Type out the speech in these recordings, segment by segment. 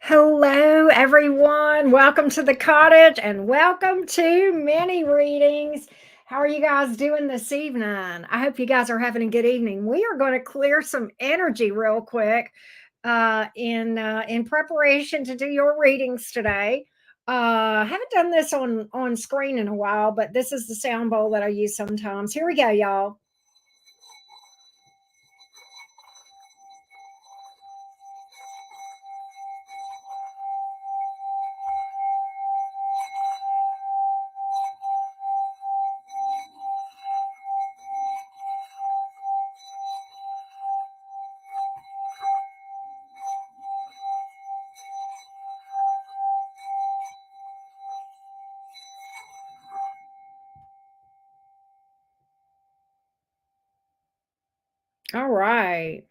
Hello, everyone. Welcome to the cottage and welcome to mini readings. How are you guys doing this evening? I hope you guys are having a good evening. We are going to clear some energy real quick in preparation to do your readings today. I haven't done this on screen in a while, but this is the sound bowl that I use sometimes. Here we go, y'all. All right.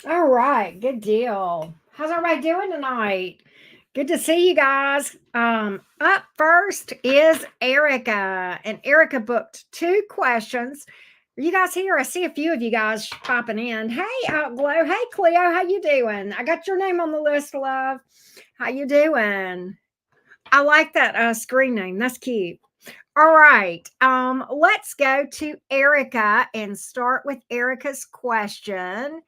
All right, good deal. How's everybody doing tonight? Good to see you guys. Up first is Erica, and Erica booked 2 questions. Are you guys here? I see a few of you guys popping in. Hey, Outglow. Hey, Cleo. How you doing? I got your name on the list, love. How you doing? I like that screen name. That's cute. All right. Let's go to Erica and start with Erica's question.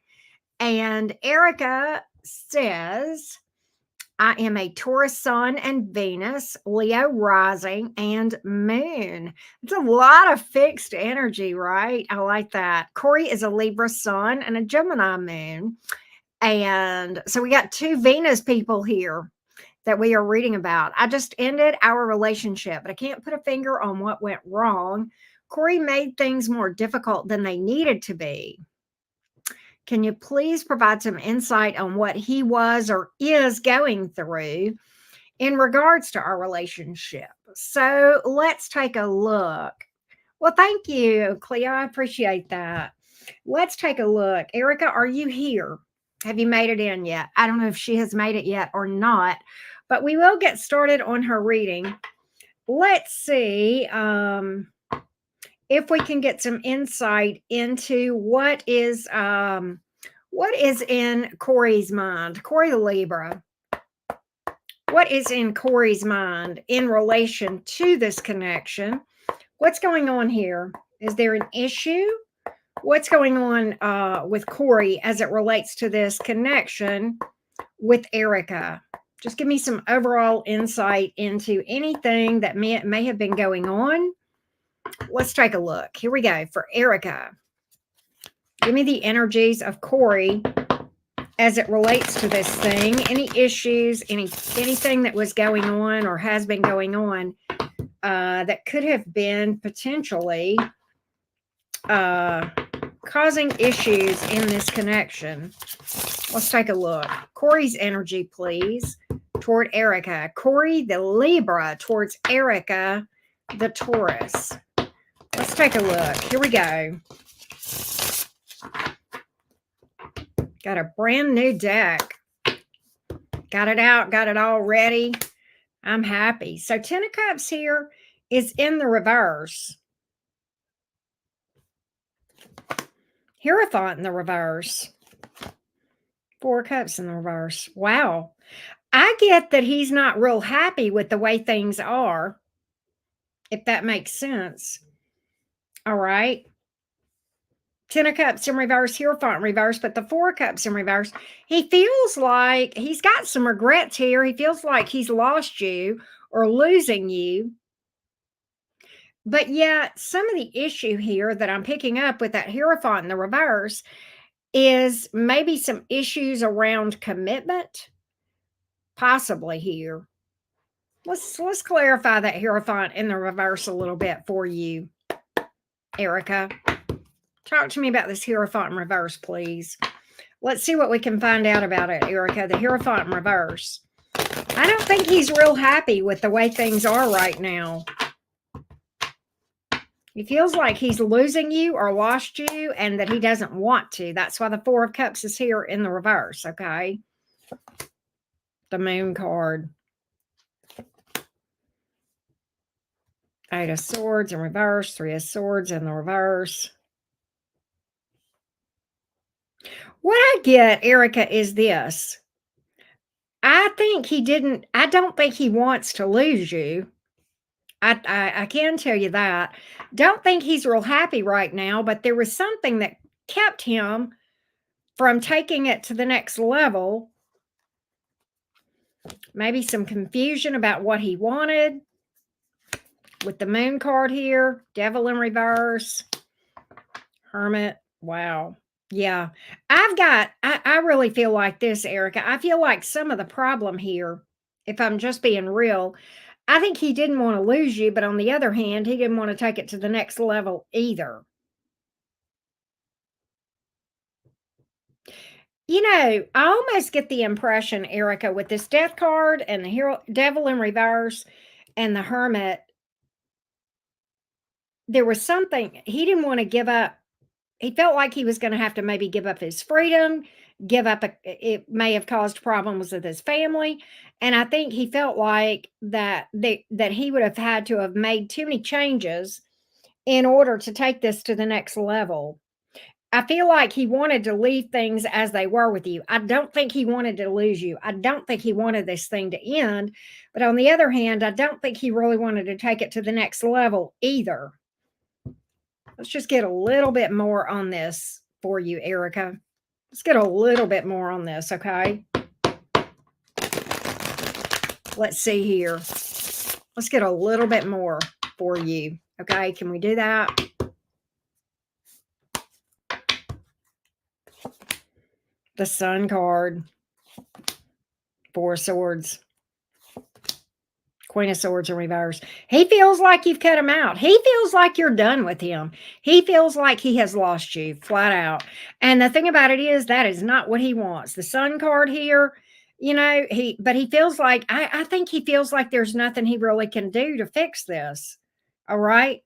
And Erica says, I am a Taurus sun and Venus, Leo rising, and moon. It's a lot of fixed energy, right? I like that. Corey is a Libra sun and a Gemini moon. And so we got 2 Venus people here that we are reading about. I just ended our relationship, but I can't put a finger on what went wrong. Corey made things more difficult than they needed to be. Can you please provide some insight on what he was or is going through in regards to our relationship? So let's take a look. Well, thank you, Cleo. I appreciate that. Let's take a look. Erica, are you here? Have you made it in yet? I don't know if she has made it yet or not, but we will get started on her reading. Let's see if we can get some insight into what is in Corey's mind. Corey the Libra. What is in Corey's mind in relation to this connection? What's going on here? Is there an issue? What's going on with Corey as it relates to this connection with Erica? Just give me some overall insight into anything that may have been going on. Let's take a look. Here we go for Erica. Give me the energies of Corey as it relates to this thing. Any issues, anything that was going on or has been going on that could have been potentially causing issues in this connection. Let's take a look. Corey's energy, please, toward Erica. Corey, the Libra, towards Erica, the Taurus. Let's take a look. Here we go. Got a brand new deck. Got it out, got it all ready. I'm happy. So 10 of Cups here is in the reverse. Hierophant in the reverse. 4 of Cups in the reverse. Wow. I get that he's not real happy with the way things are, if that makes sense. All right. 10 of Cups in reverse, Hierophant in reverse, but the 4 of Cups in reverse, he feels like he's got some regrets here. He feels like he's lost you or losing you. But yet, some of the issue here that I'm picking up with that Hierophant in the reverse is maybe some issues around commitment, possibly here. Let's clarify that Hierophant in the reverse a little bit for you, Erica. Talk to me about this Hierophant in reverse, please. Let's see what we can find out about it, Erica. The Hierophant in reverse. I don't think he's real happy with the way things are right now. He feels like he's losing you or lost you and that he doesn't want to. That's why the 4 of Cups is here in the reverse, okay? The Moon card. Eight of Swords in reverse, Three of Swords in the reverse. What I get, Erica, is this. I don't think he wants to lose you. I can tell you that. Don't think he's real happy right now, but there was something that kept him from taking it to the next level. Maybe some confusion about what he wanted. With the Moon card here, Devil in reverse, Hermit. Wow. Yeah. I really feel like this, Erica. I feel like some of the problem here, if I'm just being real, I think he didn't want to lose you, but on the other hand, he didn't want to take it to the next level either. I almost get the impression, Erica, with this Death card and the Hero Devil in reverse and the Hermit, there was something he didn't want to give up. He felt like he was going to have to maybe give up his freedom, it may have caused problems with his family, and I think he felt like that he would have had to have made too many changes in order to take this to the next level. I feel like he wanted to leave things as they were with you. I don't think he wanted to lose you. I don't think he wanted this thing to end. But on the other hand, I don't think he really wanted to take it to the next level either. Let's just get a little bit more on this for you, Erica. Let's get a little bit more on this, okay? Let's see here. Let's get a little bit more for you, okay? Can we do that? The Sun card, Four of Swords, Queen of Swords in reverse. He feels like you've cut him out. He feels like you're done with him. He feels like he has lost you flat out. And the thing about it is that is not what he wants. The Sun card here, but he feels like, I think he feels like there's nothing he really can do to fix this. All right.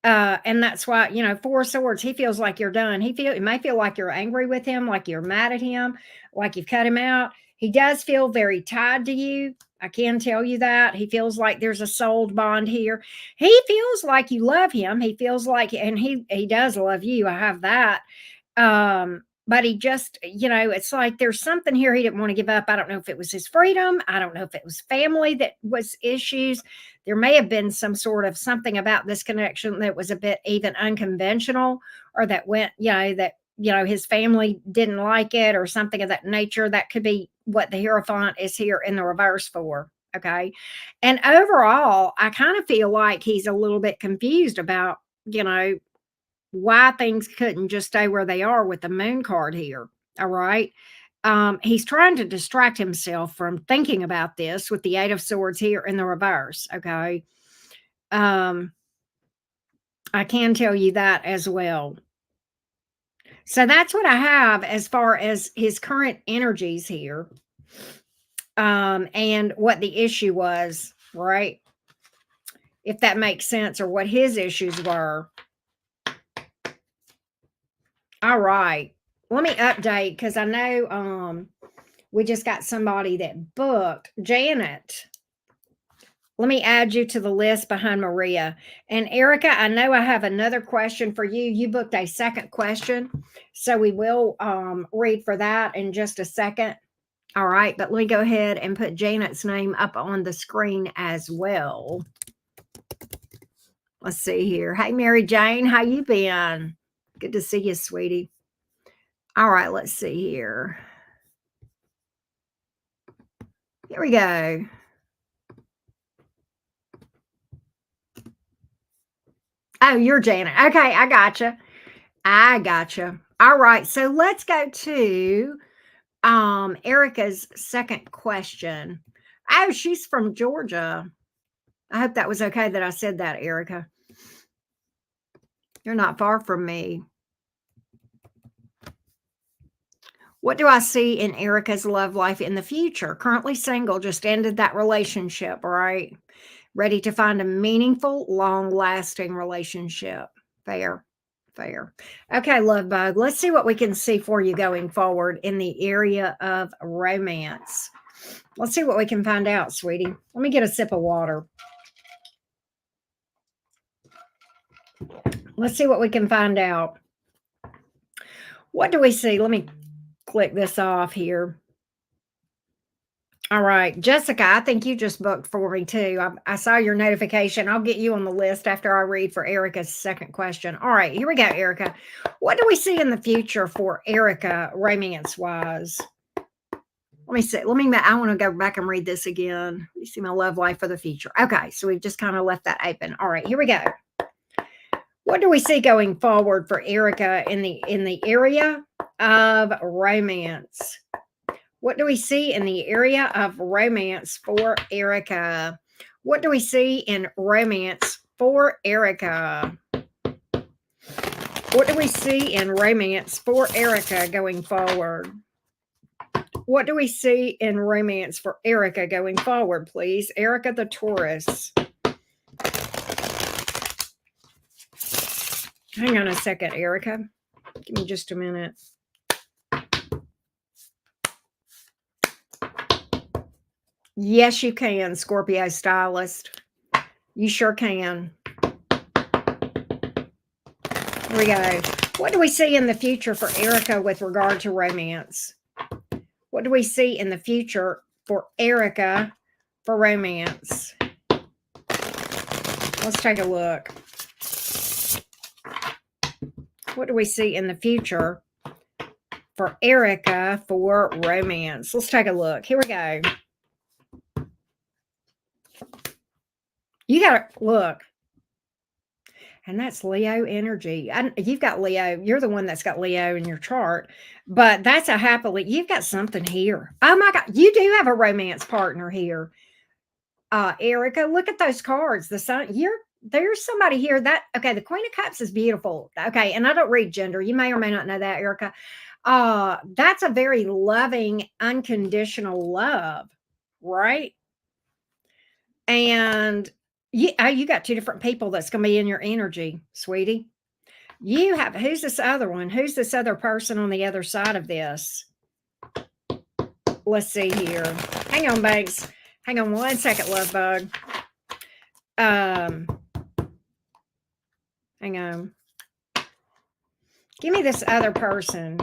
And that's why, Four Swords, he feels like you're done. He may feel like you're angry with him, like you're mad at him, like you've cut him out. He does feel very tied to you. I can tell you that. He feels like there's a soul bond here. He feels like you love him. He feels like, and he does love you. I have that. But he just, it's like there's something here he didn't want to give up. I don't know if it was his freedom. I don't know if it was family that was issues. There may have been some sort of something about this connection that was a bit even unconventional, or that went, his family didn't like it or something of that nature. That could be what the Hierophant is here in the reverse for. Okay. And overall, I kind of feel like he's a little bit confused about, why things couldn't just stay where they are with the Moon card here. All right. He's trying to distract himself from thinking about this with the Eight of Swords here in the reverse. Okay. I can tell you that as well. So that's what I have as far as his current energies here. And what the issue was, right? If that makes sense, or what his issues were. All right. Let me update, because I know we just got somebody that booked. Janet, let me add you to the list behind Maria. And Erica, I know I have another question for you. You booked a second question, so we will read for that in just a second. All right, but let me go ahead and put Janet's name up on the screen as well. Let's see here. Hey, Mary Jane, how you been? Good to see you, sweetie. All right, let's see here. Here we go. Oh, you're Janet. Okay, I gotcha. All right, so let's go to Erica's second question. Oh, she's from Georgia. I hope that was okay that I said that, Erica. You're not far from me. What do I see in Erica's love life in the future? Currently single, just ended that relationship, right? Ready to find a meaningful, long-lasting relationship. Fair. Okay, love bug. Let's see what we can see for you going forward in the area of romance. Let's see what we can find out, sweetie. Let me get a sip of water. Let's see what we can find out. What do we see? Let me click this off here. All right, Jessica, I think you just booked for me too. I saw your notification. I'll get you on the list after I read for Erica's second question. All right, here we go, Erica. What do we see in the future for Erica romance wise? Let me see. I want to go back and read this again. Let me see my love life for the future. Okay, so we've just kind of left that open. All right, here we go. What do we see going forward for Erica in the area of romance? What do we see in the area of romance for Erica? What do we see in romance for Erica? What do we see in romance for Erica going forward? What do we see in romance for Erica going forward, please? Erica the Taurus. Hang on a second, Erica. Give me just a minute. Yes, you can, Scorpio stylist. You sure can. Here we go. What do we see in the future for Erica with regard to romance? What do we see in the future for Erica for romance? Let's take a look. What do we see in the future for Erica for romance? Let's take a look. Here we go. You got to look. And that's Leo energy. You've got Leo. You're the one that's got Leo in your chart, but that's a happily, you've got something here. Oh my God. You do have a romance partner here. Erica, look at those cards. The sun, there's somebody here okay. The Queen of Cups is beautiful. Okay. And I don't read gender. You may or may not know that, Erica. That's a very loving, unconditional love, right? And you got two different people that's going to be in your energy, sweetie. Who's this other one? Who's this other person on the other side of this? Let's see here. Hang on, Banks. Hang on one second, love bug. Hang on. Give me this other person.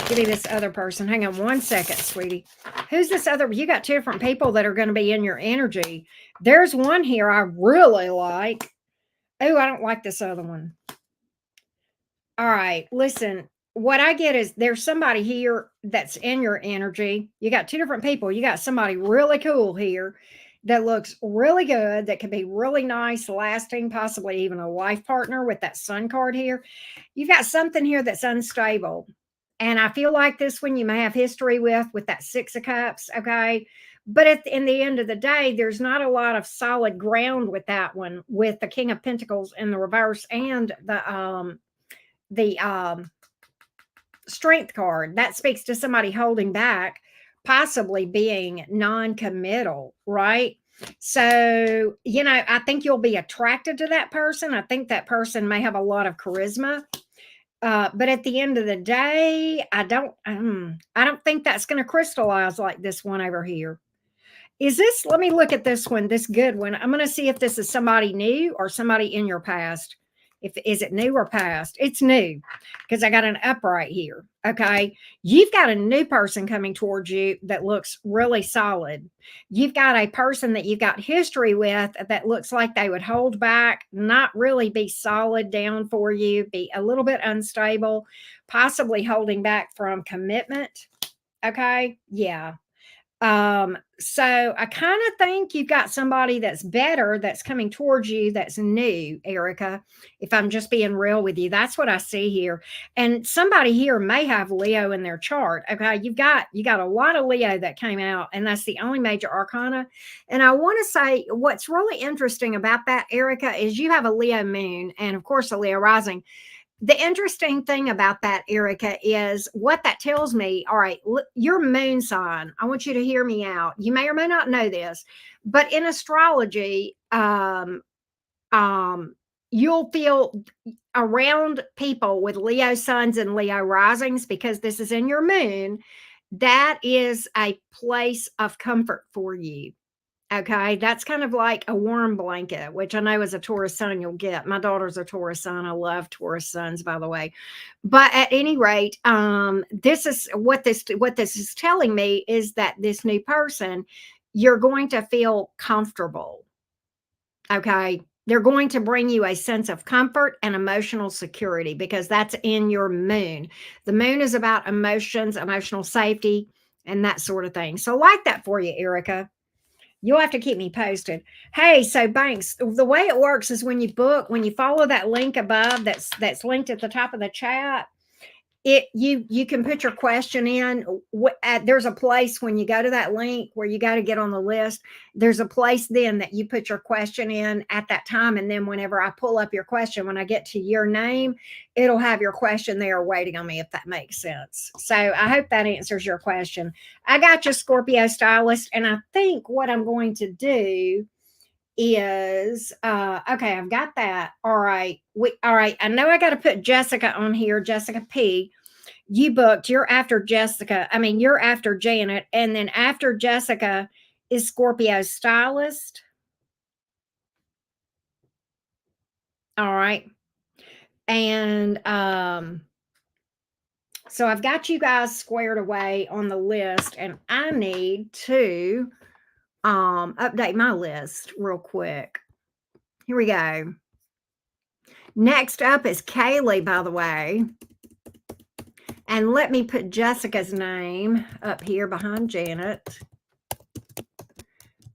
Give me this other person. Hang on one second, sweetie. Who's this other? You got two different people that are going to be in your energy. There's one here I really like. Oh, I don't like this other one. All right, listen. What I get is there's somebody here that's in your energy. You got two different people. You got somebody really cool here that looks really good, that can be really nice, lasting, possibly even a life partner with that sun card here. You've got something here that's unstable. And I feel like this one you may have history with that Six of Cups, okay? But in the end of the day, there's not a lot of solid ground with that one, with the King of Pentacles in the reverse and the Strength card. That speaks to somebody holding back, possibly being non-committal, right? So, I think you'll be attracted to that person. I think that person may have a lot of charisma. But at the end of the day, I don't think that's going to crystallize like this one over here. Let me look at this one, this good one. I'm going to see if this is somebody new or somebody in your past. Is it new or past? It's new because I got an upright here. Okay. You've got a new person coming towards you that looks really solid. You've got a person that you've got history with that looks like they would hold back, not really be solid down for you, be a little bit unstable, possibly holding back from commitment. Okay. Yeah. So I kind of think you've got somebody that's better that's coming towards you that's new, Erica. If I'm just being real with you, that's what I see here. And somebody here may have Leo in their chart. Okay, you got a lot of Leo that came out, and that's the only major arcana. And I want to say what's really interesting about that, Erica, is you have a Leo moon and of course a Leo rising. The interesting thing about that, Erica, is what that tells me. All right, your moon sign. I want you to hear me out. You may or may not know this, but in astrology, you'll feel around people with Leo suns and Leo risings because this is in your moon. That is a place of comfort for you. Okay, that's kind of like a warm blanket, which I know as a Taurus sun you'll get. My daughter's a Taurus sun. I love Taurus suns, by the way. But at any rate, this is what this is telling me is that this new person, you're going to feel comfortable. Okay. They're going to bring you a sense of comfort and emotional security because that's in your moon. The moon is about emotions, emotional safety, and that sort of thing. So, like that for you, Erica. You'll have to keep me posted. Hey, so Banks, the way it works is when you book, when you follow that link above that's linked at the top of the chat, you can put your question in. There's a place when you go to that link where you got to get on the list. There's a place then that you put your question in at that time, and then whenever I pull up your question, when I get to your name, it'll have your question there waiting on me, if that makes sense. So I hope that answers your question. I got you, Scorpio stylist, and I think what I'm going to do is okay, I've got that. All right. All right. I know I got to put Jessica on here, Jessica P. You booked, you're after Jessica. I mean, you're after Janet, and then after Jessica is Scorpio stylist. All right. And so I've got you guys squared away on the list, and I need to update my list real quick. Here we go. Next up is Kaylee, by the way. And let me put Jessica's name up here behind Janet.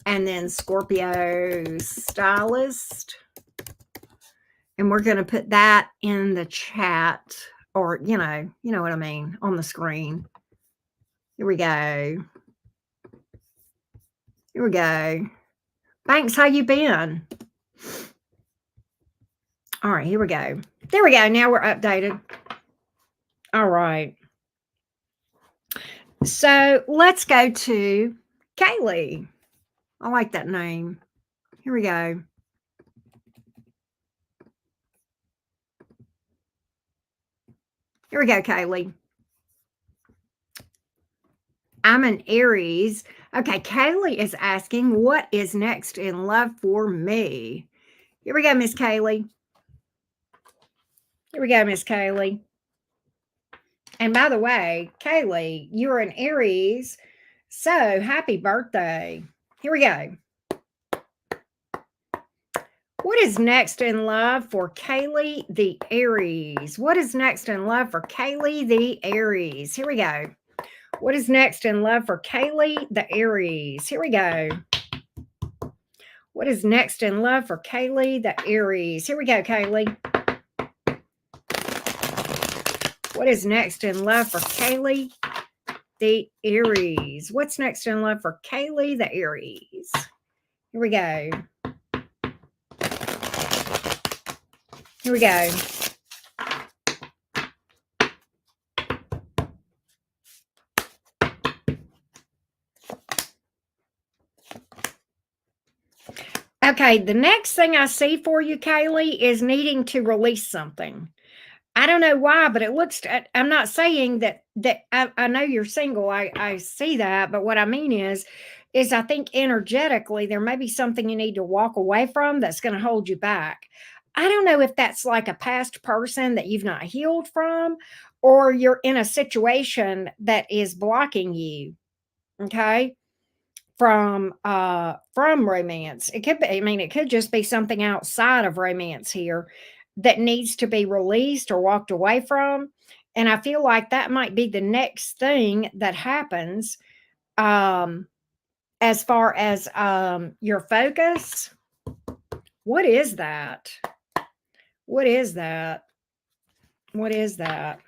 And then Scorpio stylist. And we're going to put that in the chat, or, you know what I mean, on the screen. Here we go. Here we go. Thanks. How you been? All right, here we go. There we go. Now we're updated. All right. So let's go to Kaylee. I like that name. Here we go. Here we go, Kaylee. I'm an Aries. Okay, Kaylee is asking, what is next in love for me? Here we go, Miss Kaylee. Here we go, Miss Kaylee. And by the way, Kaylee, you're an Aries, so happy birthday. Here we go. What is next in love for Kaylee the Aries? What is next in love for Kaylee the Aries? Here we go. What is next in love for Kaylee the Aries? Here we go. What is next in love for Kaylee the Aries? Here we go, Kaylee. What is next in love for Kaylee the Aries? What's next in love for Kaylee the Aries? Here we go. Here we go. Okay, the next thing I see for you, Kaylee, is needing to release something. I don't know why, but it looks, I'm not saying that I know you're single. I see that, but what I mean is I think energetically there may be something you need to walk away from that's going to hold you back. I don't know if that's like a past person that you've not healed from, or you're in a situation that is blocking you. Okay. From romance. It could be, I mean, it could just be something outside of romance here that needs to be released or walked away from. And I feel like that might be the next thing that happens as far as your focus. What is that? What is that? What is that?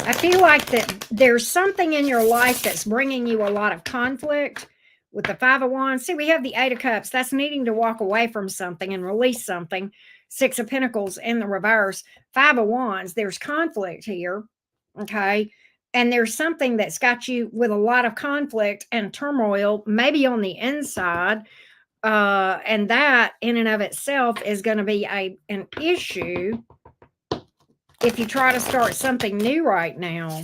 I feel like that there's something in your life that's bringing you a lot of conflict with the Five of Wands. See, we have the Eight of Cups. That's needing to walk away from something and release something. Six of Pentacles in the reverse. Five of Wands. There's conflict here. Okay. And there's something that's got you with a lot of conflict and turmoil, maybe on the inside. And that in and of itself is going to be an issue if you try to start something new right now.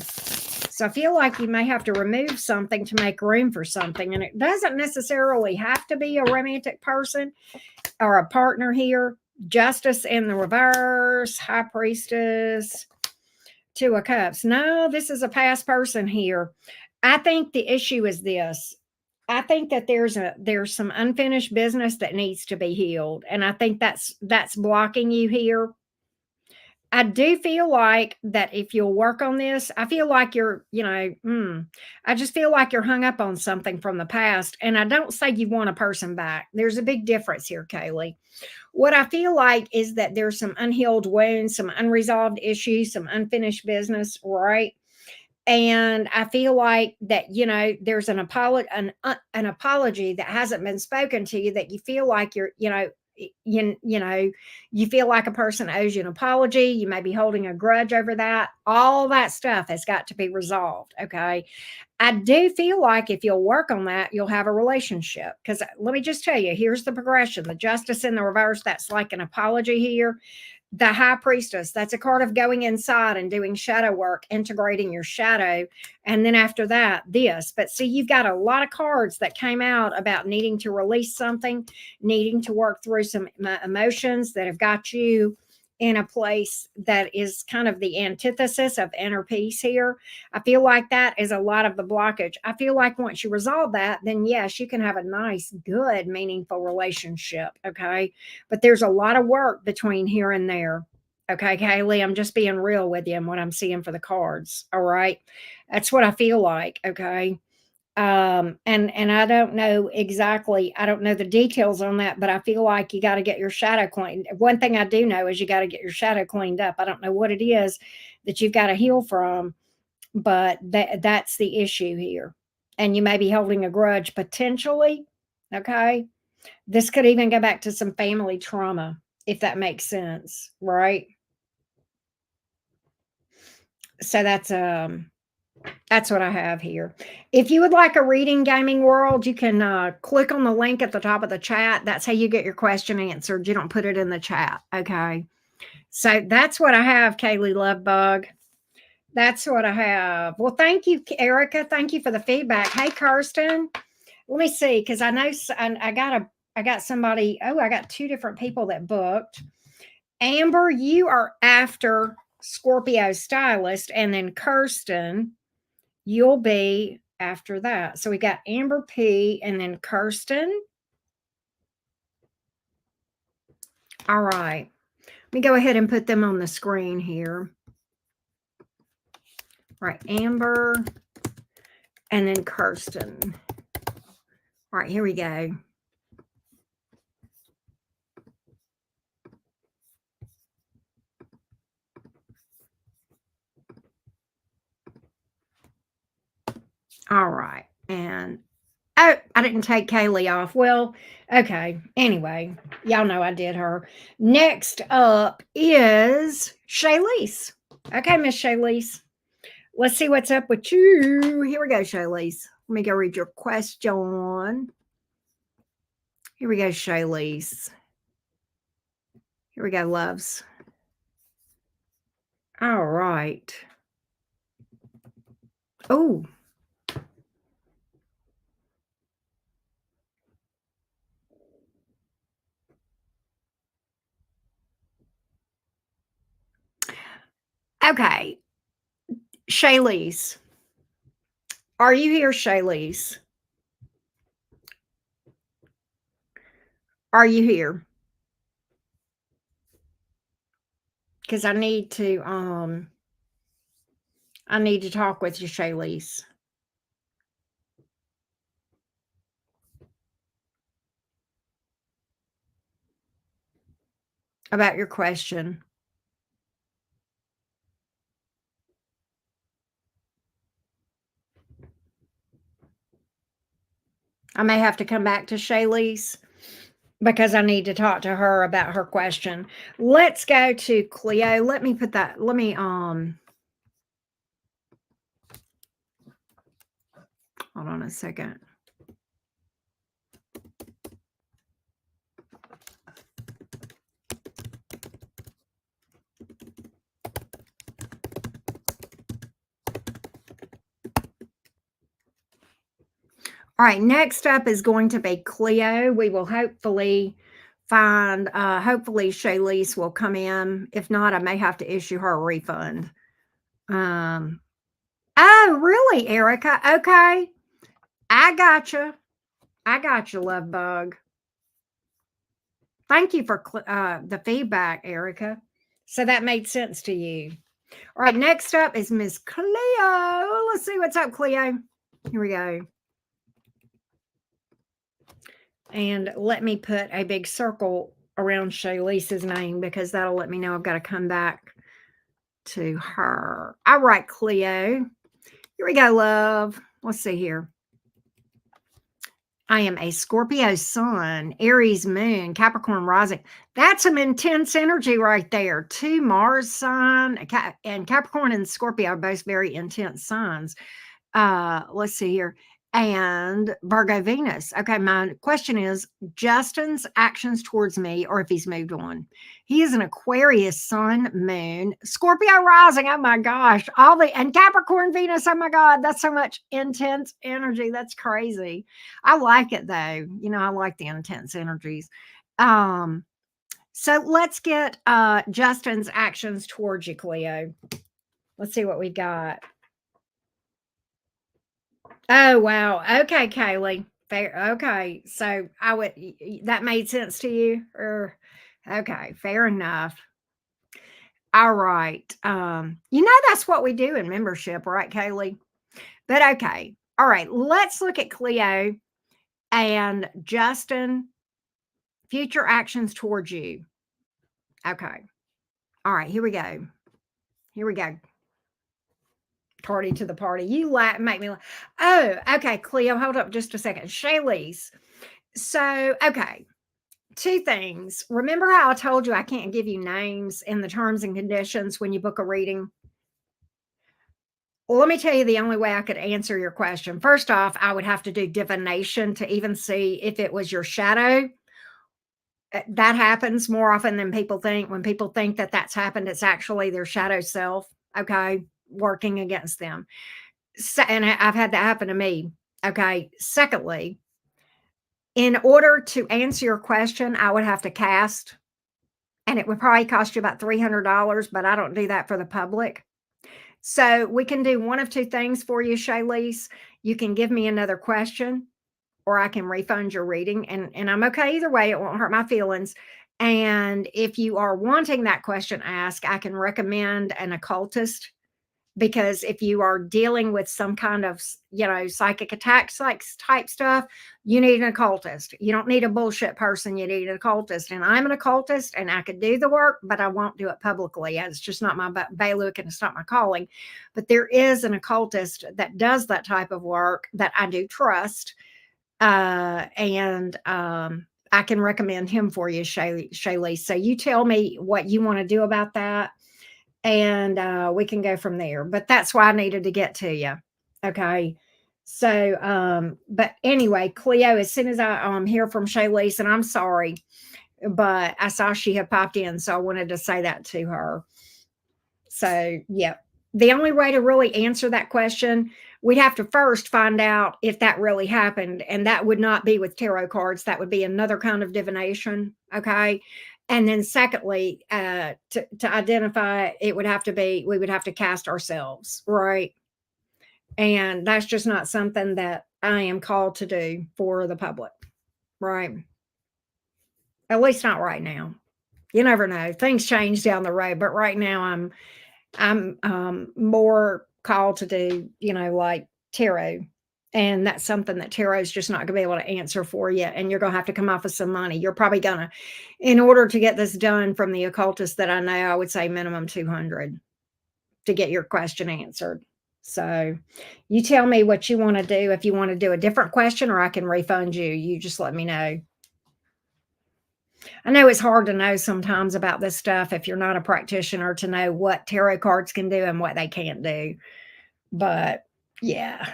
So I feel like you may have to remove something to make room for something. And it doesn't necessarily have to be a romantic person or a partner here. Justice in the reverse, High Priestess, Two of Cups. No, this is a past person here. I think the issue is this. I think that there's some unfinished business that needs to be healed, and I think that's blocking you here. I do feel like that if you'll work on this, I feel like I just feel like you're hung up on something from the past. And I don't say you want a person back. There's a big difference here, Kaylee. What I feel like is that there's some unhealed wounds, some unresolved issues, some unfinished business, right? And I feel like that, there's an apology that hasn't been spoken to you, that you feel like you feel like a person owes you an apology. You may be holding a grudge over that. All that stuff has got to be resolved. Okay. I do feel like if you'll work on that, you'll have a relationship. Because let me just tell you, here's the progression: the Justice in the reverse, that's like an apology here. The High Priestess, that's a card of going inside and doing shadow work, integrating your shadow. And then after that, this. But see, you've got a lot of cards that came out about needing to release something, needing to work through some emotions that have got you in a place that is kind of the antithesis of inner peace here. I feel like that is a lot of the blockage. I feel like once you resolve that, then yes, you can have a nice, good, meaningful relationship. Okay. But there's a lot of work between here and there. Okay, Kaylee, I'm just being real with you and what I'm seeing for the cards. All right. That's what I feel like. Okay. And I don't know exactly, I don't know the details on that, but I feel like you got to get your shadow cleaned. One thing I do know is you got to get your shadow cleaned up. I don't know what it is that you've got to heal from, but that's the issue here. And you may be holding a grudge potentially. Okay. This could even go back to some family trauma, if that makes sense, right? So that's what I have here. If you would like a reading, Gaming World, you can click on the link at the top of the chat. That's how you get your question answered. You don't put it in the chat. Okay. So that's what I have, Kaylee Lovebug. That's what I have. Well, thank you, Erica. Thank you for the feedback. Hey, Kirsten. Let me see, because I know I got somebody. Oh, I got two different people that booked. Amber, you are after Scorpio Stylist, and then Kirsten, you'll be after that. So we got Amber P and then Kirsten. All right. Let me go ahead and put them on the screen here. All right, Amber and then Kirsten. All right, here we go. All right. And oh, I didn't take Kaylee off. Well, okay. Anyway, y'all know I did her. Next up is Shaylise. Okay, Miss Shaylise. Let's see what's up with you. Here we go, Shaylise. Let me go read your question. Here we go, Shaylise. Here we go, loves. All right. Oh. Okay. Shaylise. Are you here, Shaylise? Are you here? Because I need to talk with you, Shaylise. About your question. I may have to come back to Shaylise because I need to talk to her about her question. Let's go to Cleo. Let me hold on a second. All right, next up is going to be Cleo. We will hopefully find, hopefully Shaylease will come in. If not, I may have to issue her a refund. Um, oh, really, Erica? Okay. I gotcha. I got you, love bug. Thank you for the feedback, Erica. So that made sense to you. All right, next up is Miss Cleo. Let's see what's up, Cleo. Here we go. And let me put a big circle around Shaylee's name because that'll let me know I've got to come back to her. All right, Cleo. Here we go, love. Let's see here. I am a Scorpio sun, Aries moon, Capricorn rising. That's some intense energy right there. Two Mars sign and Capricorn and Scorpio are both very intense signs. Let's see here. And Virgo Venus. Okay, my question is Justin's actions towards me, or if he's moved on. He is an Aquarius sun, moon, Scorpio rising. Oh my gosh, all the and Capricorn Venus. Oh my God, that's so much intense energy. That's crazy. I like it though. You know, I like the intense energies. Um, so let's get Justin's actions towards you, Cleo. Let's see what we got. Oh, wow. Okay, Kaylee. Fair. Okay. So I would, that made sense to you? Or, okay, fair enough. All right. You know, that's what we do in membership, right, Kaylee? But okay. All right. Let's look at Cleo and Justin, future actions towards you. Okay. All right. Here we go. Here we go. Party to the party. You make me laugh. Oh, okay, Cleo, hold up just a second. Shaylee's. So, okay, two things. Remember how I told you I can't give you names in the terms and conditions when you book a reading? Well, let me tell you the only way I could answer your question. First off, I would have to do divination to even see if it was your shadow. That happens more often than people think. When people think that that's happened, it's actually their shadow self, okay, working against them. So, and I've had that happen to me. Okay. Secondly, in order to answer your question, I would have to cast, and it would probably cost you about $300, but I don't do that for the public. So we can do one of two things for you, Shaylease. You can give me another question, or I can refund your reading, and I'm okay either way. It won't hurt my feelings. And if you are wanting that question asked, I can recommend an occultist, because if you are dealing with some kind of, you know, psychic attacks like type stuff, you need an occultist. You don't need a bullshit person. You need an occultist. And I'm an occultist and I could do the work, but I won't do it publicly. It's just not my bailiwick and it's not my calling. But there is an occultist that does that type of work that I do trust. And I can recommend him for you, Shaylee. So you tell me what you want to do about that, and we can go from there. But that's why I needed to get to you. Okay. So, but anyway, Cleo, as soon as I hear from Shaylee's, and I'm sorry, but I saw she had popped in, so I wanted to say that to her. So, yeah, the only way to really answer that question, we'd have to first find out if that really happened. And that would not be with tarot cards. That would be another kind of divination. Okay. And then, secondly, to identify, it would have to be, we would have to cast ourselves. Right. And that's just not something that I am called to do for the public. Right. At least not right now. You never know. Things change down the road. But right now, I'm more called to do, you know, like tarot. And that's something that tarot is just not going to be able to answer for you. And you're going to have to come off with some money. You're probably going to, in order to get this done from the occultist that I know, I would say minimum 200 to get your question answered. So you tell me what you want to do. If you want to do a different question, or I can refund you, you just let me know. I know it's hard to know sometimes about this stuff if you're not a practitioner, to know what tarot cards can do and what they can't do. But yeah.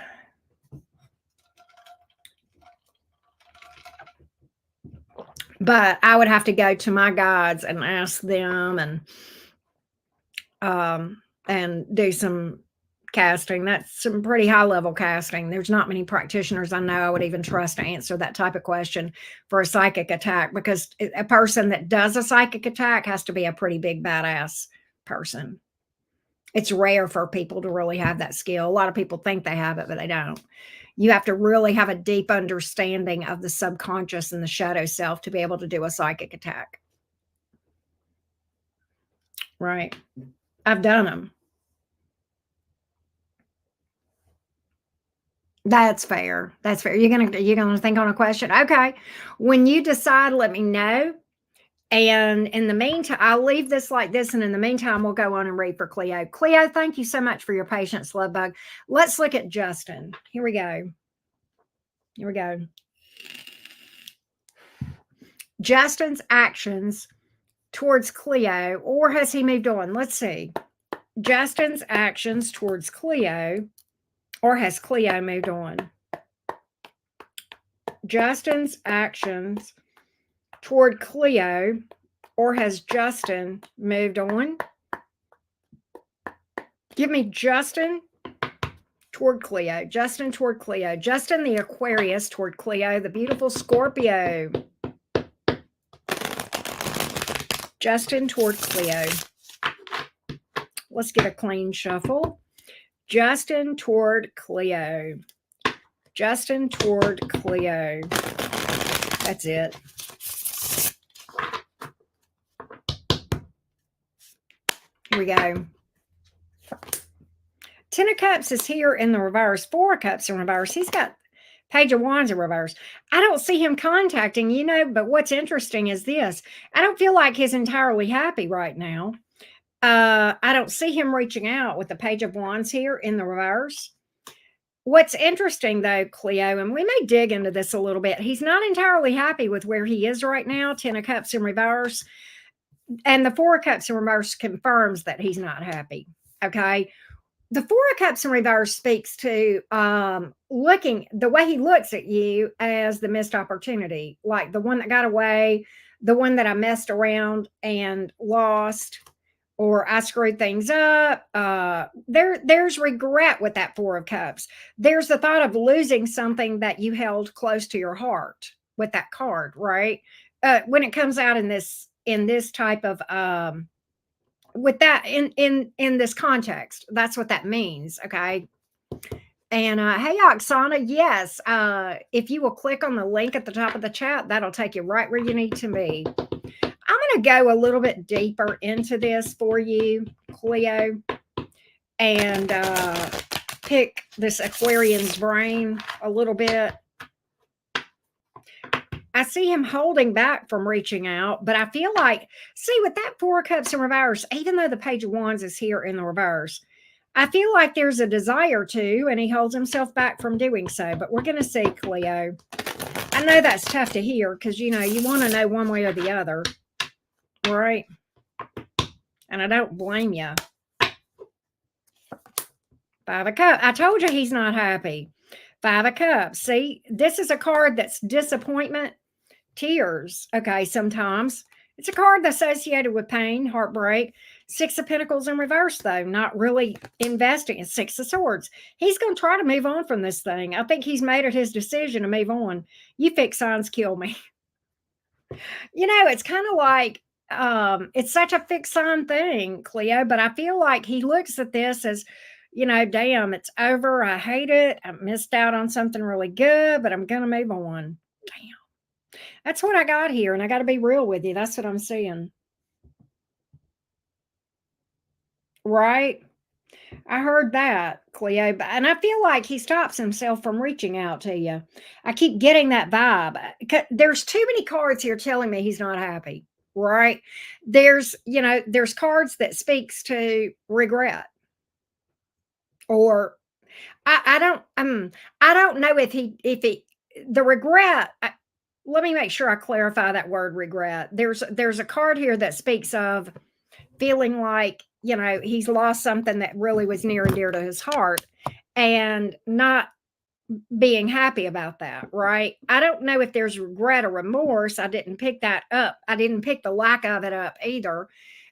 But I would have to go to my guides and ask them, and do some casting. That's some pretty high level casting. There's not many practitioners I know I would even trust to answer that type of question for a psychic attack, because a person that does a psychic attack has to be a pretty big badass person. It's rare for people to really have that skill. A lot of people think they have it, but they don't. You have to really have a deep understanding of the subconscious and the shadow self to be able to do a psychic attack. Right. I've done them. That's fair. That's fair. You're gonna think on a question. Okay. When you decide, let me know. And in the meantime, I'll leave this like this. And in the meantime, we'll go on and read for Cleo. Cleo, thank you so much for your patience, love bug. Let's look at Justin. Here we go. Here we go. Justin's actions towards Cleo, or has he moved on? Let's see. Justin's actions towards Cleo, or has Cleo moved on? Justin's actions toward Cleo, or has Justin moved on? Give me Justin toward Cleo. Justin toward Cleo. Justin the Aquarius toward Cleo, the beautiful Scorpio. Justin toward Cleo. Let's get a clean shuffle. Justin toward Cleo. Justin toward Cleo. That's it. Here we go. 10 of Cups is here in the reverse. 4 of Cups in reverse. He's got Page of Wands in reverse. I don't see him contacting, but what's interesting is this. I don't feel like he's entirely happy right now. I don't see him reaching out with the Page of Wands here in the reverse. What's interesting, though, Cleo, and we may dig into this a little bit, he's not entirely happy with where he is right now. 10 of Cups in reverse. And the 4 of Cups in reverse confirms that he's not happy. Okay. The 4 of Cups in reverse speaks to looking, the way he looks at you as the missed opportunity, like the one that got away, the one that I messed around and lost, or I screwed things up. There's regret with that 4 of Cups. There's the thought of losing something that you held close to your heart with that card, right? When it comes out in this type of with that in this context, that's what that means. Okay. And hey, Oksana, yes, if you will click on the link at the top of the chat, that'll take you right where you need to be. I'm going to go a little bit deeper into this for you, Cleo, and pick this Aquarian's brain a little bit. I see him holding back from reaching out, but I feel like, see, with that 4 of Cups in reverse, even though the Page of Wands is here in the reverse, I feel like there's a desire to, and he holds himself back from doing so. But we're going to see, Cleo. I know that's tough to hear because, you want to know one way or the other, right? And I don't blame you. 5 of Cups. I told you he's not happy. 5 of Cups. See, this is a card that's disappointment, tears. Okay, sometimes it's a card associated with pain, heartbreak. 6 of Pentacles in reverse, though, not really investing. 6 of Swords. He's going to try to move on from this thing. I think he's made it his decision to move on. You fix signs kill me. It's kind of like it's such a fixed sign thing, Cleo, but I feel like he looks at this as, damn, it's over. I hate it. I missed out on something really good, but I'm going to move on. Damn. That's what I got here, and I got to be real with you. That's what I'm seeing. Right? I heard that, Cleo, and I feel like he stops himself from reaching out to you. I keep getting that vibe. There's too many cards here telling me he's not happy, right? There's cards that speaks to regret, or I don't know if the regret. Let me make sure I clarify that word regret. There's a card here that speaks of feeling like, he's lost something that really was near and dear to his heart and not being happy about that, right? I don't know if there's regret or remorse. I didn't pick that up. I didn't pick the lack of it up either.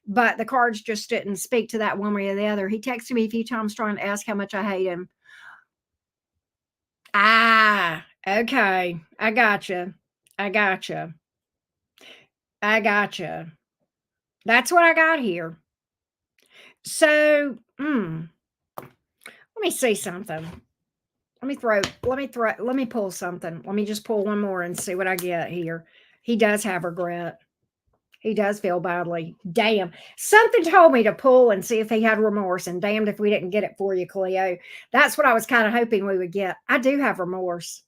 but the cards just didn't speak to that one way or the other. He texted me a few times trying to ask how much I hate him. Ah, okay. I gotcha. I gotcha. I gotcha. That's what I got here. So, let me see something. Let me pull something. Let me just pull one more and see what I get here. He does have regret. He does feel badly. Damn. Something told me to pull and see if he had remorse, and damned if we didn't get it for you, Cleo. That's what I was kind of hoping we would get. I do have remorse.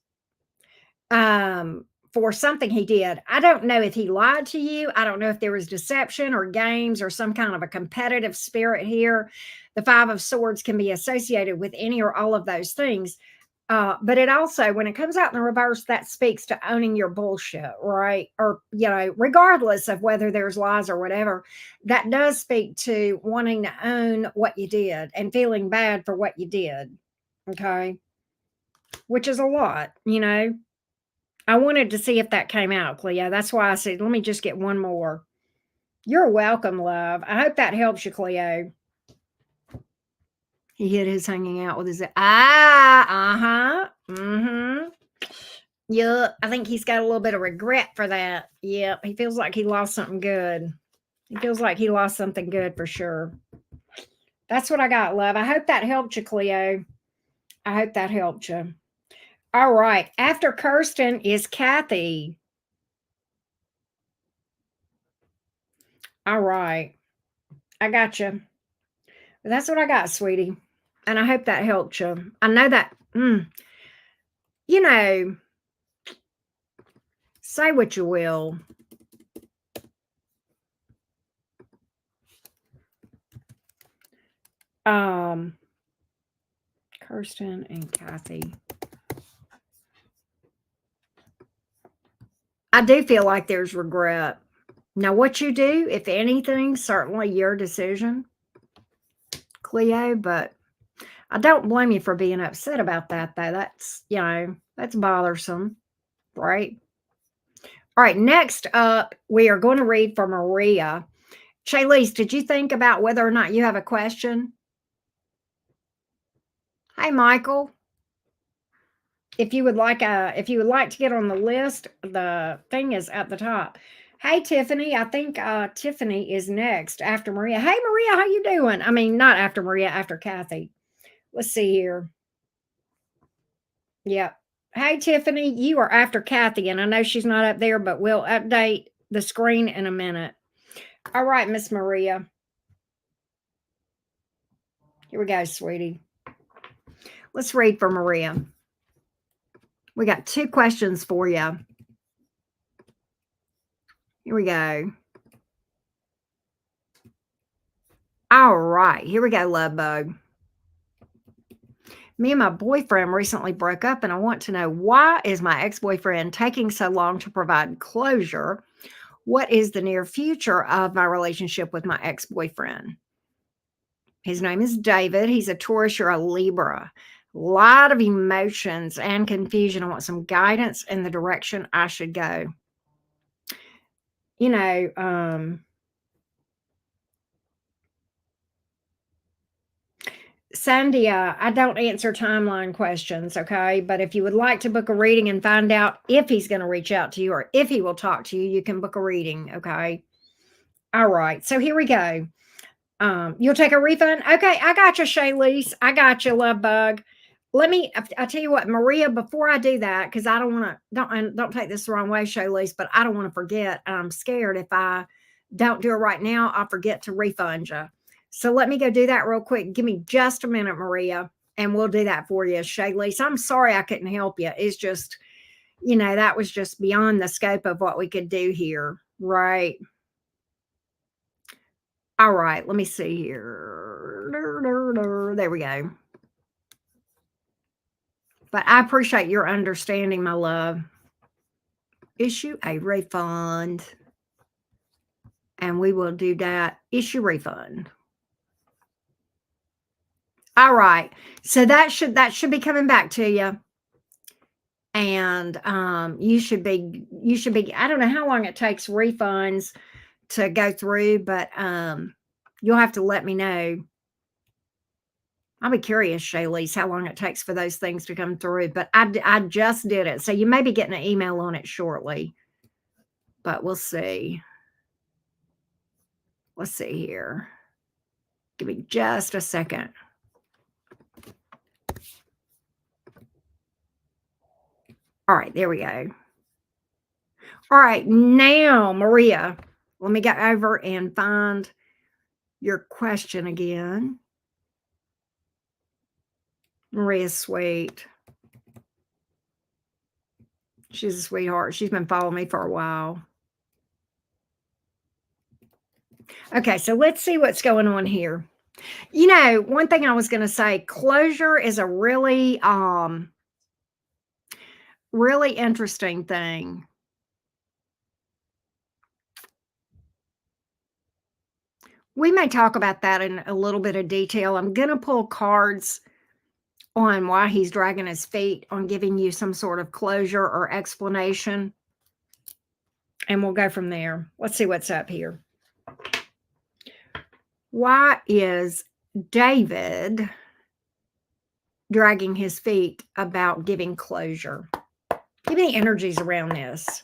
For something he did. I don't know if he lied to you. I don't know if there was deception or games or some kind of a competitive spirit here. The Five of Swords can be associated with any or all of those things. But it also, when it comes out in the reverse, that speaks to owning your bullshit, right? Or, regardless of whether there's lies or whatever, that does speak to wanting to own what you did and feeling bad for what you did. Okay. Which is a lot. I wanted to see if that came out, Cleo. That's why I said, let me just get one more. You're welcome, love. I hope that helps you, Cleo. He hit his hanging out with his mm-hmm. Yeah, I think he's got a little bit of regret for that. Yep, he feels like he lost something good. He feels like he lost something good for sure. That's what I got, love. I hope that helped you, Cleo. I hope that helped you. All right. After Kirsten is Kathy. All right. I got you. That's what I got, sweetie. And I hope that helped you. I know that, you know, say what you will. Kirsten and Kathy. I do feel like there's regret. Now, what you do, if anything, certainly your decision, Cleo, but I don't blame you for being upset about that, though. That's bothersome, right? All right, next up, we are going to read from Maria. Shaylise, did you think about whether or not you have a question? Hi, Michael. If you would like to get on the list, the thing is at the top. Hey, Tiffany. I think Tiffany is next after Maria. Hey, Maria, how you doing? I mean, not after Maria, after Kathy. Let's see here. Yep. Hey, Tiffany, you are after Kathy, and I know she's not up there, but we'll update the screen in a minute. All right, Miss Maria. Here we go, sweetie. Let's read for Maria. We got 2 questions for you. Here we go. All right, here we go, love bug. Me and my boyfriend recently broke up, and I want to know, why is my ex-boyfriend taking so long to provide closure? What is the near future of my relationship with my ex-boyfriend? His name is David. He's a Taurus, you're a Libra. A lot of emotions and confusion. I want some guidance in the direction I should go. Sandy, I don't answer timeline questions, okay? But if you would like to book a reading and find out if he's going to reach out to you or if he will talk to you, you can book a reading, okay? All right, so here we go. You'll take a refund? Okay, I got you, Shaylise. I got you, love bug. I tell you what, Maria, before I do that, because I don't take this the wrong way, Shaylise, but I don't want to forget. I'm scared if I don't do it right now, I'll forget to refund you. So let me go do that real quick. Give me just a minute, Maria, and we'll do that for you, Shaylise. I'm sorry I couldn't help you. It's just, that was just beyond the scope of what we could do here, right? All right, let me see here. There we go. But I appreciate your understanding, my love. Issue a refund. And we will do that. Issue refund. All right. So that should be coming back to you. And you should be I don't know how long it takes refunds to go through, but you'll have to let me know. I'll be curious, Shaylee's, how long it takes for those things to come through. But I just did it. So you may be getting an email on it shortly. But we'll see. Let's see here. Give me just a second. All right, there we go. All right, now, Maria, let me get over and find your question again. Maria's sweet. She's a sweetheart. She's been following me for a while. Okay, so let's see what's going on here. You know, one thing I was going to say, closure is a really really interesting thing. We may talk about that in a little bit of detail. I'm going to pull cards on why he's dragging his feet on giving you some sort of closure or explanation. And we'll go from there. Let's see what's up here. Why is David dragging his feet about giving closure? Give me the energies around this.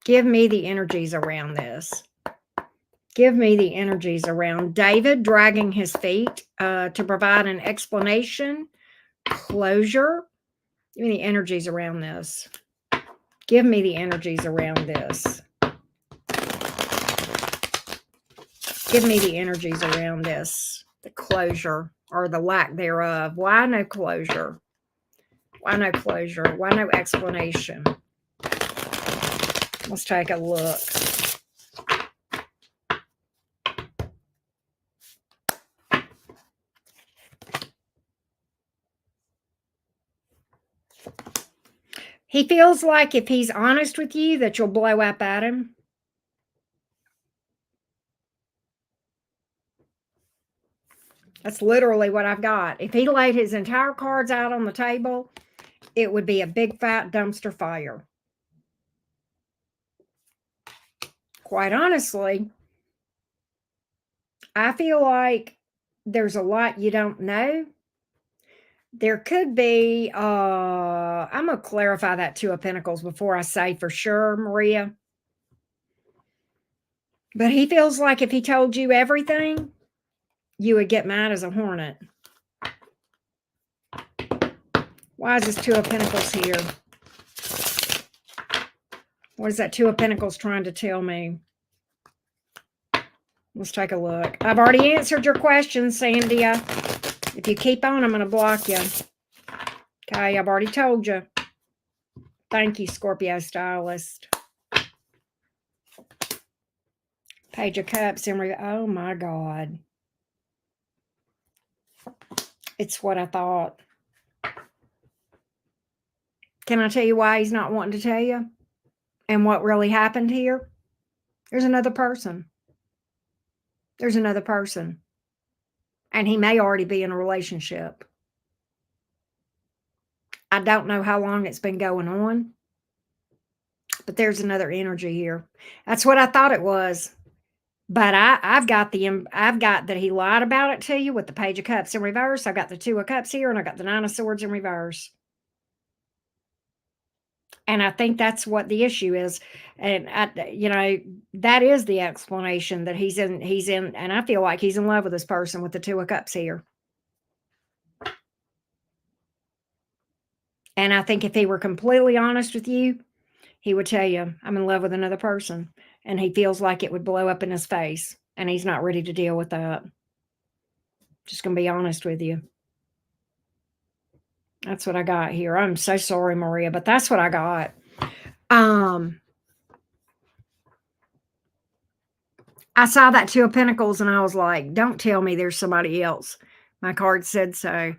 Give me the energies around this. Give me the energies around David dragging his feet to provide an explanation, closure. Give me the energies around this. Give me the energies around this. Give me the energies around this. The closure or the lack thereof. Why no closure? Why no closure? Why no explanation? Let's take a look. He feels like if he's honest with you that you'll blow up at him. That's literally what I've got. If he laid his entire cards out on the table, it would be a big fat dumpster fire. Quite honestly, I feel like there's a lot you don't know. There could be, I'm going to clarify that Two of Pentacles before I say for sure, Maria. But he feels like if he told you everything, you would get mad as a hornet. Why is this Two of Pentacles here? What is that Two of Pentacles trying to tell me? Let's take a look. I've already answered your question, Sandia. If you keep on, I'm going to block you. Okay, I've already told you. Thank you, Scorpio Stylist. Page of Cups. Oh, my God. It's what I thought. Can I tell you why he's not wanting to tell you? And what really happened here? There's another person. There's another person. And he may already be in a relationship. I don't know how long it's been going on. But there's another energy here. That's what I thought it was. But I've got that he lied about it to you with the Page of Cups in reverse. I've got the Two of Cups here, and I got the Nine of Swords in reverse. And I think that's what the issue is. And that is the explanation that he's in, and I feel like he's in love with this person with the Two of Cups here. And I think if he were completely honest with you, he would tell you, I'm in love with another person. And he feels like it would blow up in his face. And he's not ready to deal with that. Just going to be honest with you. That's what I got here. I'm so sorry, Maria, but that's what I got. I saw that Two of Pentacles and I was like, don't tell me there's somebody else. My card said so.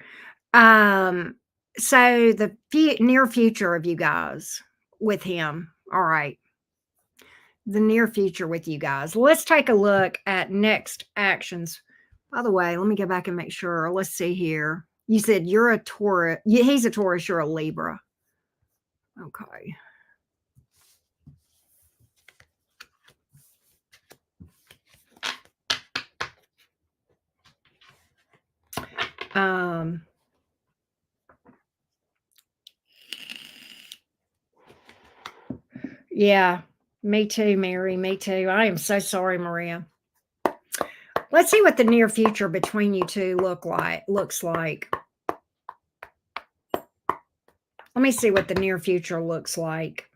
So the near future of you guys with him. All right. The near future with you guys. Let's take a look at next actions. By the way, let me go back and make sure. Let's see here. You said you're a Taurus. He's a Taurus. You're a Libra. Okay. Um, yeah, me too, Mary. Me too. I am so sorry, Maria. Let's see what the near future between you two looks like. Let me see what the near future looks like.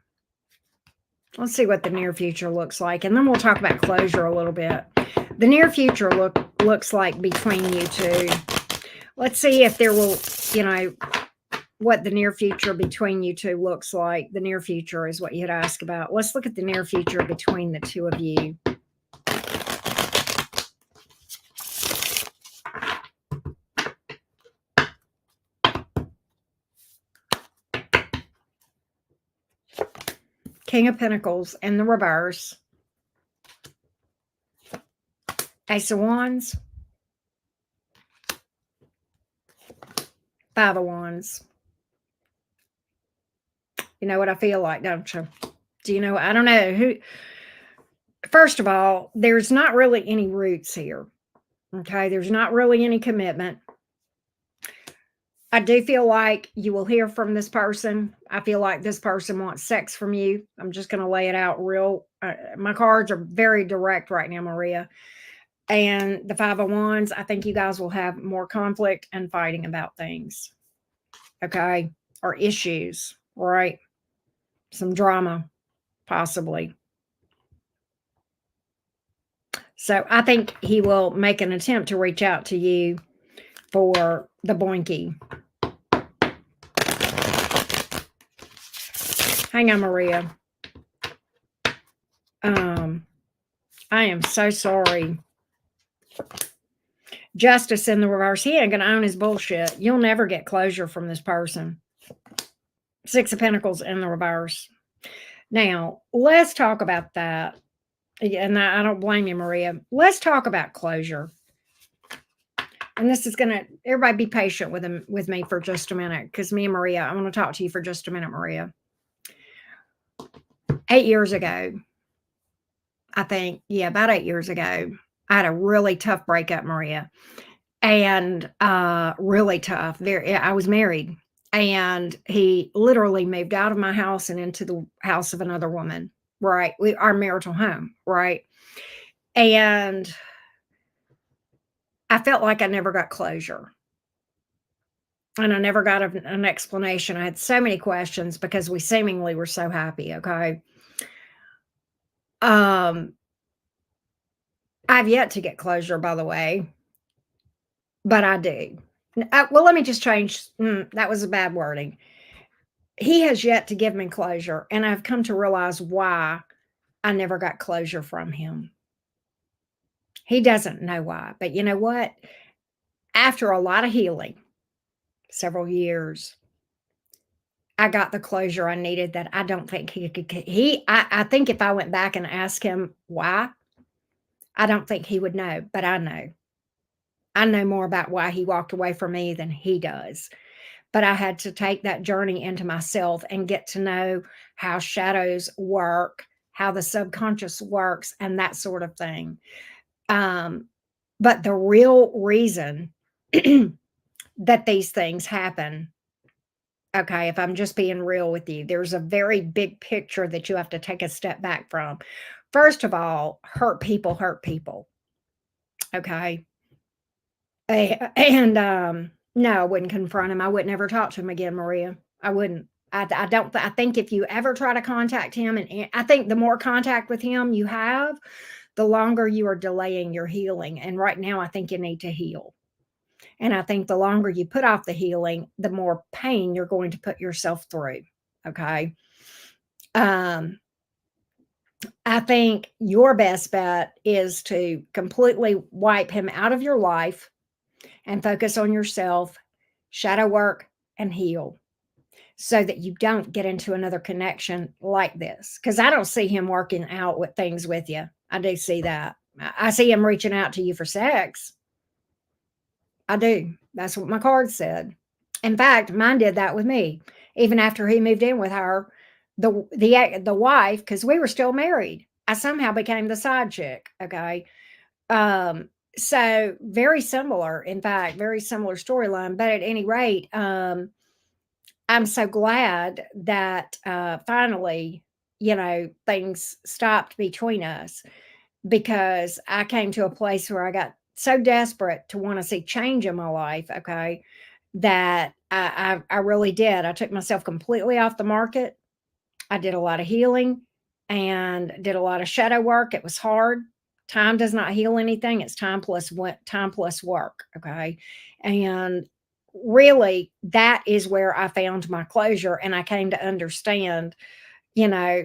Let's see what the near future looks like, and then we'll talk about closure a little bit. The near future looks like between you two. Let's see if there will, you know, what the near future between you two looks like. The near future is what you had asked about. Let's look at the near future between the two of you. King of Pentacles in the reverse. Ace of Wands. Five of Wands. You know what I feel like, don't you? Do you know? I don't know who. First of all, there's not really any roots here. Okay, there's not really any commitment. I do feel like you will hear from this person. I feel like this person wants sex from you. I'm just going to lay it out real. My cards are very direct right now, Maria. And the Five of Wands, I think you guys will have more conflict and fighting about things. Okay, or issues, right? Some drama, possibly. So I think he will make an attempt to reach out to you for the boinky. Hang on, Maria. I am so sorry. Justice in the reverse. He ain't going to own his bullshit. You'll never get closure from this person. Six of Pentacles in the reverse. Now, let's talk about that. And I don't blame you, Maria. Let's talk about closure. And this is going to, everybody be patient with me for just a minute, because me and Maria, I want to talk to you for just a minute, Maria. 8 years ago, I think, yeah, about 8 years ago, I had a really tough breakup, Maria. And really tough. I was married, and he literally moved out of my house and into the house of another woman, right? Our marital home, right? And I felt like I never got closure. And I never got an explanation. I had so many questions because we seemingly were so happy, okay? I've yet to get closure, by the way, but I do. Well, let me just change. That was a bad wording. He has yet to give me closure, and I've come to realize why I never got closure from him. He doesn't know why, but you know what? After a lot of healing, several years, I got the closure I needed that I don't think he could. I think if I went back and asked him why, I don't think he would know, but I know. I know more about why he walked away from me than he does. But I had to take that journey into myself and get to know how shadows work, how the subconscious works, and that sort of thing. But the real reason that these things happen, okay, if I'm just being real with you, there's a very big picture that you have to take a step back from. First of all, hurt people hurt people. Okay. And no, I wouldn't confront him. I would never talk to him again, Maria. I wouldn't. I don't. I think if you ever try to contact him, and I think the more contact with him you have, the longer you are delaying your healing. And right now, I think you need to heal. And I think the longer you put off the healing, the more pain you're going to put yourself through. Okay. I think your best bet is to completely wipe him out of your life and focus on yourself, shadow work, and heal, so that you don't get into another connection like this. Because I don't see him working out with things with you. I do see that. I see him reaching out to you for sex. I do. That's what my card said. In fact, mine did that with me. Even after he moved in with her, the wife, because we were still married, I somehow became the side chick. Okay. So very similar, in fact, very similar storyline. But at any rate, I'm so glad that finally, things stopped between us because I came to a place where I got so desperate to want to see change in my life. Okay, that I really did. I took myself completely off the market. I did a lot of healing and did a lot of shadow work. It was hard. Time does not heal anything. It's time plus work. Okay. And really, that is where I found my closure. And I came to understand, you know,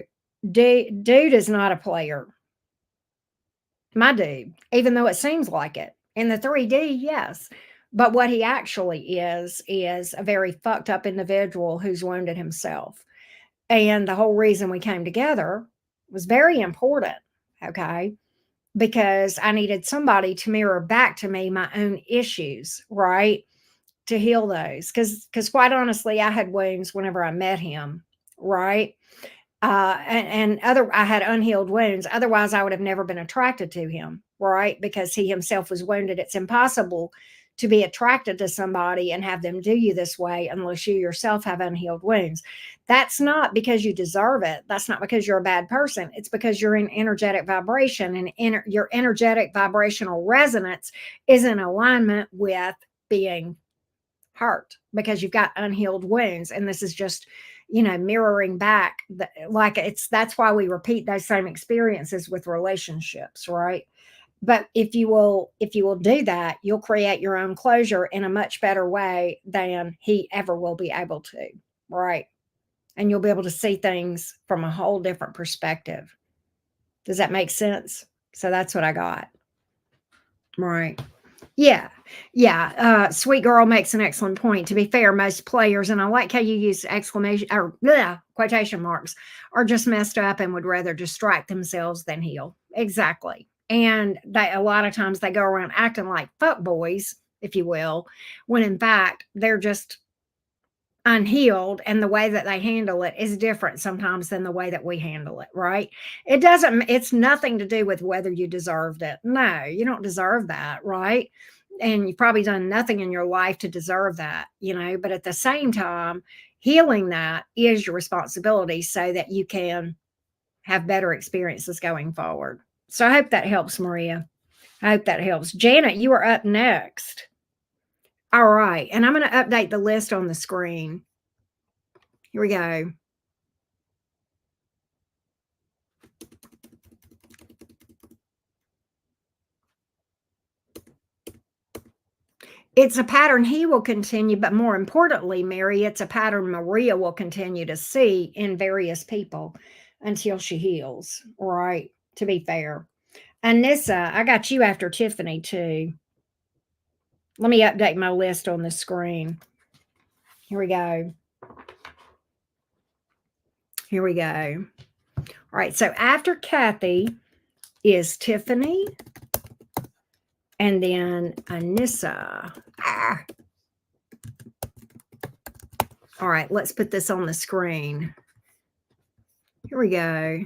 dude is not a player. My dude, even though it seems like it. In the 3D, yes. But what he actually is a very fucked up individual who's wounded himself. And the whole reason we came together was very important, okay? Because I needed somebody to mirror back to me my own issues, right? To heal those. Because quite honestly, I had wounds whenever I met him, right? And other I had unhealed wounds. Otherwise, I would have never been attracted to him, right? Because he himself was wounded. It's impossible to be attracted to somebody and have them do you this way unless you yourself have unhealed wounds. That's not because you deserve it. That's not because you're a bad person. It's because you're in energetic vibration, and your energetic vibrational resonance is in alignment with being hurt because you've got unhealed wounds. And this is just, mirroring back like that's why we repeat those same experiences with relationships, right? But if you will do that, you'll create your own closure in a much better way than he ever will be able to, right? And you'll be able to see things from a whole different perspective. Does that make sense? So that's what I got. Right. Yeah. Yeah. Sweet girl makes an excellent point. To be fair, most players, and I like how you use exclamation or quotation marks, are just messed up and would rather distract themselves than heal. Exactly. And a lot of times they go around acting like fuck boys, if you will, when in fact they're just unhealed, and the way that they handle it is different sometimes than the way that we handle it, right? It's nothing to do with whether you deserved it. No, you don't deserve that, right? And you've probably done nothing in your life to deserve that, but at the same time, healing that is your responsibility so that you can have better experiences going forward. So I hope that helps, Maria. I hope that helps. Janet, you are up next. All right, and I'm going to update the list on the screen. Here we go. It's a pattern he will continue, but more importantly, Mary, it's a pattern Maria will continue to see in various people until she heals, right? To be fair. Anissa, I got you after Tiffany too. Let me update my list on the screen. Here we go. Here we go. All right, so after Kathy is Tiffany and then Anissa. All right, let's put this on the screen. Here we go.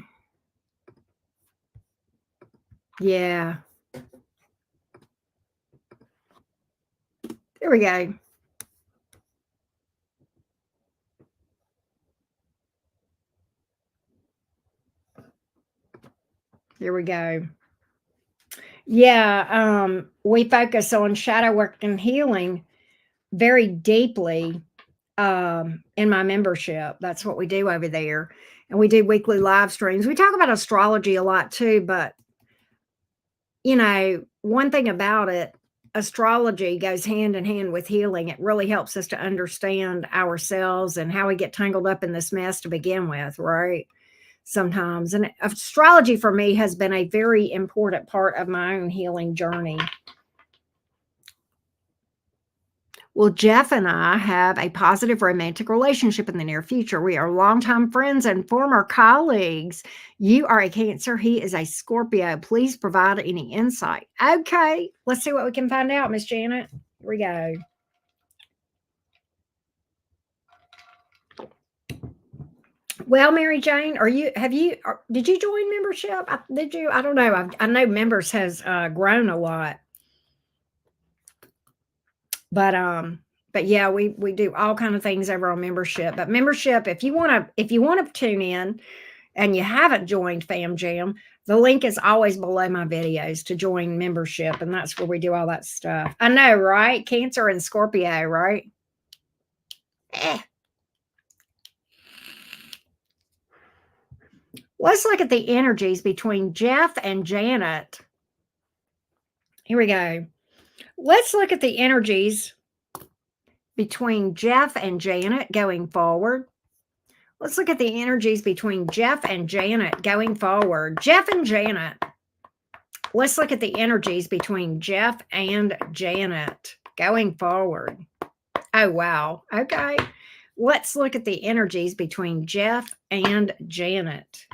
Yeah. There we go. Here we go. Yeah, we focus on shadow work and healing very deeply in my membership. That's what we do over there. And we do weekly live streams. We talk about astrology a lot too, but one thing about it, astrology goes hand in hand with healing. It really helps us to understand ourselves and how we get tangled up in this mess to begin with, right? Sometimes. And astrology for me has been a very important part of my own healing journey. Well, Jeff and I have a positive romantic relationship in the near future. We are longtime friends and former colleagues. You are a Cancer. He is a Scorpio. Please provide any insight. Okay, let's see what we can find out, Miss Janet. Here we go. Well, Mary Jane, did you join membership? Did you? I don't know. I know members has grown a lot. But yeah, we do all kind of things over on membership. But membership, if you want to tune in and you haven't joined Fam Jam, the link is always below my videos to join membership, and that's where we do all that stuff. I know, right? Cancer and Scorpio, right? Eh. Let's look at the energies between Jeff and Janet. Here we go. Let's look at the energies between Jeff and Janet going forward. Let's look at the energies between Jeff and Janet going forward. Jeff and Janet. Let's look at the energies between Jeff and Janet going forward. Oh, wow. Okay. Let's look at the energies between Jeff and Janet.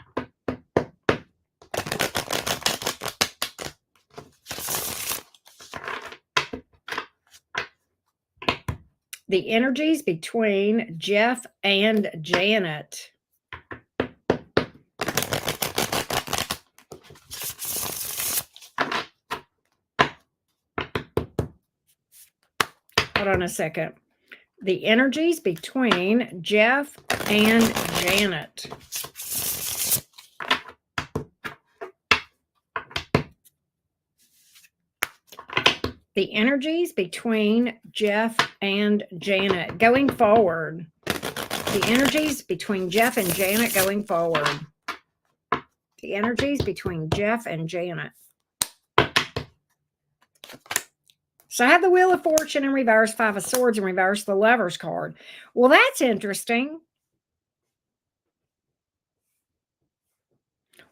The energies between Jeff and Janet. Hold on a second. The energies between Jeff and Janet. The energies between Jeff and Janet going forward. The energies between Jeff and Janet going forward. The energies between Jeff and Janet. So I have the Wheel of Fortune in reverse, Five of Swords in reverse, the Lover's card. Well, that's interesting.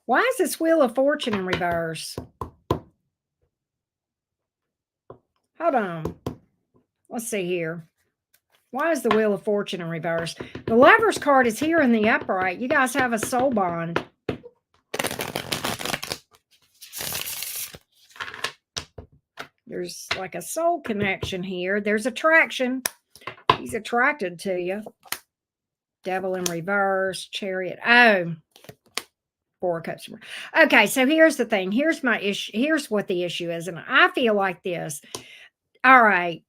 Why is this Wheel of Fortune in reverse? Hold on. Let's see here. Why is the Wheel of Fortune in reverse? The Lover's card is here in the upright. You guys have a soul bond. There's like a soul connection here. There's attraction. He's attracted to you. Devil in reverse, Chariot. Oh, Four of Cups. Okay, so here's the thing. Here's my issue. Here's what the issue is. And I feel like this. All right.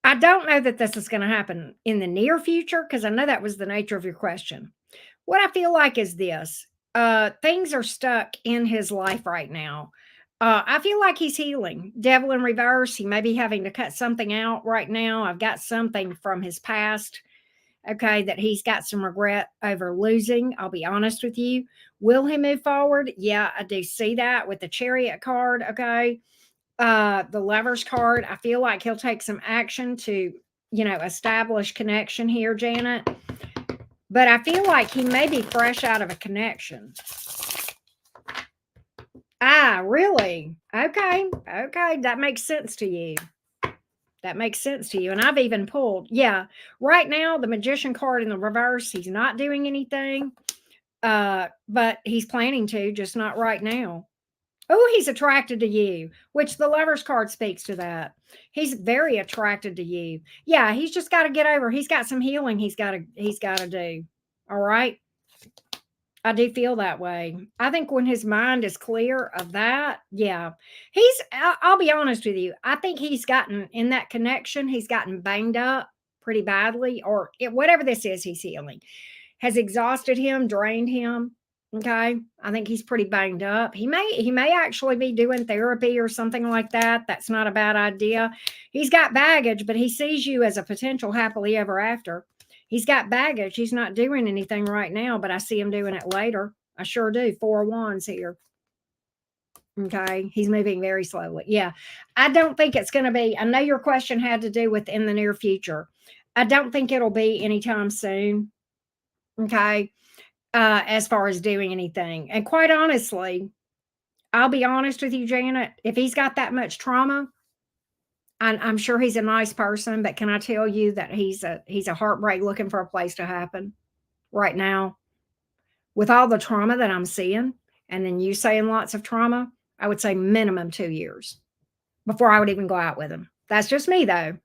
I don't know that this is going to happen in the near future, because I know that was the nature of your question. What I feel like is this. Things are stuck in his life right now. I feel like he's healing. Devil in reverse. He may be having to cut something out right now. I've got something from his past, okay, that he's got some regret over losing. I'll be honest with you. Will he move forward? Yeah, I do see that with the Chariot card, okay. The Lover's card, I feel like he'll take some action to, establish connection here, Janet. But I feel like he may be fresh out of a connection. Ah, really? Okay. Okay. That makes sense to you. That makes sense to you. And I've even pulled, yeah, right now, the Magician card in the reverse, he's not doing anything. But he's planning to, just not right now. Oh, he's attracted to you, which the Lover's card speaks to that. He's very attracted to you. Yeah, he's just got to get over. He's got some healing he's got to do. All right. I do feel that way. I think when his mind is clear of that, yeah, I'll be honest with you. I think he's gotten in that connection. He's gotten banged up pretty badly, or whatever this is he's healing has exhausted him, drained him. Okay. I think he's pretty banged up. He may actually be doing therapy or something like that. That's not a bad idea. He's got baggage, but he sees you as a potential happily ever after. He's got baggage. He's not doing anything right now, but I see him doing it later. I sure do. Four of Wands here. Okay. He's moving very slowly. Yeah. I don't think it's going to be, I know your question had to do with in the near future. I don't think it'll be anytime soon. Okay. As far as doing anything. And quite honestly, I'll be honest with you, Janet, if he's got that much trauma, I'm sure he's a nice person, but can I tell you that he's a heartbreak looking for a place to happen right now? With all the trauma that I'm seeing, and then you saying lots of trauma, I would say minimum 2 years before I would even go out with him. That's just me, though.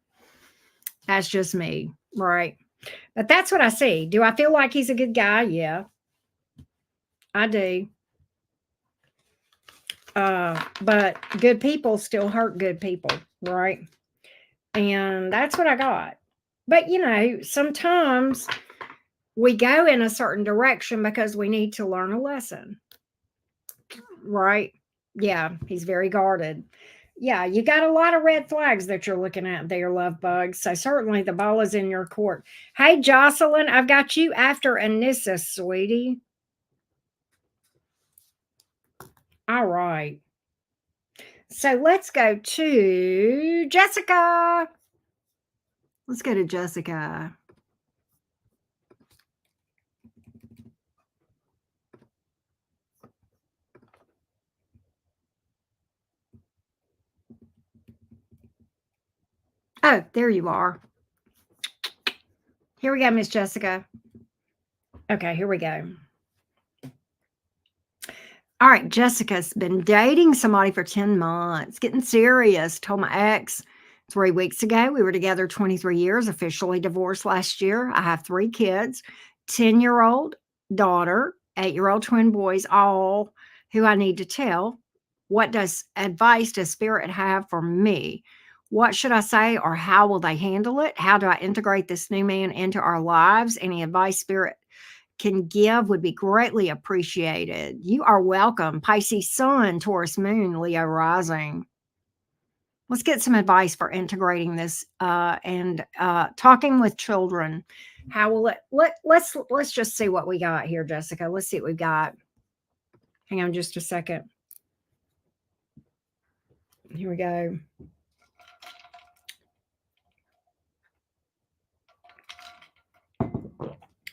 That's just me, right? But that's what I see. Do I feel like he's a good guy? Yeah, I do. But good people still hurt good people, right? And that's what I got. But, sometimes we go in a certain direction because we need to learn a lesson, right? Yeah, he's very guarded. Yeah, you got a lot of red flags that you're looking at there, love bugs. So certainly the ball is in your court. Hey, Jocelyn, I've got you after Anissa, sweetie. All right. So let's go to Jessica. Let's go to Jessica. Oh, there you are. Here we go, Miss Jessica. Okay, here we go. All right, Jessica's been dating somebody for 10 months, getting serious. Told my ex 3 weeks ago. We were together 23 years, officially divorced last year. I have 3 kids, 10-year-old daughter, 8-year-old twin boys, all who I need to tell. What advice does Spirit have for me? What should I say, or how will they handle it? How do I integrate this new man into our lives? Any advice Spirit can give would be greatly appreciated. You are welcome. Pisces Sun, Taurus Moon, Leo Rising. Let's get some advice for integrating this and talking with children. How will it? Let's just see what we got here, Jessica. Let's see what we've got. Hang on just a second. Here we go.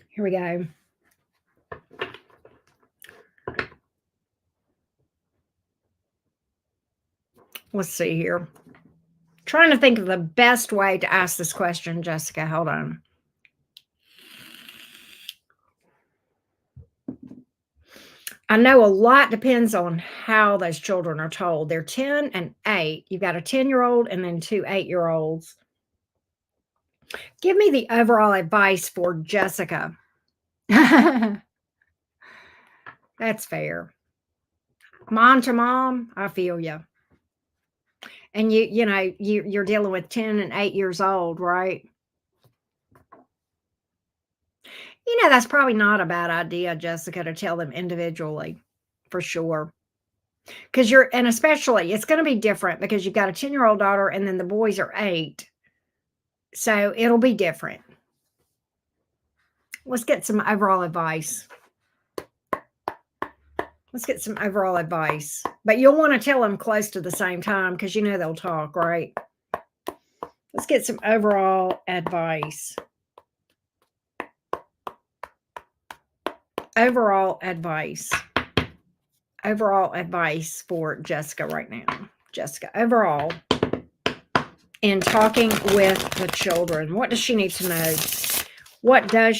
Here we go. Let's see here. Trying to think of the best way to ask this question, Jessica. Hold on. I know a lot depends on how those children are told. They're 10 and 8. You've got a 10-year-old and then 2 8-year-olds. Give me the overall advice for Jessica. That's fair. Mom to mom, I feel you. And you're dealing with 10 and 8 years old, right? That's probably not a bad idea, Jessica, to tell them individually, for sure. Because and especially, it's going to be different because you've got a 10-year-old daughter and then the boys are 8. So it'll be different. Let's get some overall advice. But you'll want to tell them close to the same time because they'll talk, right? Let's get some overall advice. Overall advice for Jessica right now. Jessica, overall, in talking with the children, what does she need to know? What does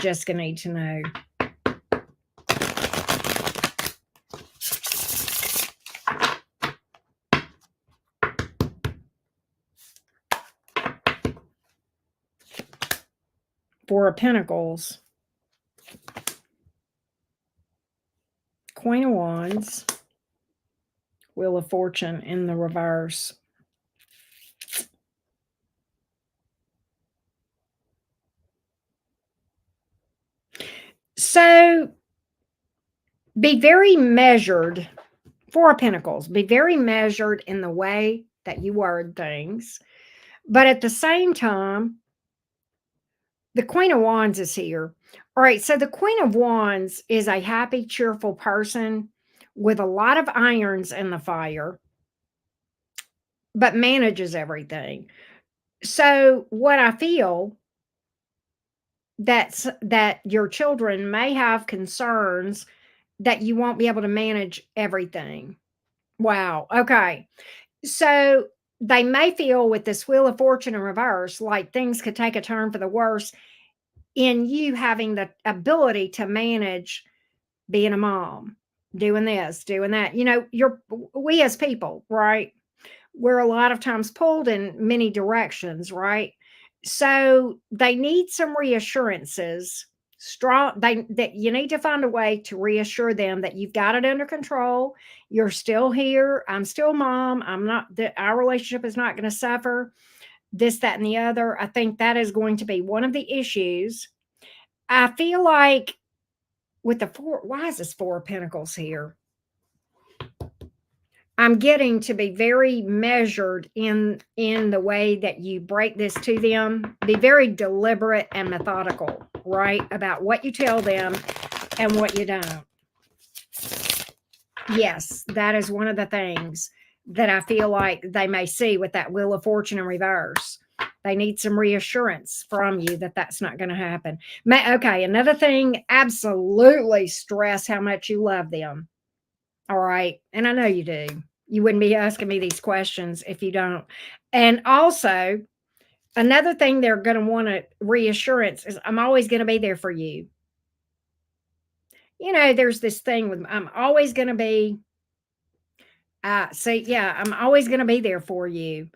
Jessica need to know? Four of Pentacles, Queen of Wands, Wheel of Fortune in the reverse. So be very measured. Four of Pentacles, be very measured in the way that you word things. But at the same time, the Queen of Wands is here. All right, so the Queen of Wands is a happy, cheerful person with a lot of irons in the fire, but manages everything. So what I feel that your children may have concerns that you won't be able to manage everything. Wow. Okay. So they may feel with this Wheel of Fortune in reverse, like things could take a turn for the worse in you having the ability to manage being a mom, doing this, doing that. We as people, right? We're a lot of times pulled in many directions, right? So they need some reassurances strong. That you need to find a way to reassure them that you've got it under control. You're still here. I'm still mom. I'm not that our relationship is not going to suffer. This, that, and the other. I think that is going to be one of the issues. I feel like with the four, why is this Four of Pentacles here? I'm getting to be very measured in the way that you break this to them. Be very deliberate and methodical, right? About what you tell them and what you don't. Yes, that is one of the things that I feel like they may see with that Wheel of Fortune in reverse. They need some reassurance from you that that's not going to happen. Okay, another thing, absolutely stress how much you love them. All right. And I know you do. You wouldn't be asking me these questions if you don't. And also, another thing they're going to want a reassurance is I'm always going to be there for you. You know, there's this thing with I'm always going to be, yeah, I'm always going to be there for you.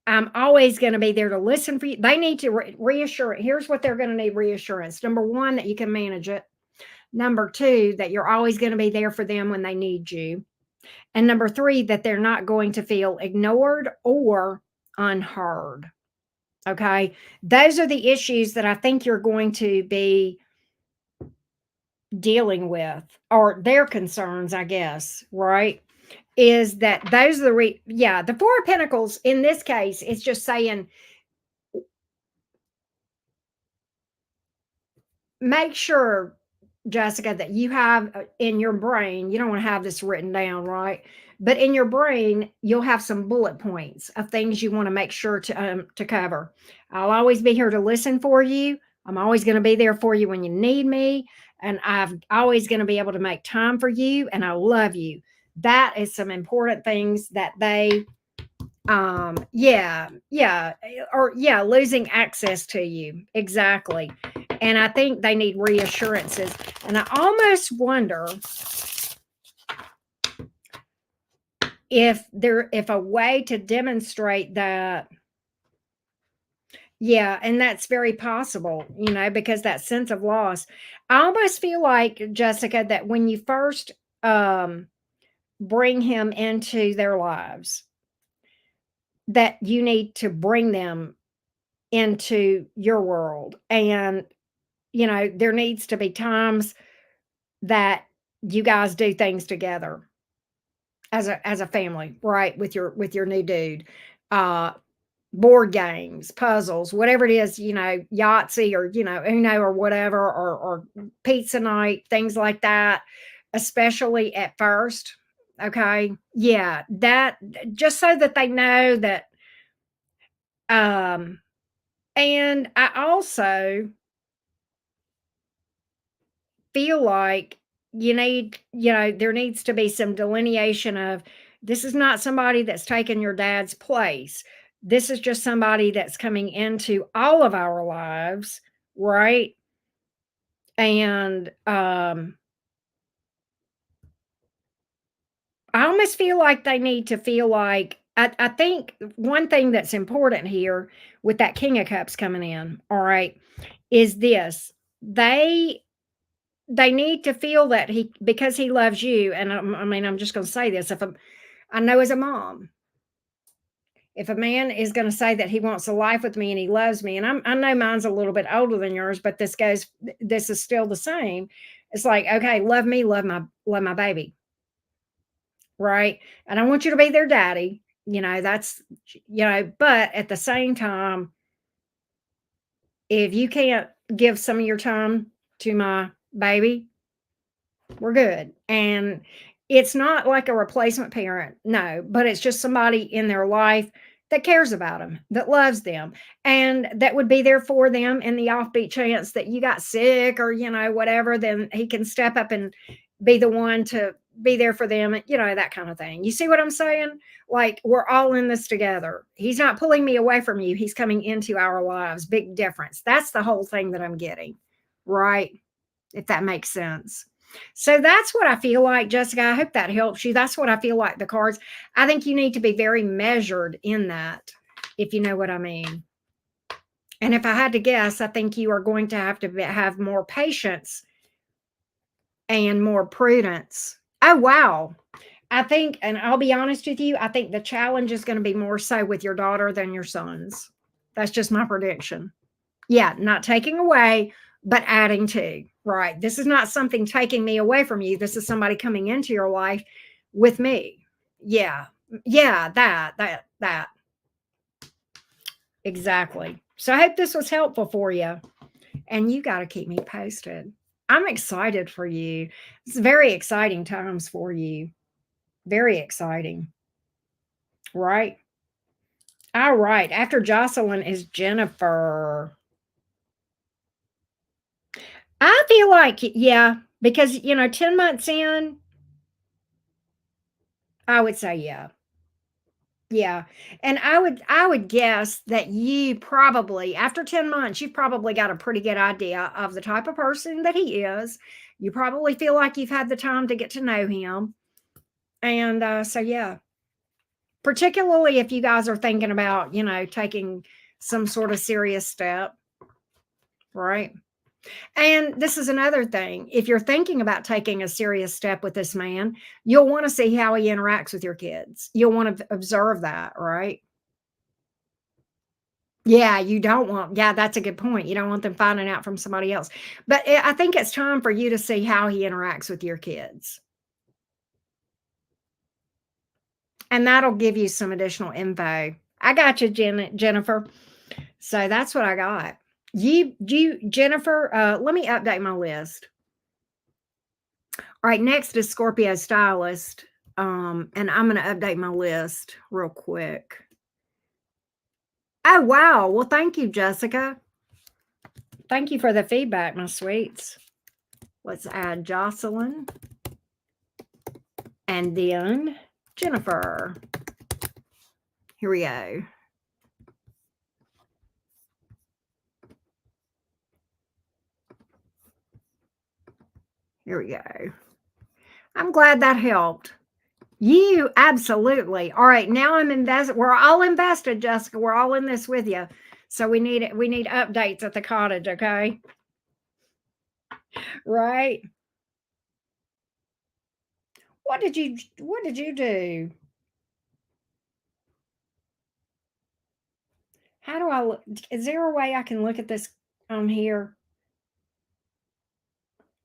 I'm always going to be there to listen for you. They need to reassure. Here's what they're going to need reassurance. Number one, that you can manage it. Number two, that you're always going to be there for them when they need you. And number three, that they're not going to feel ignored or unheard. Okay. Those are the issues that I think you're going to be dealing with, or their concerns, I guess, right? Is that those are the Four of Pentacles in this case, it's just saying, make sure, Jessica, that you have in your brain, you don't want to have this written down, right? But in your brain, you'll have some bullet points of things you want to make sure to cover. I'll always be here to listen for you. I'm always going to be there for you when you need me. And I'm always going to be able to make time for you. And I love you. That is some important things that they losing access to you. Exactly. And I think they need reassurances. And I almost wonder if a way to demonstrate that, yeah, and that's very possible, you know, because that sense of loss. I almost feel like, Jessica, that when you first bring him into their lives, that you need to bring them into your world. And, you know, there needs to be times that you guys do things together as a family, right? With your new dude. Uh Board games, puzzles, whatever it is, you know, Yahtzee or, you know, Uno or whatever, or pizza night, things like that, especially at first. Okay. Yeah. That just so that they know that, um, and I also feel like there needs to be some delineation of, this is not somebody that's taken your dad's place. This is just somebody that's coming into all of our lives, right? And I almost feel like they need to feel like, I think one thing that's important here with that King of Cups coming in, all right, is this. They need to feel that because he loves you. And I mean, I'm just going to say this. I know as a mom, if a man is going to say that he wants a life with me and he loves me, and I know mine's a little bit older than yours, but this is still the same. It's like, okay, love me, love my baby. Right. And I want you to be their daddy. You know, but at the same time, if you can't give some of your time to my baby, we're good. And it's not like a replacement parent, no, but it's just somebody in their life that cares about them, that loves them, and that would be there for them in the offbeat chance that you got sick or, you know, whatever, then he can step up and be the one to be there for them, you know, that kind of thing. You see what I'm saying? Like, we're all in this together. He's not pulling me away from you. He's coming into our lives. Big difference. That's the whole thing that I'm getting, right? If that makes sense. So that's what I feel like, Jessica. I hope that helps you. That's what I feel like the cards. I think you need to be very measured in that, if you know what I mean. And if I had to guess, I think you are going to have more patience and more prudence. Oh, wow. I think, and I'll be honest with you, I think the challenge is going to be more so with your daughter than your sons. That's just my prediction. Yeah, not taking away, but adding to. Right. This is not something taking me away from you. This is somebody coming into your life with me. Yeah. Yeah, that. Exactly. So I hope this was helpful for you. And you got to keep me posted. I'm excited for you. It's very exciting times for you. Very exciting. Right. All right. After Jocelyn is Jennifer. I feel like, yeah, because, 10 months in, I would say, yeah. Yeah. And I would guess that you probably, after 10 months, you've probably got a pretty good idea of the type of person that he is. You probably feel like you've had the time to get to know him. And so, yeah, particularly if you guys are thinking about, taking some sort of serious step, right? And this is another thing. If you're thinking about taking a serious step with this man, you'll want to see how he interacts with your kids. You'll want to observe that, right? Yeah, you don't want, yeah, that's a good point. You don't want them finding out from somebody else. But I think it's time for you to see how he interacts with your kids. And that'll give you some additional info. I got you, Jennifer. So that's what I got. Jennifer, let me update my list. All right, next is Scorpio Stylist. And I'm going to update my list real quick. Oh, wow. Well, thank you, Jessica. Thank you for the feedback, my sweets. Let's add Jocelyn. And then Jennifer. Here we go. Here we go. I'm glad that helped. You absolutely. All right, now I'm invested. We're all invested, Jessica. We're all in this with you. So we need updates at the cottage, okay? Right? What did you do? How do I look? Is there a way I can look at this on here?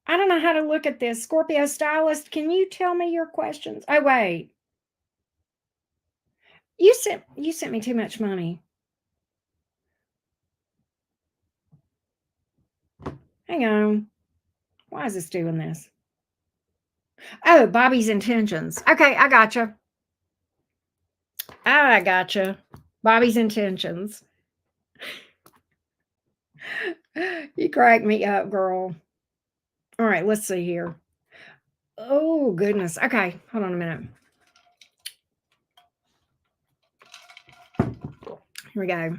I don't know how to look at this. Scorpio Stylist, can you tell me your questions? Oh, wait. You sent me too much money. Hang on. Why is this doing this? Oh, Bobby's intentions. Okay, I gotcha. I gotcha. Bobby's intentions. You crack me up, girl. All right, let's see here. Oh, goodness. Okay, hold on a minute. Here we go.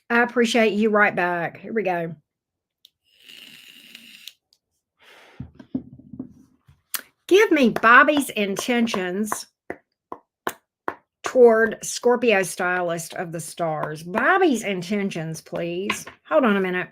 I appreciate you right back. Here we go. Give me Bobby's intentions toward Scorpio Stylist of the Stars. Bobby's intentions, please. Hold on a minute.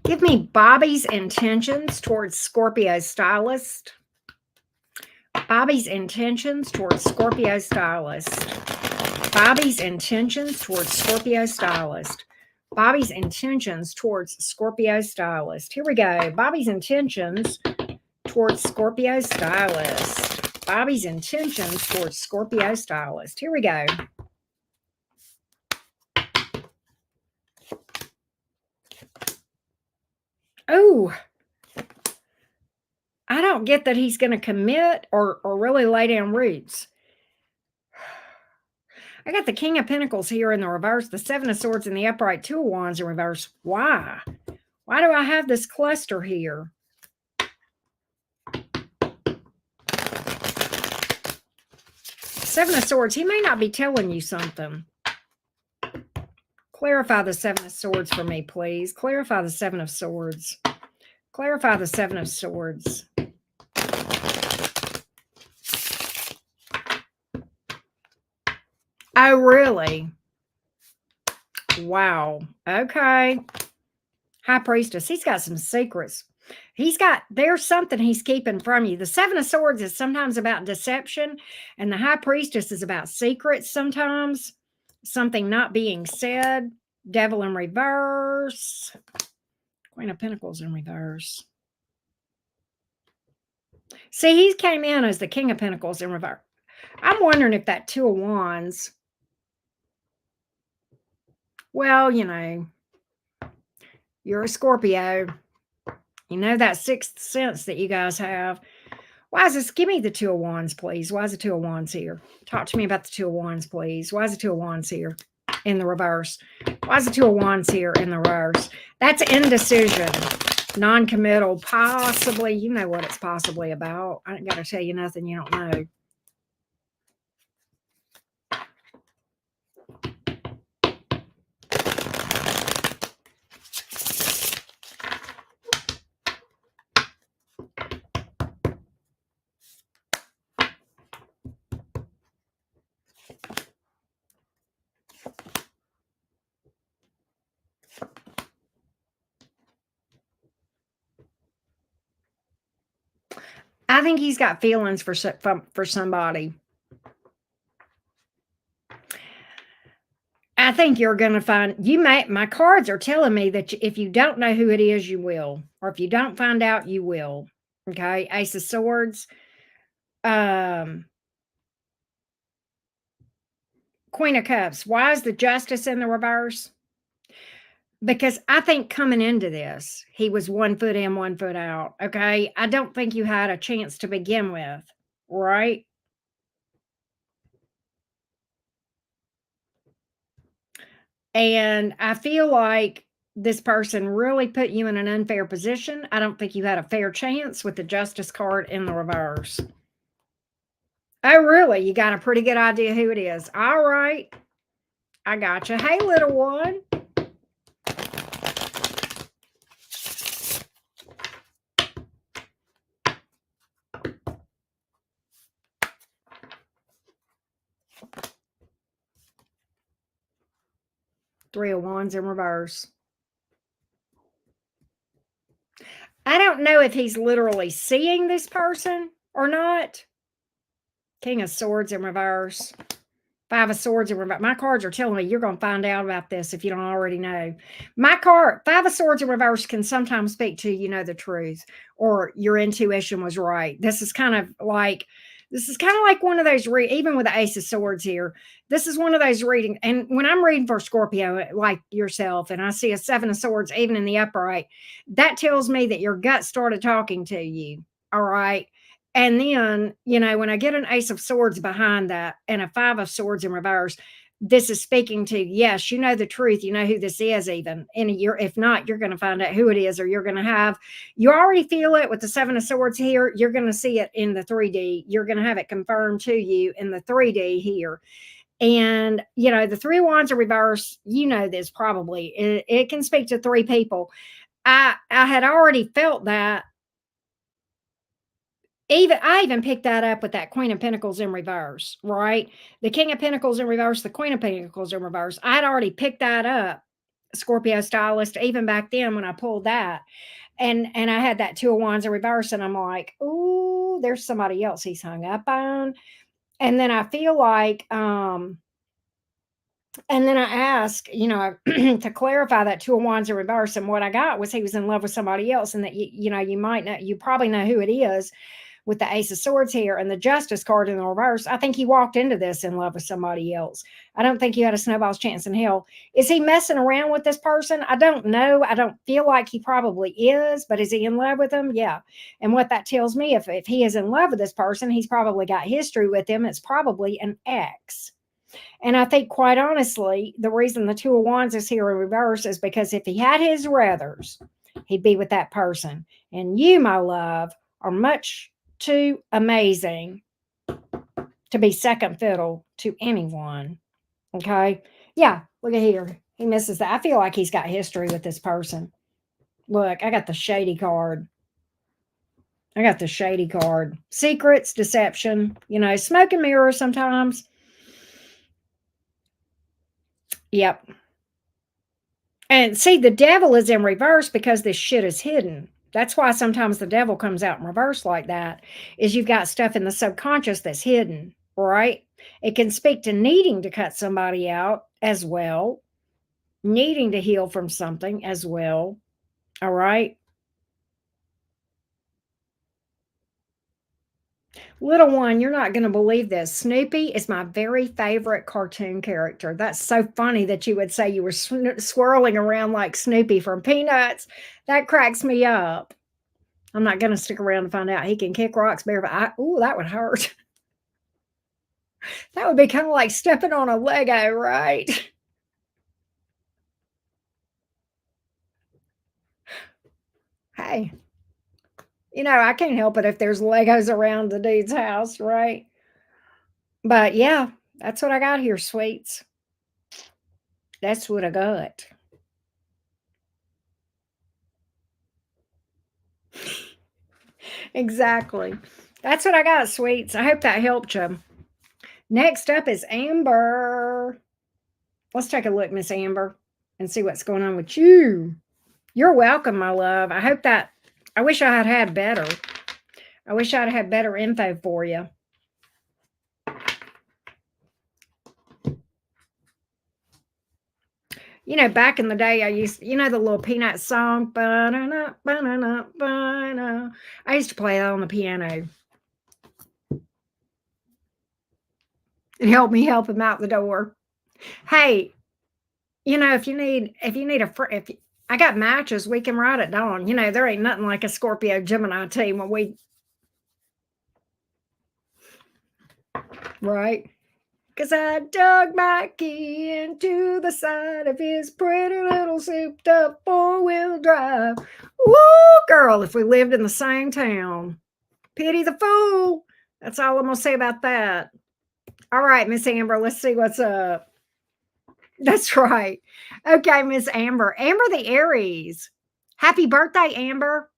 Give me Bobby's intentions towards Scorpio Stylist. Bobby's intentions towards Scorpio Stylist. Bobby's intentions towards Scorpio Stylist. Bobby's intentions towards Scorpio Stylist. Here we go. Bobby's intentions towards Scorpio Stylist. Bobby's intentions towards Scorpio Stylist. Here we go. Oh, I don't get that he's going to commit or really lay down roots. I got the King of Pentacles here in the reverse, the Seven of Swords in the upright, Two of Wands in reverse. Why? Why do I have this cluster here? Seven of Swords, he may not be telling you something. Clarify the Seven of Swords for me, please. Clarify the Seven of Swords. Clarify the Seven of Swords. Oh, really? Wow. Okay. High Priestess. He's got some secrets. There's something he's keeping from you. The Seven of Swords is sometimes about deception, and the High Priestess is about secrets sometimes. Something not being said. Devil in reverse. Queen of Pentacles in reverse. See, he came in as the King of Pentacles in reverse. I'm wondering if that Two of Wands, well, you're a Scorpio. You know that sixth sense that you guys have. Why is this? Give me the Two of Wands, please. Why is the Two of Wands here? Talk to me about the Two of Wands, please. Why is the Two of Wands here in the reverse? Why is the Two of Wands here in the reverse? That's indecision, non-committal, possibly. You know what it's possibly about. I ain't got to tell you nothing you don't know. I think he's got feelings for somebody. I think you're going to find, my cards are telling me that if you don't know who it is, you will. Or if you don't find out, you will. Okay. Ace of Swords. Queen of Cups. Why is the Justice in the reverse? Because I think coming into this, he was 1 foot in, 1 foot out. Okay. I don't think you had a chance to begin with. Right. And I feel like this person really put you in an unfair position. I don't think you had a fair chance with the Justice card in the reverse. Oh, really? You got a pretty good idea who it is. All right. I got you. Hey, little one. Three of Wands in reverse. I don't know if he's literally seeing this person or not. King of Swords in reverse. Five of Swords in reverse. My cards are telling me you're going to find out about this if you don't already know. My card, Five of Swords in reverse, can sometimes speak to the truth, or your intuition was right. This is kind of like one of those even with the Ace of Swords here. This is one of those readings. And when I'm reading for Scorpio, like yourself, and I see a Seven of Swords even in the upright, that tells me that your gut started talking to you. All right. And then, when I get an Ace of Swords behind that and a Five of Swords in reverse, this is speaking to, yes, you know the truth. You know who this is even. And if not, you're going to find out who it is, or you already feel it with the Seven of Swords here. You're going to see it in the 3D. You're going to have it confirmed to you in the 3D here. And, the Three of Wands in reverse, this probably. It can speak to three people. I had already felt that. I even picked that up with that Queen of Pentacles in reverse, right? The King of Pentacles in reverse, the Queen of Pentacles in reverse. I'd already picked that up, Scorpio stylist, even back then when I pulled that. And I had that Two of Wands in reverse, and I'm like, ooh, there's somebody else he's hung up on. And then I feel like, and then I asked, to clarify that Two of Wands in reverse. And what I got was he was in love with somebody else, and that, you might know, you probably know who it is with the Ace of Swords here and the Justice card in the reverse. I think he walked into this in love with somebody else. I don't think he had a snowball's chance in hell. Is he messing around with this person? I don't know. I don't feel like he probably is, but is he in love with him? Yeah. And what that tells me, if he is in love with this person, he's probably got history with him. It's probably an ex. And I think, quite honestly, the reason the Two of Wands is here in reverse is because if he had his ruthers, he'd be with that person. And you, my love, are much too amazing to be second fiddle to anyone. Okay. Yeah. Look at here. He misses that. I feel like he's got history with this person. Look, I got the shady card. I got the shady card. Secrets, deception, smoke and mirrors sometimes. Yep. And see, the devil is in reverse because this shit is hidden. That's why sometimes the devil comes out in reverse like that, is you've got stuff in the subconscious that's hidden, right? It can speak to needing to cut somebody out as well, needing to heal from something as well. All right. Little one, you're not going to believe this. Snoopy is my very favorite cartoon character. That's so funny that you would say you were swirling around like Snoopy from Peanuts. That cracks me up. I'm not going to stick around to find out he can kick rocks barefoot. Ooh, that would hurt. That would be kind of like stepping on a Lego, right? Hey, I can't help it if there's Legos around the dude's house, right? But yeah, that's what I got here, sweets. That's what I got. Exactly. That's what I got, sweets. I hope that helped you. Next up is Amber. Let's take a look, Miss Amber, and see what's going on with you. You're welcome, my love. I wish I had had better. I wish I'd had better info for you. Back in the day, I used, the little Peanut song. Ba-na-na, ba-na-na, ba-na. I used to play that on the piano. It helped me help him out the door. Hey, if you need if I got matches, we can ride at dawn. There ain't nothing like a Scorpio Gemini team when we right. Cause I dug my key into the side of his pretty little souped up 4-wheel drive. Woo, girl, if we lived in the same town. Pity the fool. That's all I'm gonna say about that. All right, Miss Amber, let's see what's up. That's right. Okay, Miss Amber. Amber the Aries. Happy birthday, Amber.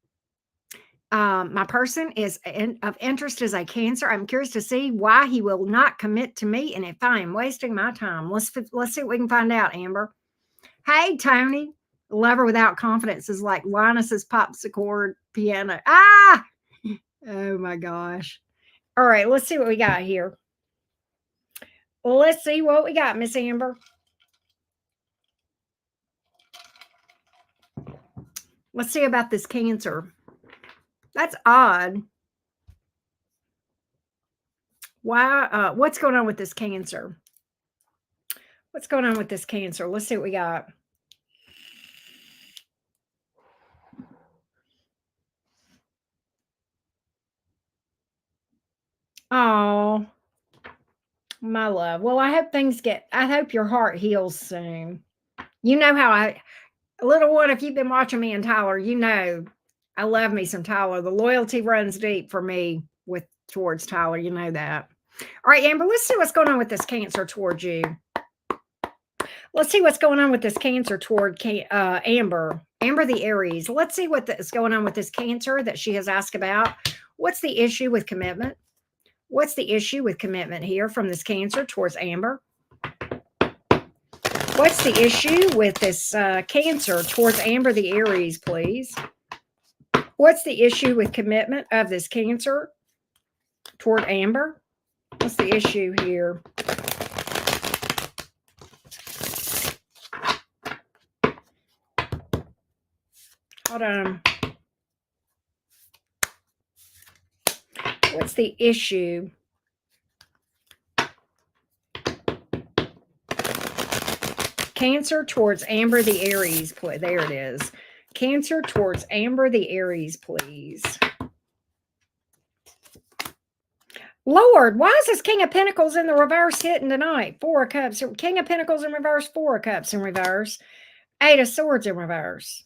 My person is of interest as a Cancer. I'm curious to see why he will not commit to me and if I am wasting my time. Let's see what we can find out, Amber. Hey, Tony. Lover without confidence is like Linus's popsicle piano. Ah! Oh my gosh. All right, let's see what we got here. Let's see what we got, Miss Amber. Let's see about this Cancer. That's odd. Why? What's going on with this Cancer? What's going on with this Cancer? Let's see what we got. Oh, my love. Well, I hope your heart heals soon. You know how little one, if you've been watching me and Tyler, I love me some Tyler. The loyalty runs deep for me towards Tyler. You know that. All right, Amber, let's see what's going on with this Cancer towards you. Let's see what's going on with this Cancer toward Amber. Amber the Aries. Let's see what is going on with this Cancer that she has asked about. What's the issue with commitment? What's the issue with commitment here from this Cancer towards Amber? What's the issue with this Cancer towards Amber the Aries, please? What's the issue with commitment of this Cancer toward Amber? What's the issue here? Hold on. What's the issue? Cancer towards Amber the Aries. There it is. Cancer towards Amber the Aries, please. Lord, why is this King of Pentacles in the reverse hitting tonight? 4 of Cups. King of Pentacles in reverse, 4 of Cups in reverse. 8 of Swords in reverse.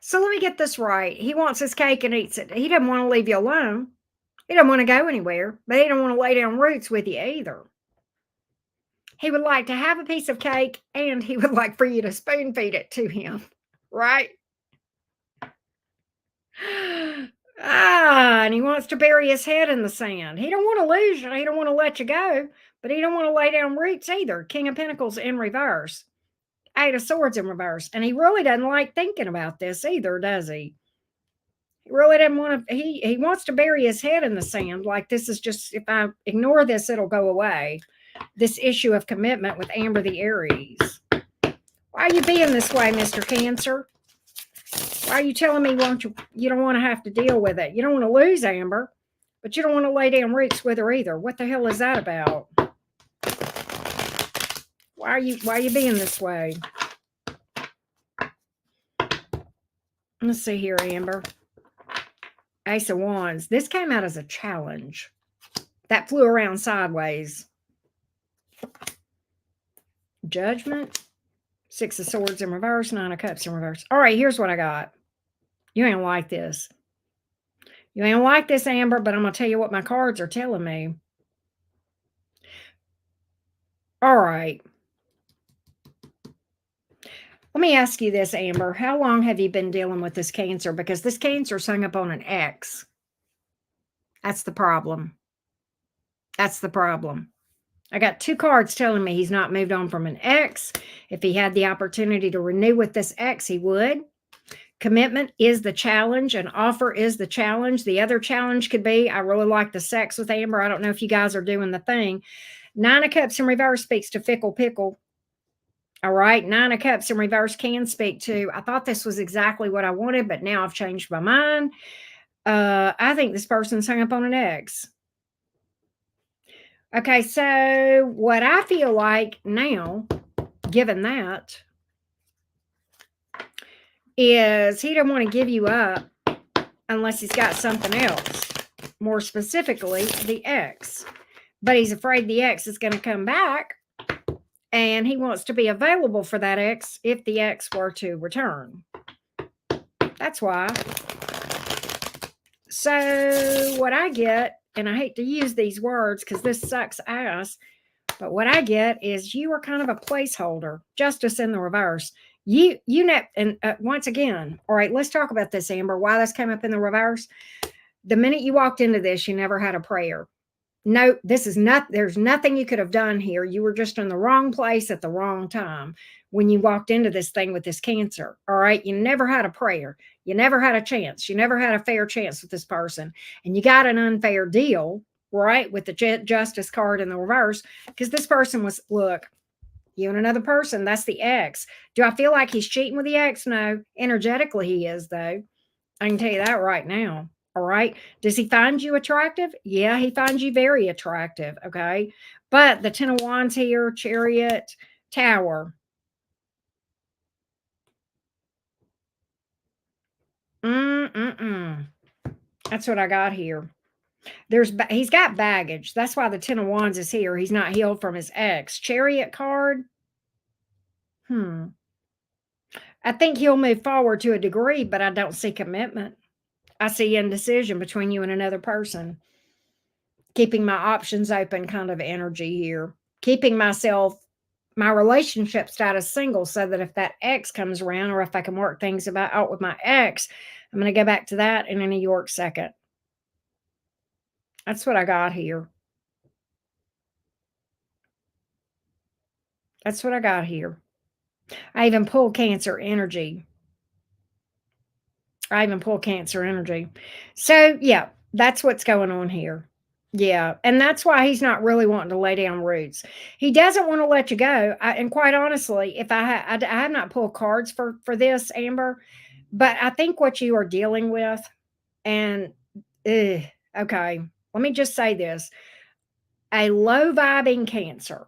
So let me get this right. He wants his cake and eats it. He doesn't want to leave you alone. He don't want to go anywhere, but he don't want to lay down roots with you either. He would like to have a piece of cake and he would like for you to spoon feed it to him, right? And he wants to bury his head in the sand. He don't want to lose you. He don't want to let you go, but he don't want to lay down roots either. King of Pentacles in reverse. Eight of Swords in reverse. And he really doesn't like thinking about this either, does he? He really doesn't want to, he wants to bury his head in the sand. Like this is just, if I ignore this, it'll go away. This issue of commitment with Amber the Aries. Why are you being this way, Mr. Cancer? Why are you telling me you don't want to have to deal with it? You don't want to lose Amber, but you don't want to lay down roots with her either. What the hell is that about? Why are you being this way? Let's see here, Amber. Ace of Wands. This came out as a challenge. That flew around sideways. Judgment. Six of Swords in reverse. Nine of Cups in reverse. All right, here's what I got. You ain't like this. You ain't like this, Amber, but I'm going to tell you what my cards are telling me. All right. Let me ask you this, Amber. How long have you been dealing with this Cancer? Because this Cancer's hung up on an X. That's the problem. That's the problem. I got two cards telling me he's not moved on from an X. If he had the opportunity to renew with this X, he would. Commitment is the challenge. An offer is the challenge. The other challenge could be, I really like the sex with Amber. I don't know if you guys are doing the thing. Nine of Cups in reverse speaks to fickle pickle. All right. Nine of Cups in reverse can speak to, I thought this was exactly what I wanted, but now I've changed my mind. I think this person's hung up on an X. Okay. So what I feel like now, given that, is he don't want to give you up unless he's got something else. More specifically, the X. But he's afraid the X is going to come back. And he wants to be available for that X if the X were to return. That's why. So what I get, and I hate to use these words because this sucks ass, but what I get is you are kind of a placeholder. Justice in the reverse. You know, and once again, all right, let's talk about this, Amber. Why this came up in the reverse. The minute you walked into this, you never had a prayer. No, this is not, there's nothing you could have done here. You were just in the wrong place at the wrong time when you walked into this thing with this Cancer. All right. You never had a prayer. You never had a chance. You never had a fair chance with this person. And you got an unfair deal, right? With the Justice card in the reverse, because this person was, look, you and another person, that's the X. Do I feel like he's cheating with the X? No. Energetically, he is, though. I can tell you that right now. All right. Does he find you attractive? Yeah, he finds you very attractive. Okay. But the Ten of Wands here, Chariot, Tower. That's what I got here. He's got baggage. That's why the Ten of Wands is here. He's not healed from his ex. Chariot card. I think he'll move forward to a degree, but I don't see commitment. I see indecision between you and another person. Keeping my options open kind of energy here. Keeping my relationship status single so that if that ex comes around or if I can work things out with my ex, I'm going to go back to that in a New York second. That's what I got here. That's what I got here. I even pull Cancer energy. So, yeah, that's what's going on here. Yeah, and that's why he's not really wanting to lay down roots. He doesn't want to let you go. And quite honestly, if I have not pulled cards for this, Amber, but I think what you are dealing with, and okay, let me just say this: a low vibing Cancer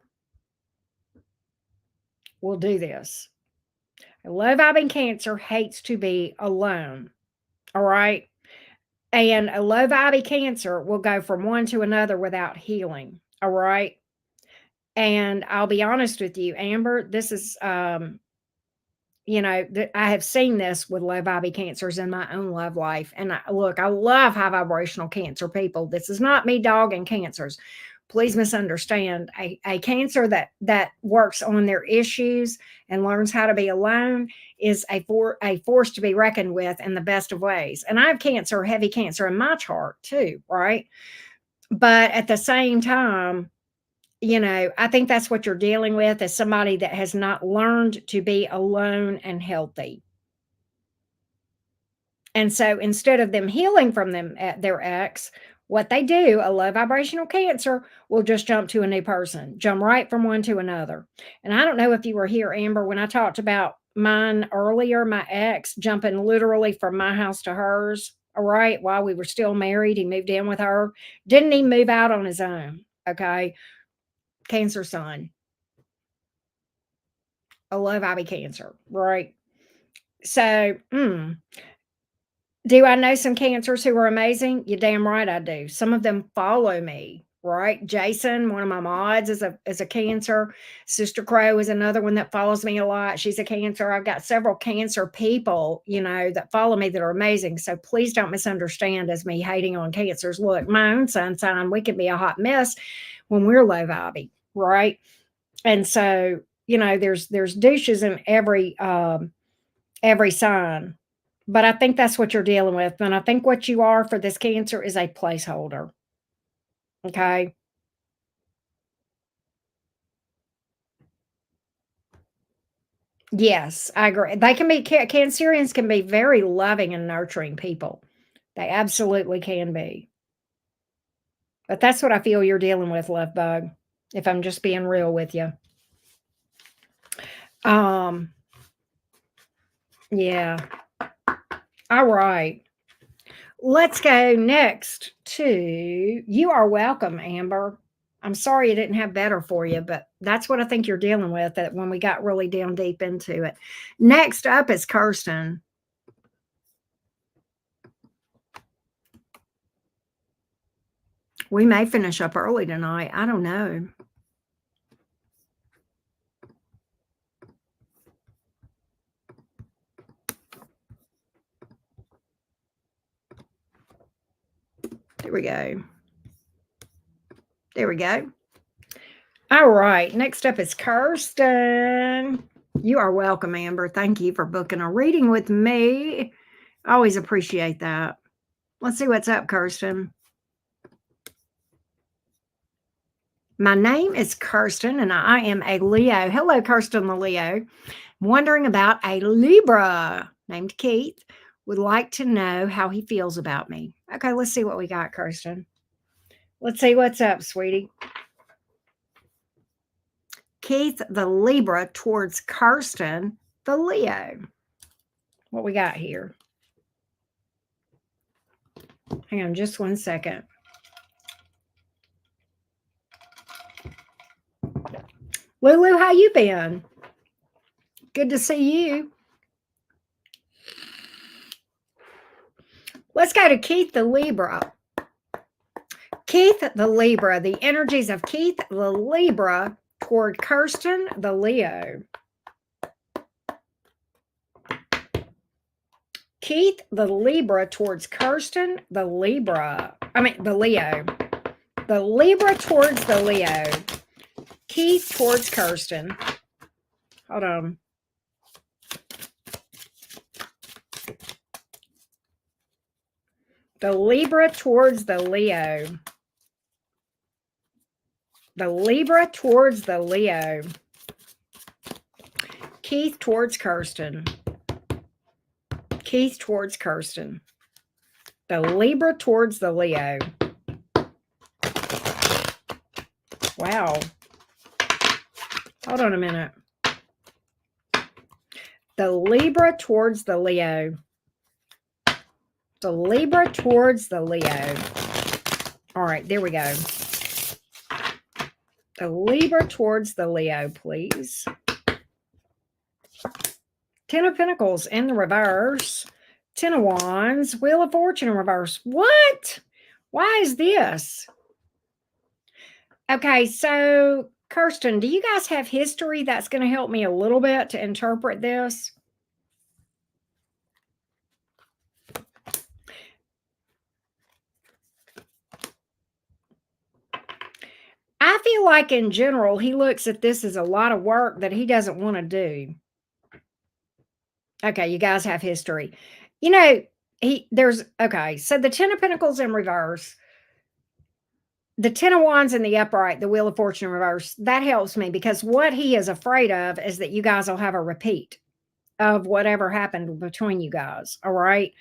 will do this. A low vibing Cancer hates to be alone. All right. And a low vibing Cancer will go from one to another without healing. All right. And I'll be honest with you, Amber, this is I have seen this with low vibey cancers in my own love life. And look, I love high vibrational cancer people. This is not me dogging cancers. Please misunderstand. A cancer that works on their issues and learns how to be alone is a force to be reckoned with in the best of ways. And I have cancer, heavy cancer in my chart too, right? But at the same time, I think that's what you're dealing with is somebody that has not learned to be alone and healthy. And so instead of them healing from their ex, what they do, a low vibrational cancer will just jump to a new person, jump right from one to another. And I don't know if you were here, Amber, when I talked about mine earlier, my ex jumping literally from my house to hers. All right, while we were still married, he moved in with her. Didn't he move out on his own? Okay, Cancer sun, a low vibey cancer, right? So, do I know some cancers who are amazing? You're damn right I do. Some of them follow me, right? Jason, one of my mods, is a cancer. Sister Crow is another one that follows me a lot. She's a cancer. I've got several cancer people, that follow me that are amazing. So please don't misunderstand as me hating on cancers. Look, my own sun sign, we can be a hot mess when we're low vibey, right? And so, there's douches in every sign. But I think that's what you're dealing with. And I think what you are for this cancer is a placeholder. Okay. Yes, I agree. They can be, Cancerians can be very loving and nurturing people. They absolutely can be. But that's what I feel you're dealing with, Love Bug, if I'm just being real with you. Um, yeah. All right. Let's go next to You Are Welcome, Amber. I'm sorry I didn't have better for you, but that's what I think you're dealing with that when we got really down deep into it. Next up is Kirsten. We may finish up early tonight. I don't know. There we go. There we go. All right. Next up is Kirsten. You are welcome, Amber. Thank you for booking a reading with me. I always appreciate that. Let's see what's up, Kirsten. My name is Kirsten and I am a Leo. Hello, Kirsten the Leo. Wondering about a Libra named Keith. Would like to know how he feels about me. Okay, let's see what we got, Kirsten. Let's see what's up, sweetie. Keith the Libra towards Kirsten the Leo. What we got here? Hang on just one second. Lulu, how you been? Good to see you. Let's go to Keith the Libra. Keith the Libra, the energies of Keith the Libra toward Kirsten the Leo. Keith the Libra towards Kirsten the Libra. The Leo. The Libra towards the Leo. Keith towards Kirsten. Hold on. The Libra towards the Leo. The Libra towards the Leo. Keith towards Kirsten. Keith towards Kirsten. The Libra towards the Leo. Wow. Hold on a minute. The Libra towards the Leo. The Libra towards the Leo. All right, there we go. The Libra towards the Leo, please. Ten of Pentacles in the reverse. Ten of Wands. Wheel of Fortune in reverse. What? Why is this? Okay, so Kirsten, do you guys have history that's going to help me a little bit to interpret this? feel like in general, he looks at this as a lot of work that he doesn't want to do. Okay, you guys have history. You know, okay, so the 10 of Pentacles in reverse, the 10 of Wands in the upright, the Wheel of Fortune in reverse, that helps me because what he is afraid of is that you guys will have a repeat of whatever happened between you guys. All right.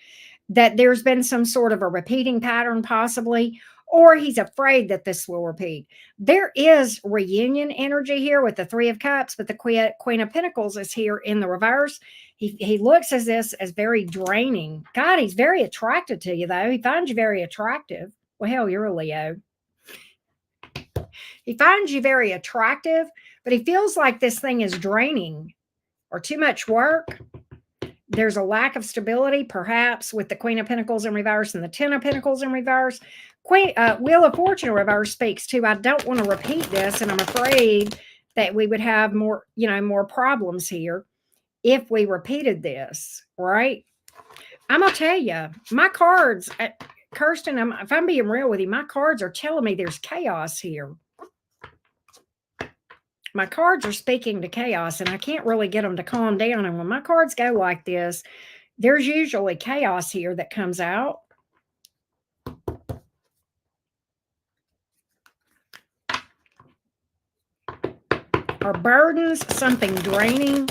That there's been some sort of a repeating pattern, possibly, or he's afraid that this will repeat. There is reunion energy here with the Three of Cups, but the Queen of Pentacles is here in the reverse. He looks at this as very draining. God, he's very attracted to you, though. He finds you very attractive. Well, hell, you're a Leo. He finds you very attractive, but he feels like this thing is draining or too much work. There's a lack of stability, perhaps, with the Queen of Pentacles in reverse and the 10 of Pentacles in reverse. Wheel of Fortune in reverse speaks to, I don't want to repeat this, and I'm afraid that we would have more, more problems here if we repeated this, right? I'm going to tell you, my cards, Kirsten, if I'm being real with you, my cards are telling me there's chaos here. My cards are speaking to chaos, and I can't really get them to calm down. And when my cards go like this, there's usually chaos here that comes out. Or burdens, something draining.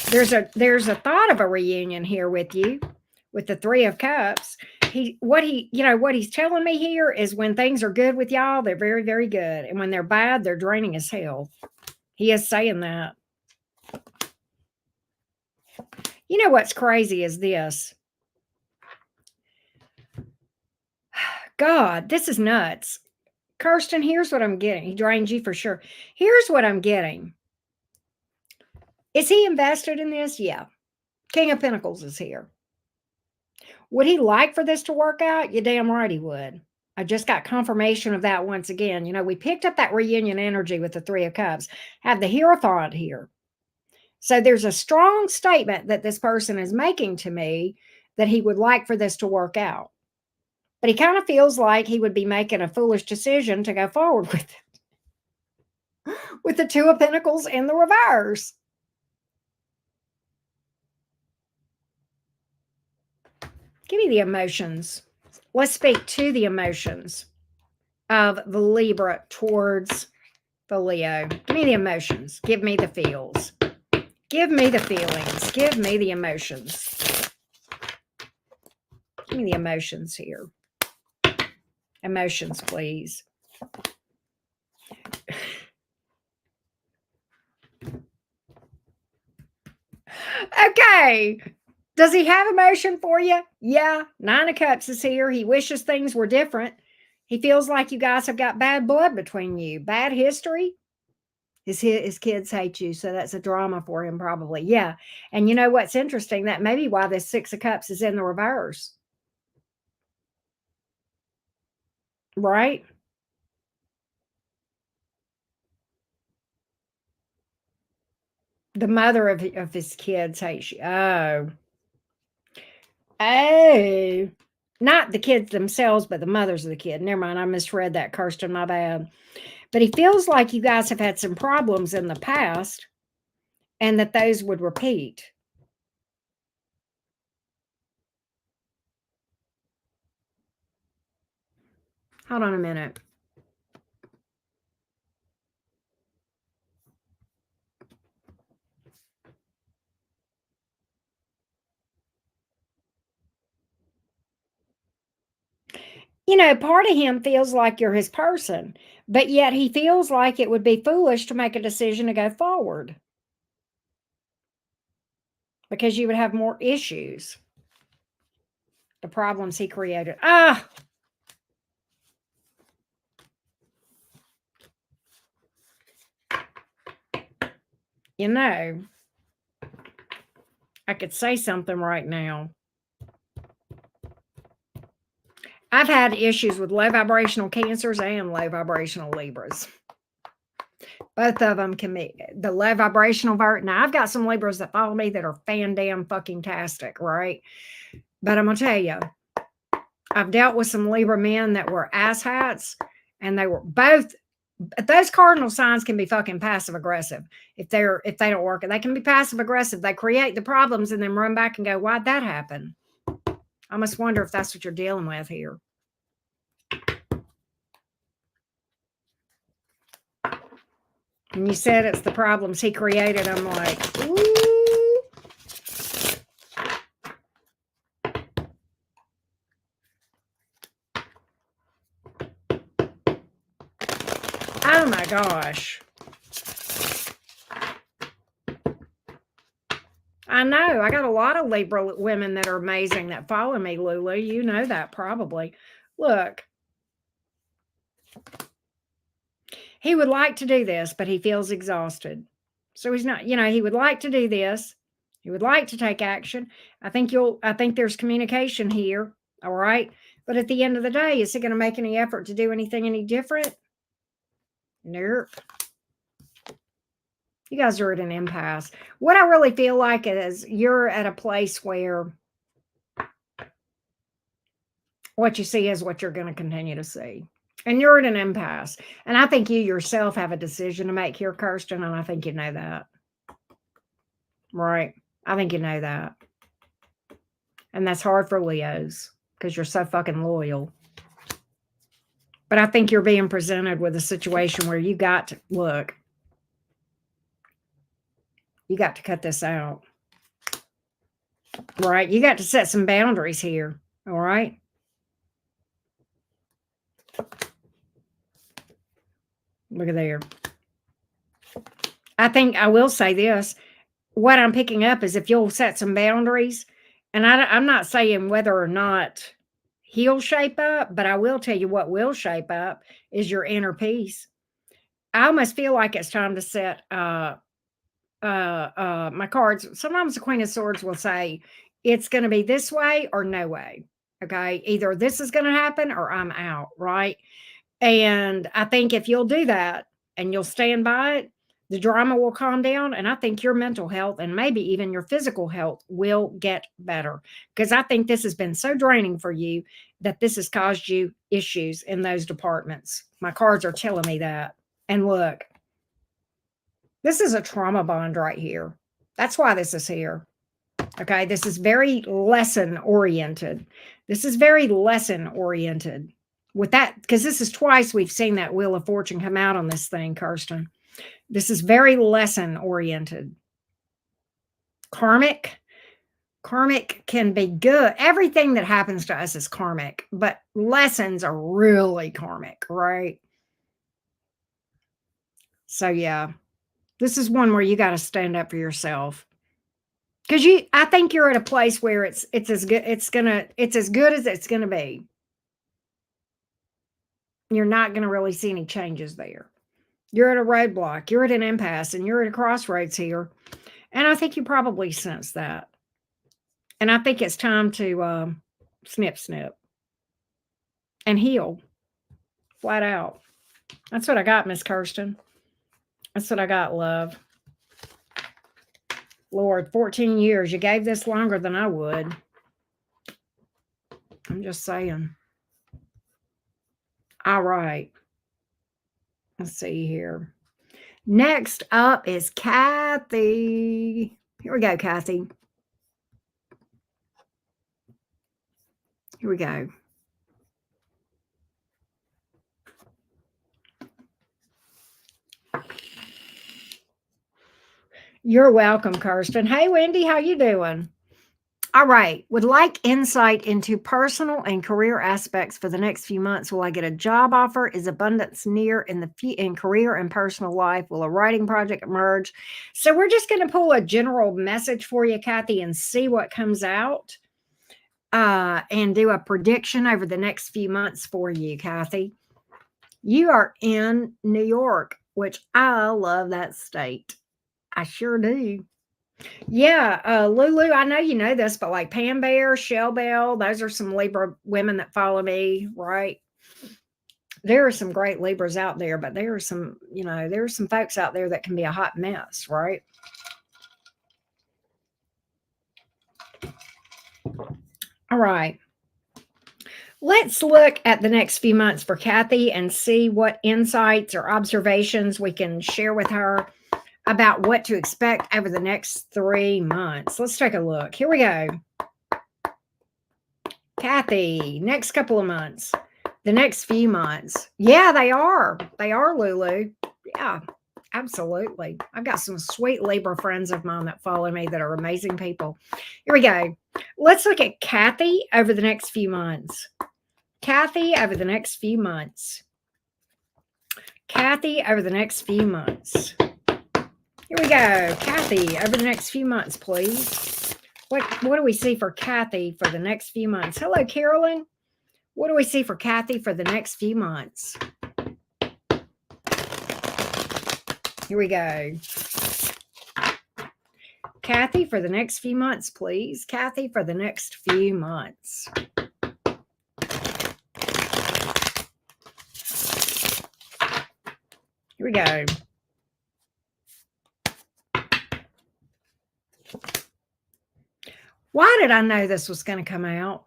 There's a thought of a reunion here with you, with the Three of Cups. What he's telling me here is when things are good with y'all, they're very, very good. And when they're bad, they're draining as hell. He is saying that. You know what's crazy is this. God, this is nuts. Kirsten, here's what I'm getting. He drains you for sure. Here's what I'm getting. Is he invested in this? Yeah. King of Pentacles is here. Would he like for this to work out? You damn right he would. I just got confirmation of that once again. We picked up that reunion energy with the Three of Cups. Have the Hierophant here. So there's a strong statement that this person is making to me that he would like for this to work out. But he kind of feels like he would be making a foolish decision to go forward with it. With the Two of Pentacles in the reverse. Give me the emotions. Let's speak to the emotions of the Libra towards the Leo. Give me the emotions. Give me the feels. Give me the feelings. Give me the emotions. Give me the emotions here. Emotions, please. Okay. Does he have emotion for you? Yeah. Nine of Cups is here. He wishes things were different. He feels like you guys have got bad blood between you. Bad history. His kids hate you, so that's a drama for him probably. Yeah. And you know what's interesting? That may be why this Six of Cups is in the reverse. Right? The mother of his kids hates you. Oh. Oh. Not the kids themselves, but the mothers of the kid. Never mind. I misread that, Kirsten. My bad. But he feels like you guys have had some problems in the past and that those would repeat. Hold on a minute. Part of him feels like you're his person, but yet he feels like it would be foolish to make a decision to go forward because you would have more issues. The problems he created. I could say something right now. I've had issues with low vibrational Cancers and low vibrational Libras. Both of them can be the low vibrational Now, I've got some Libras that follow me that are fan-damn-fucking-tastic, right? But I'm going to tell you, I've dealt with some Libra men that were asshats, and they were both Those cardinal signs can be fucking passive aggressive if they don't work. They can be passive aggressive. They create the problems and then run back and go, "Why'd that happen?" I must wonder if that's what you're dealing with here. And you said it's the problems he created. I'm like, ooh. Oh my gosh. I know. I got a lot of Libra women that are amazing that follow me, Lulu. You know that probably. Look, he would like to do this, but he feels exhausted. So he's not, he would like to do this. He would like to take action. I think there's communication here. All right. But at the end of the day, is he going to make any effort to do anything any different? Nope. You guys are at an impasse. What I really feel like is you're at a place where what you see is what you're going to continue to see. And you're at an impasse. And I think you yourself have a decision to make here, Kirsten, and I think you know that. Right. I think you know that. And that's hard for Leos because you're so fucking loyal. But I think you're being presented with a situation where you got to look. You got to cut this out. Right? You got to set some boundaries here. All right? Look at there. I think I will say this. What I'm picking up is if you'll set some boundaries, and I'm not saying whether or not he'll shape up, but I will tell you what will shape up is your inner peace. I almost feel like it's time to set my cards. Sometimes the Queen of Swords will say it's going to be this way or no way. Okay, either this is going to happen or I'm out, right? And I think if you'll do that and you'll stand by it, the drama will calm down. And I think your mental health and maybe even your physical health will get better. Because I think this has been so draining for you that this has caused you issues in those departments. My cards are telling me that. And look, this is a trauma bond right here. That's why this is here. Okay. This is very lesson oriented. This is very lesson oriented. With that, because this is twice we've seen that Wheel of Fortune come out on this thing, Kirsten. This is very lesson oriented. Karmic can be good. Everything that happens to us is karmic, but lessons are really karmic, right? So yeah, this is one where you got to stand up for yourself. Because I think you're at a place where it's as good, it's as good as it's gonna be. You're not gonna really see any changes there. You're at a roadblock, you're at an impasse, and you're at a crossroads here. And I think you probably sense that. And I think it's time to snip, snip and heal flat out. That's what I got, Miss Kirsten. That's what I got, love. Lord, 14 years. You gave this longer than I would. I'm just saying. All right. Let's see here. Next up is Kathy. Here we go, Kathy. Here we go. You're welcome, Kirsten. Hey, Wendy, how you doing? All right. Would like insight into personal and career aspects for the next few months. Will I get a job offer? Is abundance near in career and personal life? Will a writing project emerge? So we're just going to pull a general message for you, Kathy, and see what comes out. And do a prediction over the next few months for you, Kathy. You are in New York, which I love that state. I sure do. Yeah, Lulu, I know you know this, but like Pam Bear, Shell Bell, those are some Libra women that follow me, right? There are some great Libras out there, but there are some, there are some folks out there that can be a hot mess, right? All right. Let's look at the next few months for Kathy and see what insights or observations we can share with her about what to expect over the next 3 months. Let's take a look. Here we go. Kathy, next couple of months, the next few months. Yeah, they are. They are, Lulu. Yeah, absolutely. I've got some sweet Libra friends of mine that follow me that are amazing people. Here we go. Let's look at Kathy over the next few months. Kathy over the next few months. Kathy over the next few months. Here we go. Kathy over the next few months, please. What do we see for Kathy for the next few months? Hello, Carolyn. What do we see for Kathy for the next few months? Here we go. Kathy for the next few months, please. Kathy for the next few months. Here we go. Why did I know this was going to come out?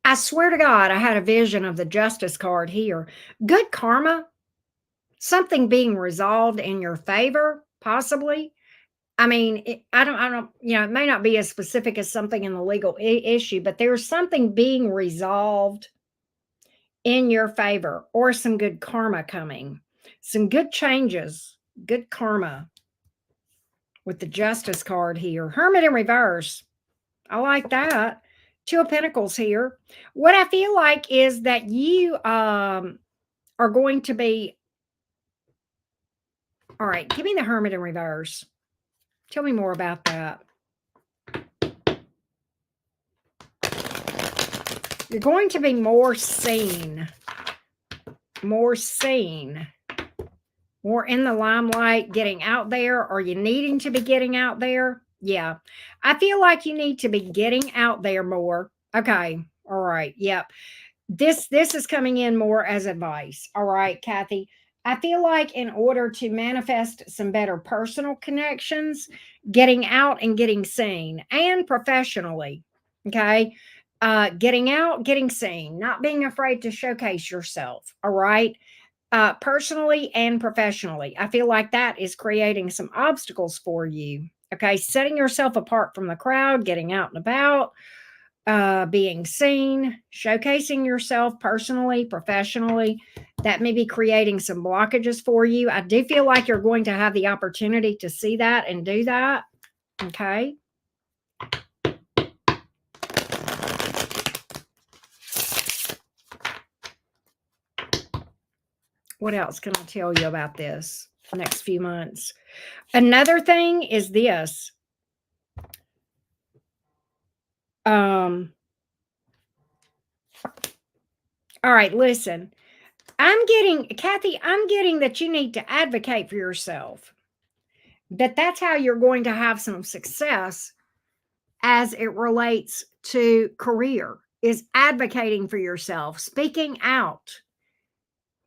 I swear to God, I had a vision of the Justice card here. Good karma, something being resolved in your favor, possibly. I mean, I don't, it may not be as specific as something in the legal issue, but there's something being resolved in your favor or some good karma coming, some good changes, good karma with the Justice card here. Hermit in reverse. I like that. Two of Pentacles here. What I feel like is that you are going to be, all right, give me the Hermit in reverse. Tell me more about that. You're going to be more seen, more in the limelight, getting out there. Are you needing to be getting out there? Yeah. I feel like you need to be getting out there more. Okay. All right. Yep. This is coming in more as advice. All right, Kathy. I feel like in order to manifest some better personal connections, getting out and getting seen, and professionally, okay, getting out, getting seen, not being afraid to showcase yourself. All right, personally and professionally, I feel like that is creating some obstacles for you. Okay, setting yourself apart from the crowd, getting out and about, being seen, showcasing yourself personally, professionally, that may be creating some blockages for you. I do feel like you're going to have the opportunity to see that and do that. Okay. What else can I tell you about this next few months? Another thing is this. All right, listen. Kathy, I'm getting that you need to advocate for yourself. That's how you're going to have some success as it relates to career, is advocating for yourself, speaking out,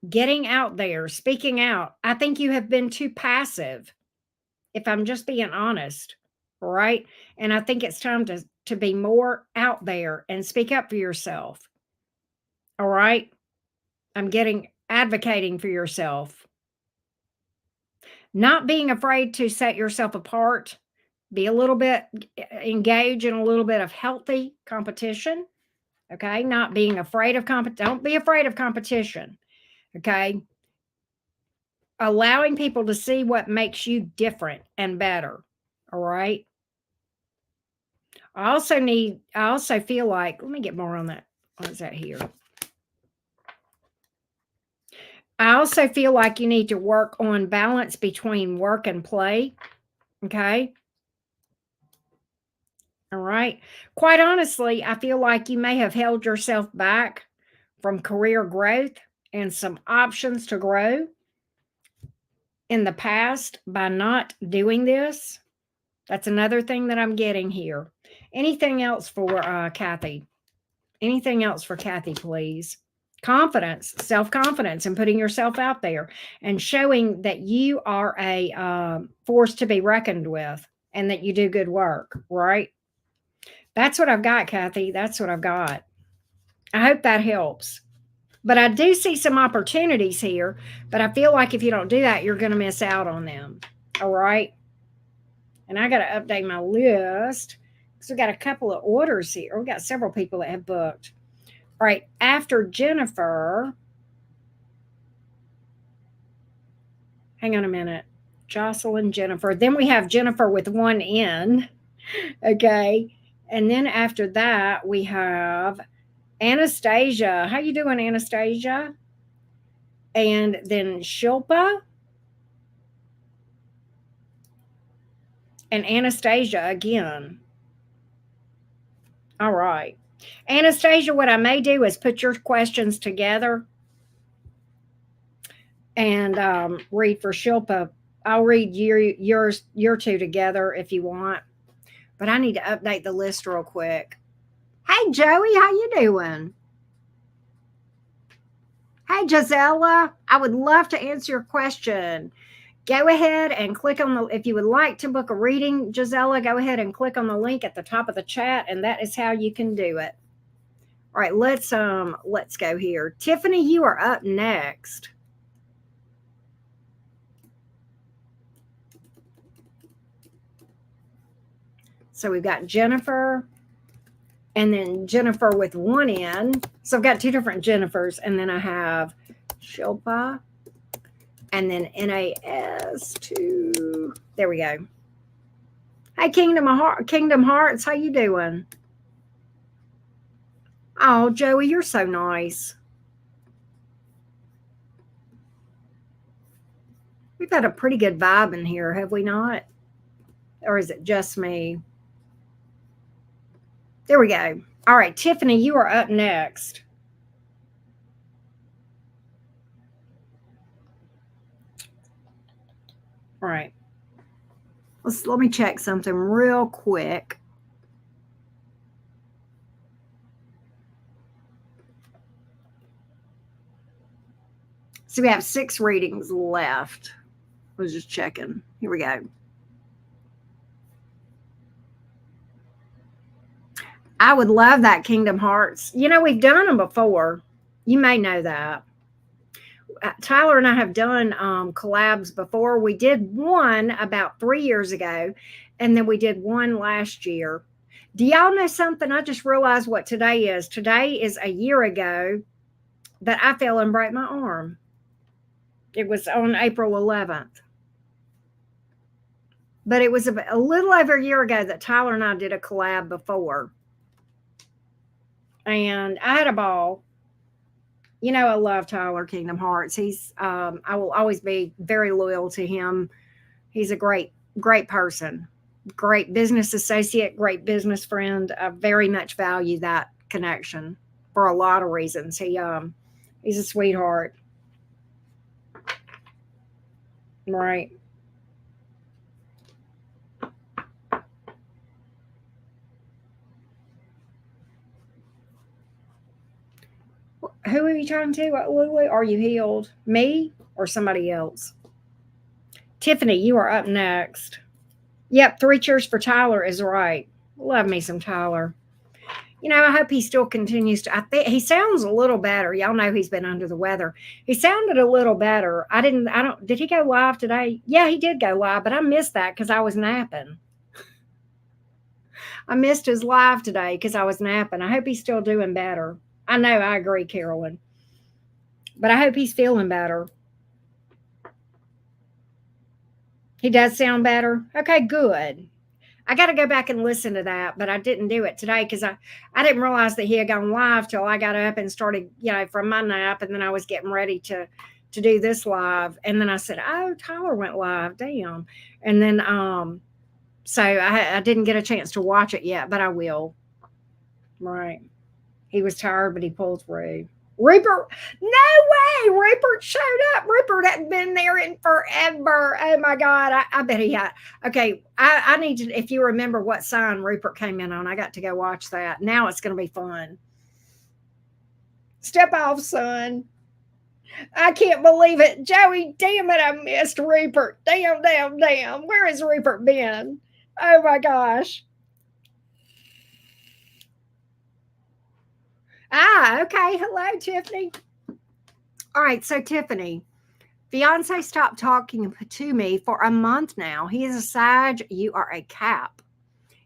getting out there, speaking out. I think you have been too passive, if I'm just being honest, right? And I think it's time to be more out there and speak up for yourself. All right? I'm getting advocating for yourself. Not being afraid to set yourself apart, be a little bit, engage in a little bit of healthy competition. Okay. Not being afraid of don't be afraid of competition. Okay. Allowing people to see what makes you different and better. All right. I also feel like, let me get more on that. What is that here? I also feel like you need to work on balance between work and play. Okay. All right. Quite honestly, I feel like you may have held yourself back from career growth and some options to grow in the past by not doing this. That's another thing that I'm getting here. Anything else for Kathy? Anything else for Kathy, please? Confidence, self-confidence, and putting yourself out there and showing that you are a force to be reckoned with and that you do good work, right? That's what I've got, Kathy. That's what I've got. I hope that helps. But I do see some opportunities here, but I feel like if you don't do that, you're going to miss out on them. All right. And I got to update my list because we got a couple of orders here. We got several people that have booked. All right. After Jennifer, hang on a minute. Jocelyn, Jennifer. Then we have Jennifer with one N. Okay. And then after that, we have Anastasia. How you doing, Anastasia? And then Shilpa and Anastasia again. All right. Anastasia, what I may do is put your questions together and read for Shilpa. I'll read your two together if you want. But I need to update the list real quick. Hey Joey, how you doing? Hey Gisela, I would love to answer your question. Go ahead and click on the, if you would like to book a reading, Gisela, go ahead and click on the link at the top of the chat, and that is how you can do it. All right, let's go here. Tiffany, you are up next. So we've got Jennifer and then Jennifer with one N. So I've got two different Jennifers, and then I have Shilpa and then NAS2. There we go. Hey, Kingdom Hearts, how you doing? Oh, Joey, you're so nice. We've had a pretty good vibe in here, have we not? Or is it just me? There we go. All right, Tiffany, you are up next. All right. Let me check something real quick. So we have 6 readings left. I was just checking. Here we go. I would love that Kingdom Hearts. You know, we've done them before. You may know that. Tyler and I have done collabs before. We did one about 3 years ago, and then we did one last year. Do y'all know something? I just realized what today is. Today is a year ago that I fell and broke my arm. It was on April 11th. But it was a little over a year ago that Tyler and I did a collab before. And I had a ball. You know, I love Tyler Kingdom Hearts. He's I will always be very loyal to him. He's a great person, great business associate, great business friend. I very much value that connection for a lot of reasons. He's a sweetheart. Right. Who are you talking to, Lily? Are you healed? Me or somebody else? Tiffany, you are up next. Yep, 3 cheers for Tyler is right. Love me some Tyler. You know, I hope he still continues to. I think he sounds a little better. Y'all know he's been under the weather. He sounded a little better. I don't, did he go live today? Yeah, he did go live, but I missed that because I was napping. I missed his live today because I was napping. I hope he's still doing better. I know, I agree, Carolyn. But I hope he's feeling better. He does sound better. Okay, good. I got to go back and listen to that, but I didn't do it today because I didn't realize that he had gone live till I got up and started, you know, from my nap, and then I was getting ready to do this live, and then I said, "Oh, Tyler went live, damn!" And then so I didn't get a chance to watch it yet, but I will. Right? He was tired, but he pulled through. Rupert, no way! Rupert showed up. Rupert hadn't been there in forever. Oh my God. I bet he had. Okay. I need to, if you remember what sign Rupert came in on, I got to go watch that. Now it's going to be fun. Step off, son. I can't believe it. Joey, damn it. I missed Rupert. Damn. Where has Rupert been? Oh my gosh. Okay. Hello, Tiffany. All right. So, Tiffany, fiance stopped talking to me for a month now. He is a Sag. You are a Cap.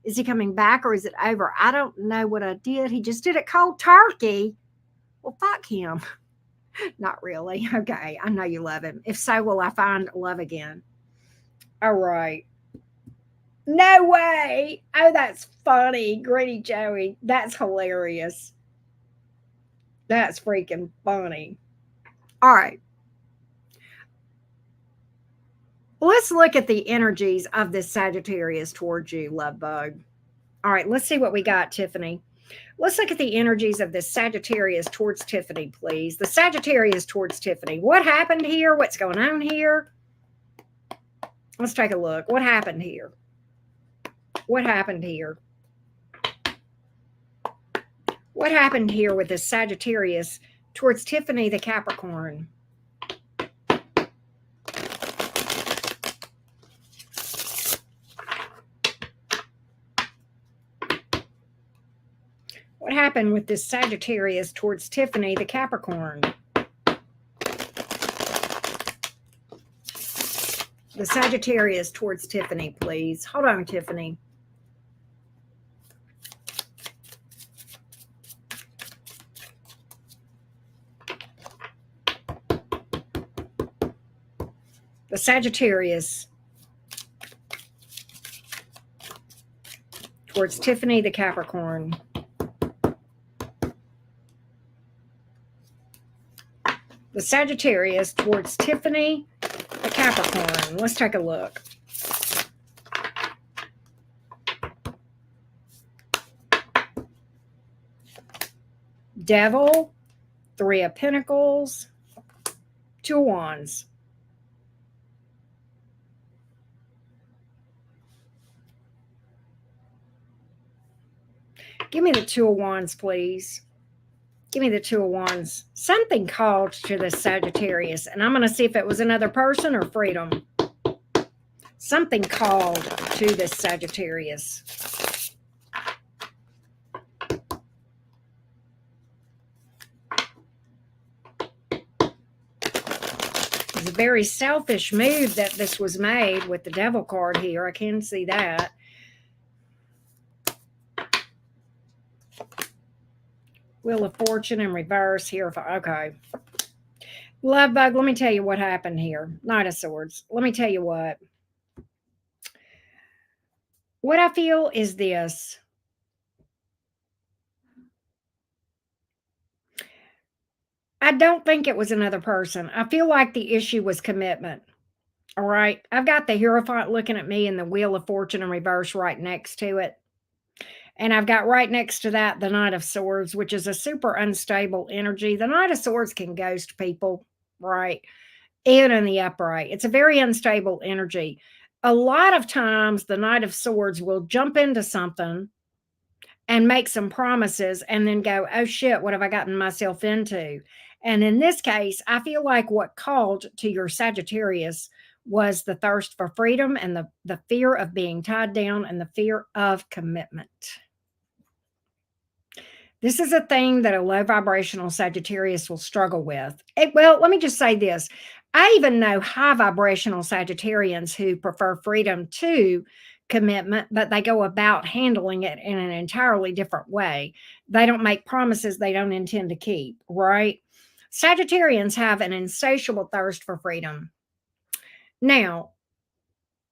Is he coming back or is it over? I don't know what I did. He just did it cold turkey. Well, fuck him. Not really. Okay. I know you love him. If so, will I find love again? All right. No way. Oh, that's funny. Gritty Joey. That's hilarious. That's freaking funny. All right. Let's look at the energies of this Sagittarius towards you, love bug. All right. Let's see what we got, Tiffany. Let's look at the energies of this Sagittarius towards Tiffany, please. The Sagittarius towards Tiffany. What happened here? What's going on here? Let's take a look. What happened here? What happened here? What happened here with this Sagittarius towards Tiffany, the Capricorn? What happened with this Sagittarius towards Tiffany, the Capricorn? The Sagittarius towards Tiffany, please. Hold on, Tiffany. The Sagittarius towards Tiffany, the Capricorn. The Sagittarius towards Tiffany, the Capricorn. Let's take a look. Devil, Three of Pentacles, Two of Wands. Give me the Two of Wands, please. Give me the Two of Wands. Something called to the Sagittarius, and I'm going to see if it was another person or freedom. Something called to this Sagittarius. It's a very selfish move that this was made with the Devil card here. I can see that. Wheel of Fortune in reverse here. Okay. Love bug, let me tell you what happened here. Knight of Swords. Let me tell you what. What I feel is this. I don't think it was another person. I feel like the issue was commitment. All right. I've got the Hierophant looking at me and the Wheel of Fortune in reverse right next to it. And I've got right next to that the Knight of Swords, which is a super unstable energy. The Knight of Swords can ghost people, right? Even in the upright. It's a very unstable energy. A lot of times, the Knight of Swords will jump into something and make some promises and then go, oh shit, what have I gotten myself into? And in this case, I feel like what called to your Sagittarius was the thirst for freedom and the fear of being tied down and the fear of commitment. This is a thing that a low vibrational Sagittarius will struggle with. Well, let me just say this. I even know high vibrational Sagittarians who prefer freedom to commitment, but they go about handling it in an entirely different way. They don't make promises they don't intend to keep, right? Sagittarians have an insatiable thirst for freedom. Now,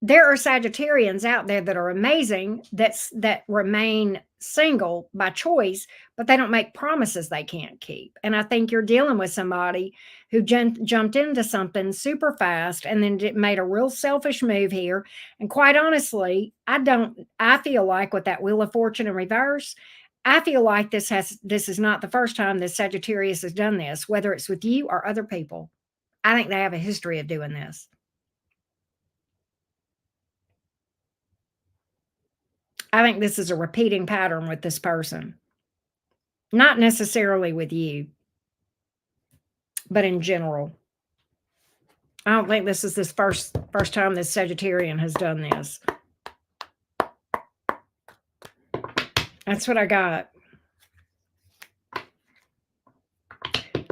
there are Sagittarians out there that are amazing that remain single by choice, but they don't make promises they can't keep. And I think you're dealing with somebody who jumped into something super fast and then made a real selfish move here. And quite honestly, I feel like with that Wheel of Fortune in reverse, I feel like this is not the first time this Sagittarius has done this, whether it's with you or other people. I think they have a history of doing this. I think this is a repeating pattern with this person. Not necessarily with you, but in general. I don't think this is this first time this Sagittarian has done this. That's what I got.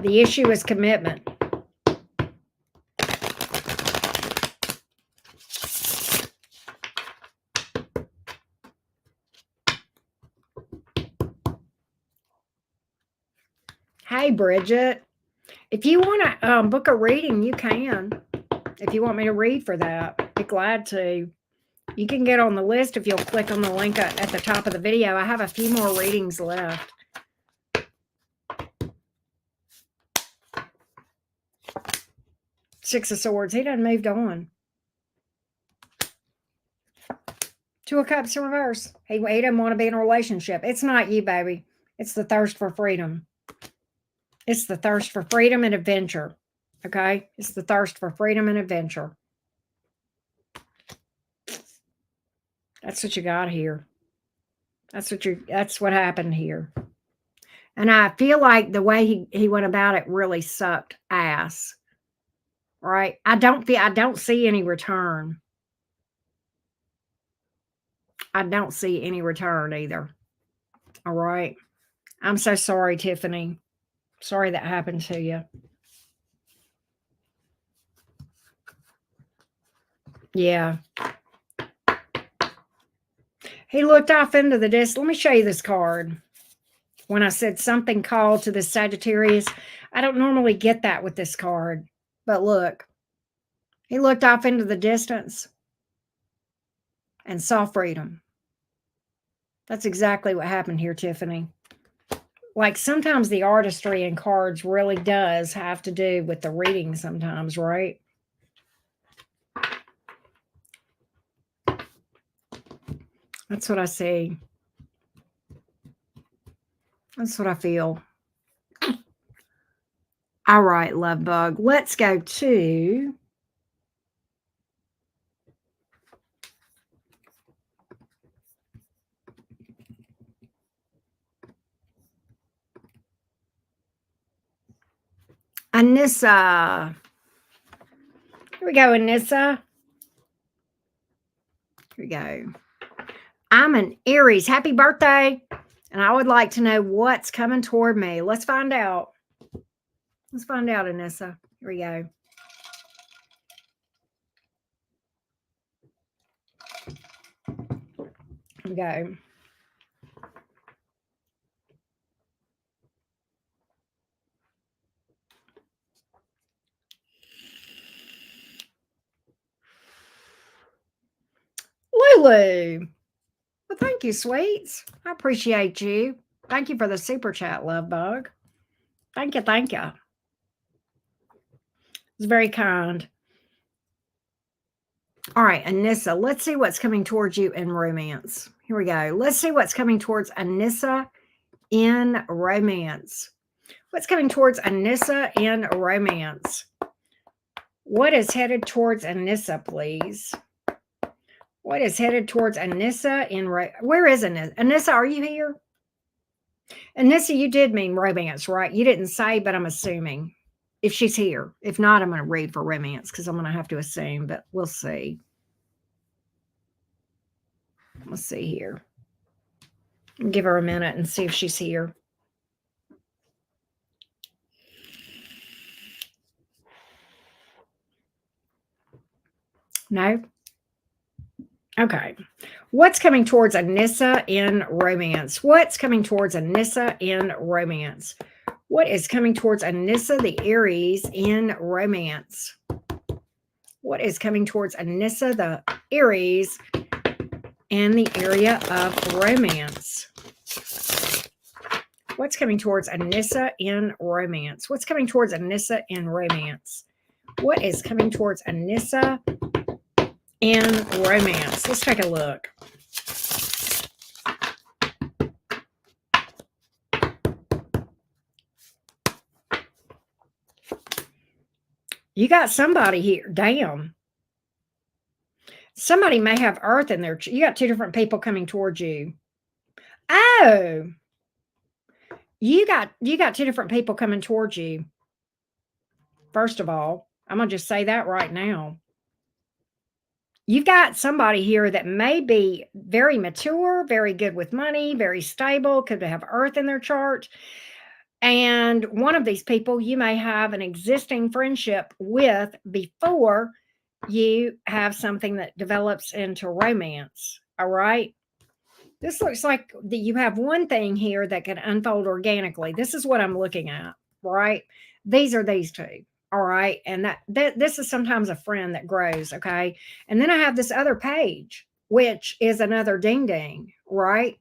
The issue is commitment. Hey, Bridget. If you want to book a reading, you can. If you want me to read for that, be glad to. You can get on the list if you'll click on the link at the top of the video. I have a few more readings left. Six of Swords. He done moved on. Two of Cups in reverse. He doesn't want to be in a relationship. It's not you, baby. It's the thirst for freedom. It's the thirst for freedom and adventure. Okay? It's the thirst for freedom and adventure. That's what you got here. That's what happened here. And I feel like the way he went about it really sucked ass. Right? I don't see any return. I don't see any return either. All right. I'm so sorry, Tiffany. Sorry that happened to you. Yeah. He looked off into the distance. Let me show you this card. When I said something called to the Sagittarius, I don't normally get that with this card. But look, he looked off into the distance and saw freedom. That's exactly what happened here, Tiffany. Like sometimes the artistry in cards really does have to do with the reading sometimes, right? That's what I see. That's what I feel. All right, love bug. Let's go to Anissa. Here we go, Anissa. Here we go. I'm an Aries. Happy birthday. And I would like to know what's coming toward me. Let's find out. Let's find out, Anissa. Here we go. Here we go. Lulu. Well, thank you, sweets. I appreciate you. Thank you for the super chat, love bug. Thank you. Thank you. It's very kind. All right, Anissa, let's see what's coming towards you in romance. Here we go. Let's see what's coming towards Anissa in romance. What's coming towards Anissa in romance? What is headed towards Anissa, please? What is headed towards Anissa in where is Anissa? Anissa, are you here? Anissa, you did mean romance, right? You didn't say, but I'm assuming if she's here. If not, I'm going to read for romance because I'm going to have to assume, but we'll see. Let's see here. Give her a minute and see if she's here. No? Okay. What's coming towards Anissa in romance? What's coming towards Anissa in romance? What is coming towards Anissa, the Aries, in romance? What is coming towards Anissa, the Aries, in the area of romance? What's coming towards Anissa in romance? What's coming towards Anissa in romance? What is coming towards Anissa in romance? Let's take a look. You got somebody here. Damn. Somebody may have earth in there. You got two different people coming towards you. Oh. You got two different people coming towards you. First of all, I'm going to just say that right now. You've got somebody here that may be very mature, very good with money, very stable, could have earth in their chart. And one of these people you may have an existing friendship with before you have something that develops into romance. All right. This looks like that you have one thing here that can unfold organically. This is what I'm looking at, right? These are these two. All right. And that this is sometimes a friend that grows. Okay. And then I have this other page, which is another ding ding, right?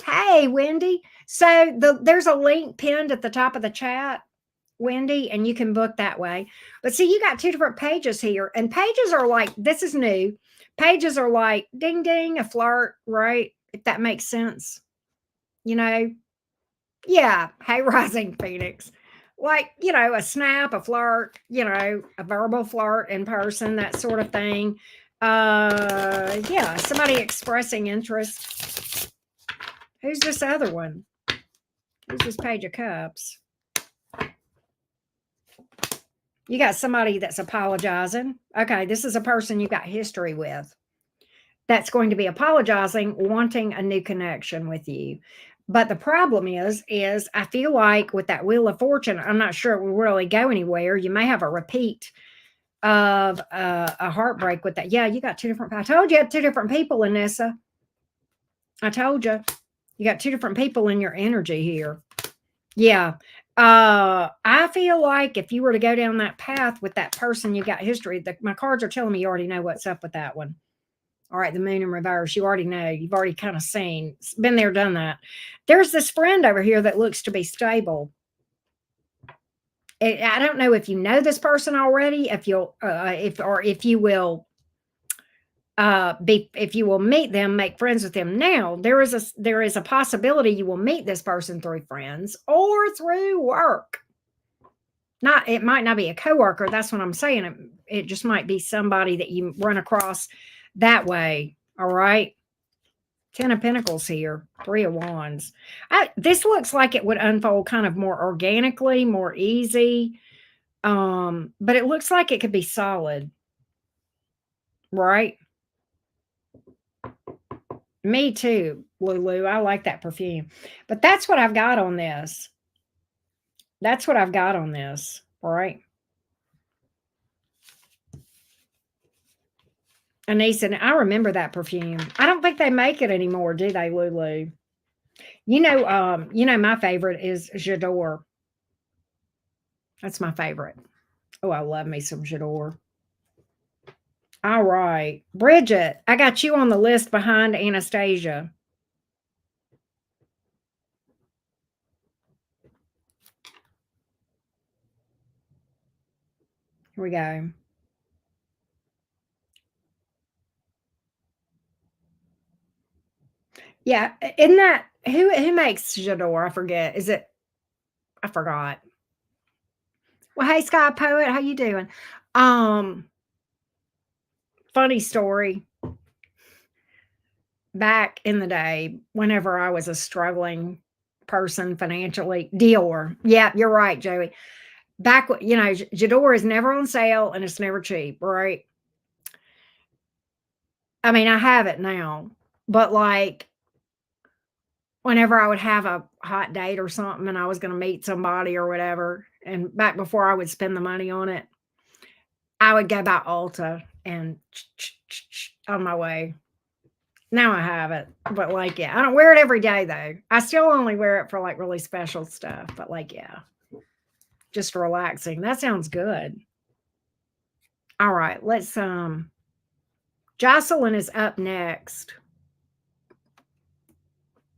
Hey, Wendy. So there's a link pinned at the top of the chat, Wendy, and you can book that way. But see, you got two different pages here, and pages are like, this is new. Pages are like ding ding, a flirt, right? If that makes sense. You know, yeah. Hey, Rising Phoenix. Like, a snap, a flirt, a verbal flirt in person, that sort of thing. Yeah, somebody expressing interest. Who's this other one? Who's this Page of Cups? You got somebody that's apologizing. Okay, this is a person you got history with that's going to be apologizing, wanting a new connection with you. But the problem is I feel like with that Wheel of Fortune, I'm not sure it will really go anywhere. You may have a repeat of a heartbreak with that. Yeah, you got two different. I told you had two different people, Anissa. I told you. You got two different people in your energy here. Yeah. I feel like if you were to go down that path with that person you got history, my cards are telling me you already know what's up with that one. All right, the moon in reverse. You already know. You've already kind of seen, been there, done that. There's this friend over here that looks to be stable. I don't know if you know this person already, if you'll, if you will if you will meet them, make friends with them now. There is a possibility you will meet this person through friends or through work. It might not be a coworker. That's what I'm saying. It just might be somebody that you run across that way. All right. 10 of Pentacles here, 3 of Wands. This looks like it would unfold kind of more organically, more easy. But it looks like it could be solid. Right? Me too, Lulu. I like that perfume. But that's what I've got on this. That's what I've got on this. All right. Anissa, I remember that perfume. I don't think they make it anymore, do they, Lulu? My favorite is J'adore. That's my favorite. Oh, I love me some J'adore. All right. Bridget, I got you on the list behind Anastasia. Here we go. Yeah, isn't that who makes J'adore? I forget. Is it? I forgot. Well, hey, Sky Poet, how you doing? Um, Funny story. Back in the day, whenever I was a struggling person financially, Dior. Yeah, you're right, Joey. J'adore is never on sale and it's never cheap, right? I mean, I have it now, but like whenever I would have a hot date or something and I was going to meet somebody or whatever, and back before I would spend the money on it, I would go by Ulta and on my way. Now I have it, but like, yeah, I don't wear it every day though. I still only wear it for like really special stuff, but like, yeah, just relaxing. That sounds good. All right, let's Jocelyn is up next.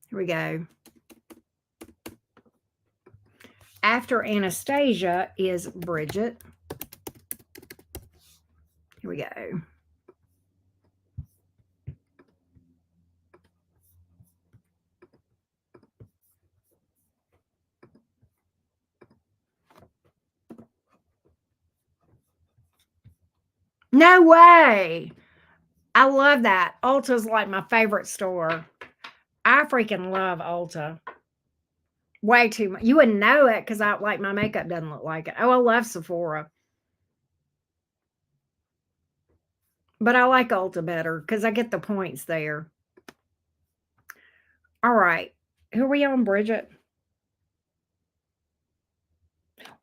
Here we go. After Anastasia is Bridget. Here we go. No way. I love that. Ulta's like my favorite store. I freaking love Ulta. Way too much. You wouldn't know it because I like my makeup doesn't look like it. Oh, I love Sephora. But I like Ulta better because I get the points there. All right. Who are we on, Bridget?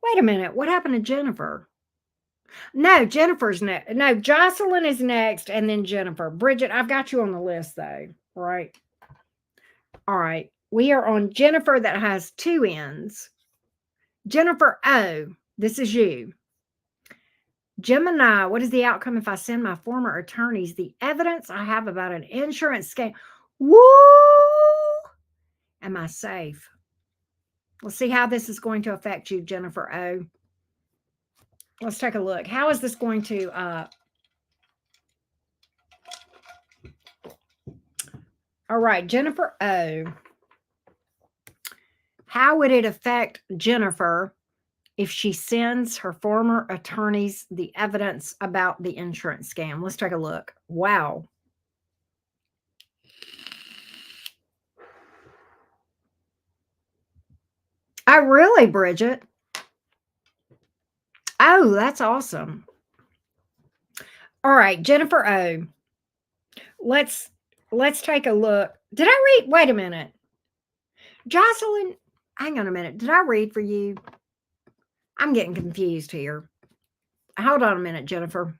Wait a minute. What happened to Jennifer? No, Jennifer's next. No, Jocelyn is next, and then Jennifer. Bridget, I've got you on the list, though. Right. All right. We are on Jennifer that has two ends. Jennifer O, this is you. Gemini, what is the outcome if I send my former attorneys the evidence I have about an insurance scam? Woo! Am I safe? We'll see how this is going to affect you, Jennifer O. Let's take a look. How is this going to all right, Jennifer O. How would it affect Jennifer if she sends her former attorneys the evidence about the insurance scam? Let's take a look. Wow. Oh, really, Bridget? Oh, that's awesome. All right, Jennifer O. Let's take a look. Did I read? Wait a minute. Jocelyn, hang on a minute. Did I read for you? I'm getting confused here. Hold on a minute, Jennifer.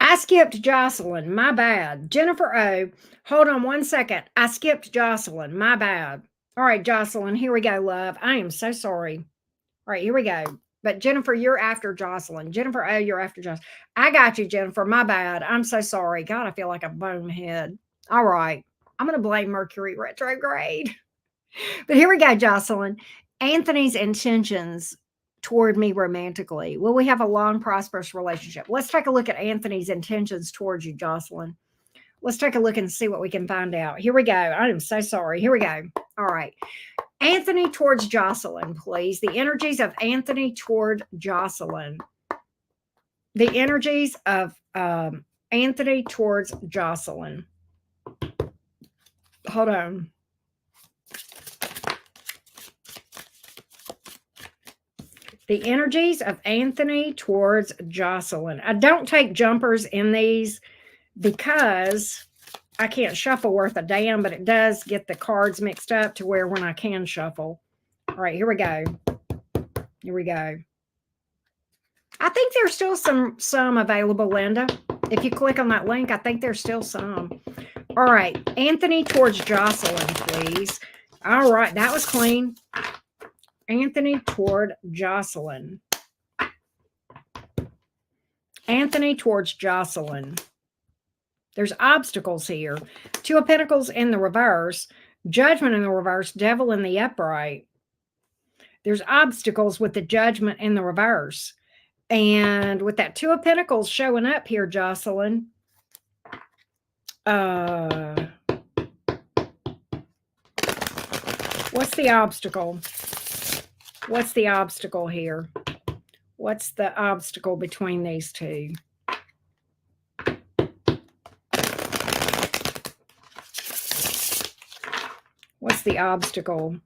I skipped Jocelyn. My bad. Jennifer O. Hold on one second. I skipped Jocelyn. My bad. All right, Jocelyn, here we go, love. I am so sorry. All right, here we go. But Jennifer, you're after Jocelyn. Jennifer O, you're after Jocelyn. I got you, Jennifer. My bad. I'm so sorry. God, I feel like a bonehead. All right. I'm going to blame Mercury retrograde. But here we go, Jocelyn. Anthony's intentions toward me romantically. Will we have a long, prosperous relationship? Let's take a look at Anthony's intentions towards you, Jocelyn. Let's take a look and see what we can find out. Here we go. I am so sorry. Here we go. All right. Anthony towards Jocelyn, please. The energies of Anthony toward Jocelyn. The energies of Anthony towards Jocelyn. Hold on. The energies of Anthony towards Jocelyn. I don't take jumpers in these because I can't shuffle worth a damn, but it does get the cards mixed up to where when I can shuffle. All right, here we go. Here we go. I think there's still some available, Linda. If you click on that link, I think there's still some. All right, Anthony towards Jocelyn, please. All right, that was clean. Anthony toward Jocelyn. Anthony towards Jocelyn. There's obstacles here. Two of Pentacles in the reverse, Judgment in the reverse, Devil in the upright. There's obstacles with the Judgment in the reverse. And with that Two of Pentacles showing up here, Jocelyn, what's the obstacle? What's the obstacle here? What's the obstacle between these two? What's the obstacle?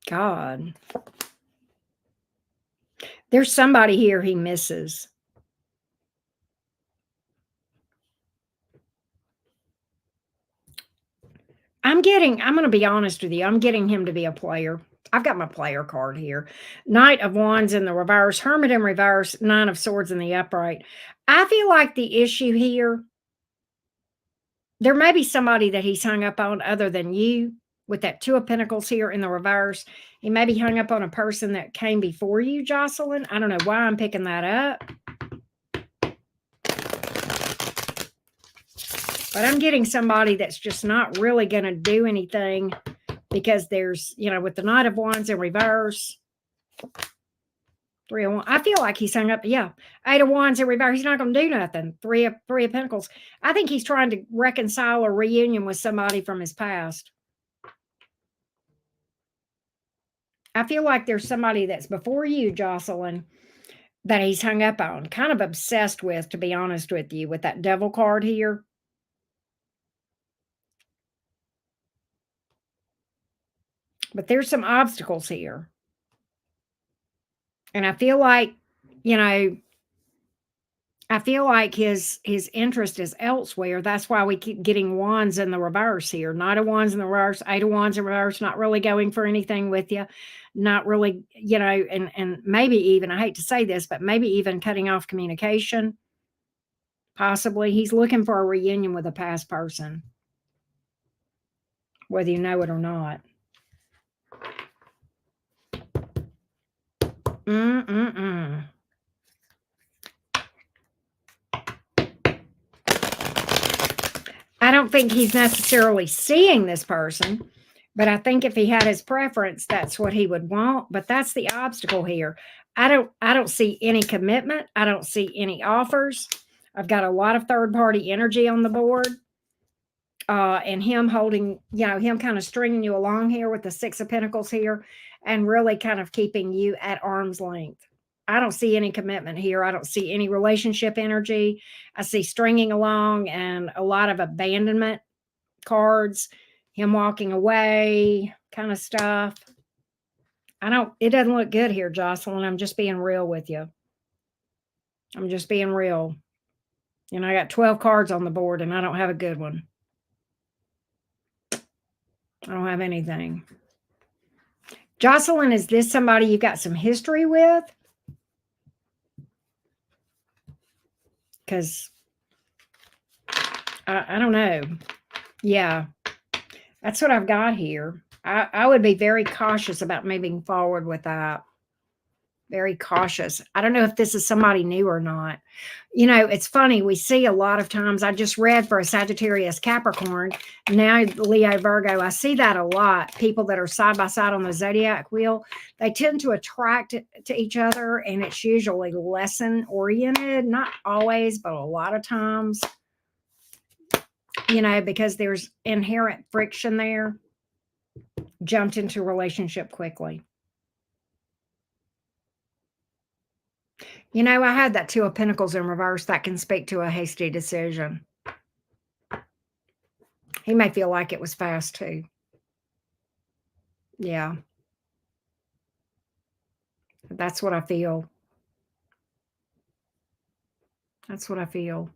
God. There's somebody here he misses. I'm going to be honest with you. I'm getting him to be a player. I've got my player card here. Knight of Wands in the reverse, Hermit in reverse, Nine of Swords in the upright. I feel like the issue here, there may be somebody that he's hung up on other than you with that Two of Pentacles here in the reverse. He may be hung up on a person that came before you, Jocelyn. I don't know why I'm picking that up. But I'm getting somebody that's just not really going to do anything because there's, with the Knight of Wands in reverse, Three of Wands. I feel like he's hung up. Yeah. Eight of Wands in reverse. He's not going to do nothing. Three of Pentacles. I think he's trying to reconcile a reunion with somebody from his past. I feel like there's somebody that's before you, Jocelyn, that he's hung up on, kind of obsessed with, to be honest with you, with that Devil card here. But there's some obstacles here. And I feel like, you know, I feel like his interest is elsewhere. That's why we keep getting wands in the reverse here. Knight of wands in the reverse, eight of wands in reverse, not really going for anything with you. Not really, and maybe even, I hate to say this, but maybe even cutting off communication. Possibly. He's looking for a reunion with a past person, whether you know it or not. Mm-mm-mm. I don't think he's necessarily seeing this person, but I think if he had his preference, that's what he would want. But that's the obstacle here. I don't see any commitment. I don't see any offers. I've got a lot of third party energy on the board. And him holding, him kind of stringing you along here with the Six of Pentacles here and really kind of keeping you at arm's length. I don't see any commitment here. I don't see any relationship energy. I see stringing along and a lot of abandonment cards, him walking away kind of stuff. It doesn't look good here, Jocelyn. I'm just being real with you. I'm just being real. I got 12 cards on the board and I don't have a good one. I don't have anything. Jocelyn, is this somebody you've got some history with? Because I don't know. Yeah, that's what I've got here. I would be very cautious about moving forward with that. Very cautious. I don't know if this is somebody new or not. It's funny. We see a lot of times, I just read for a Sagittarius Capricorn, now Leo Virgo. I see that a lot. People that are side by side on the zodiac wheel, they tend to attract to each other, and it's usually lesson oriented. Not always, but a lot of times, because there's inherent friction there. Jumped into a relationship quickly. I had that Two of Pentacles in reverse. That can speak to a hasty decision. He may feel like it was fast too. Yeah. That's what I feel. That's what I feel.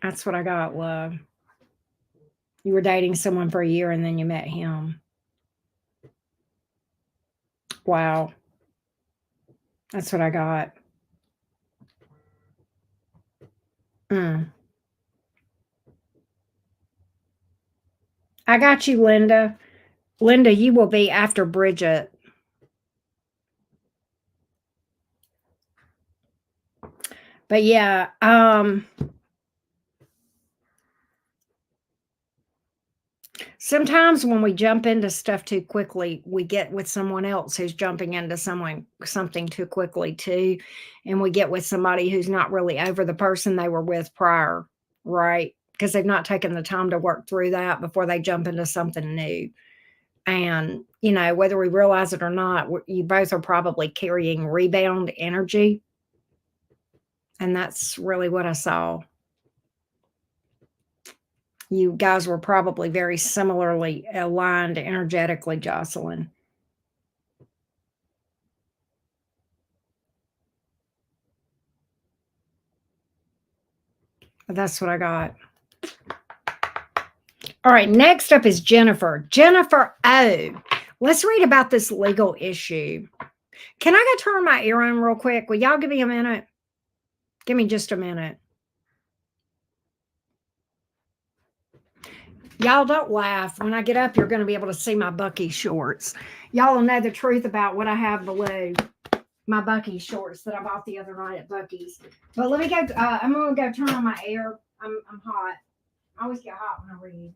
That's what I got, love. You were dating someone for a year and then you met him. Wow. That's what I got. I got you, Linda. Linda, you will be after Bridget. But yeah, sometimes when we jump into stuff too quickly, we get with someone else who's jumping into something too quickly too, and we get with somebody who's not really over the person they were with prior, right? Because they've not taken the time to work through that before they jump into something new. And whether we realize it or not, you both are probably carrying rebound energy, and that's really what I saw. You guys were probably very similarly aligned energetically, Jocelyn. That's what I got. All right, next up is Jennifer. Jennifer O. Let's read about this legal issue. Can I go turn my ear on real quick? Will y'all give me a minute? Give me just a minute. Y'all don't laugh. When I get up, you're going to be able to see my Bucky shorts. Y'all will know the truth about what I have below my Bucky shorts that I bought the other night at Bucky's. But let me go. I'm going to go turn on my air. I'm hot. I always get hot when I read.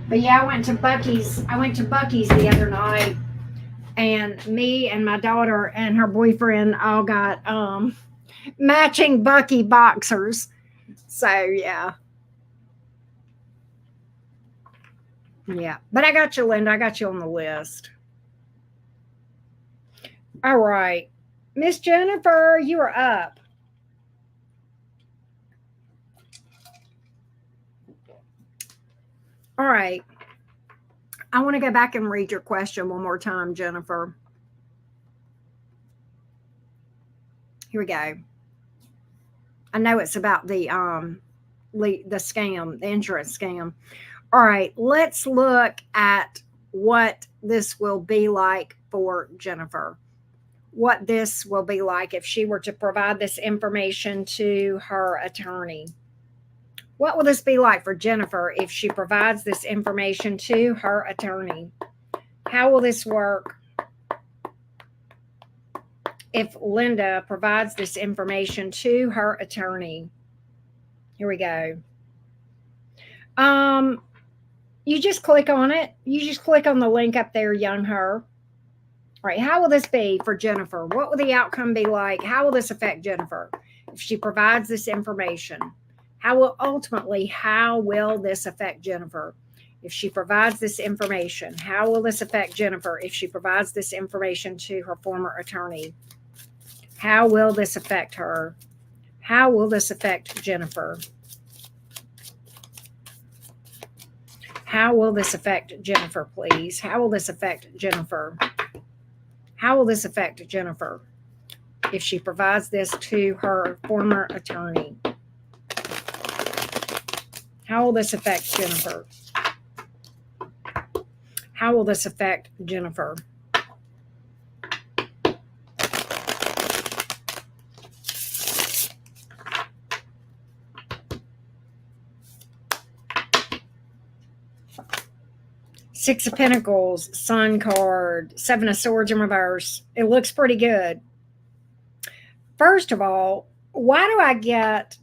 But yeah, I went to Bucky's the other night, and me and my daughter and her boyfriend all got matching Bucky boxers. So yeah. Yeah. But I got you, Linda. I got you on the list. All right. Miss Jennifer, you are up. All right. I want to go back and read your question one more time, Jennifer. Here we go. I know it's about the scam, the insurance scam. All right, let's look at what this will be like for Jennifer. What this will be like if she were to provide this information to her attorney. What will this be like for Jennifer if she provides this information to her attorney? How will this work if Linda provides this information to her attorney? Here we go. Um, you just click on it. You just click on the link up there, young her. All right, how will this be for Jennifer? What will the outcome be like? How will this affect Jennifer if she provides this information? How will this affect Jennifer if she provides this information? How will this affect Jennifer if she provides this information to her former attorney? How will this affect her? How will this affect Jennifer? How will this affect Jennifer, please? How will this affect Jennifer? How will this affect Jennifer if she provides this to her former attorney? How will this affect Jennifer? How will this affect Jennifer? Six of Pentacles, Sun card, Seven of Swords in reverse. It looks pretty good. First of all, why do I get...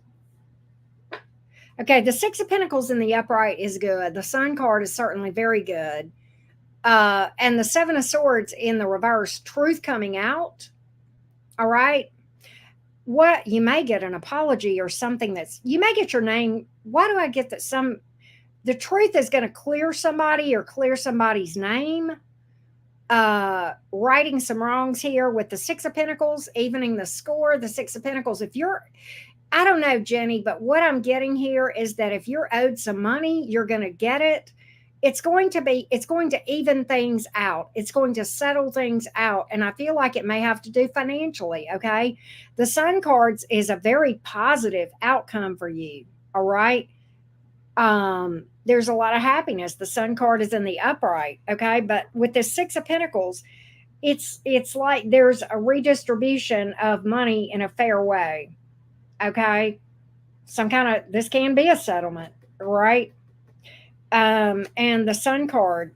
Okay, the Six of Pentacles in the upright is good. The Sun card is certainly very good. And the Seven of Swords in the reverse, truth coming out. All right. What you may get an apology or something you may get your name. Why do I get that the truth is going to clear somebody or clear somebody's name? Righting some wrongs here with the Six of Pentacles, evening the score, the Six of Pentacles. I don't know, Jenny, but what I'm getting here is that if you're owed some money, you're going to get it. It's going to even things out. It's going to settle things out. And I feel like it may have to do financially. Okay. The Sun cards is a very positive outcome for you. All right. There's a lot of happiness. The Sun card is in the upright. Okay. But with the Six of Pentacles, it's like there's a redistribution of money in a fair way. Okay. This can be a settlement, right? And the Sun card,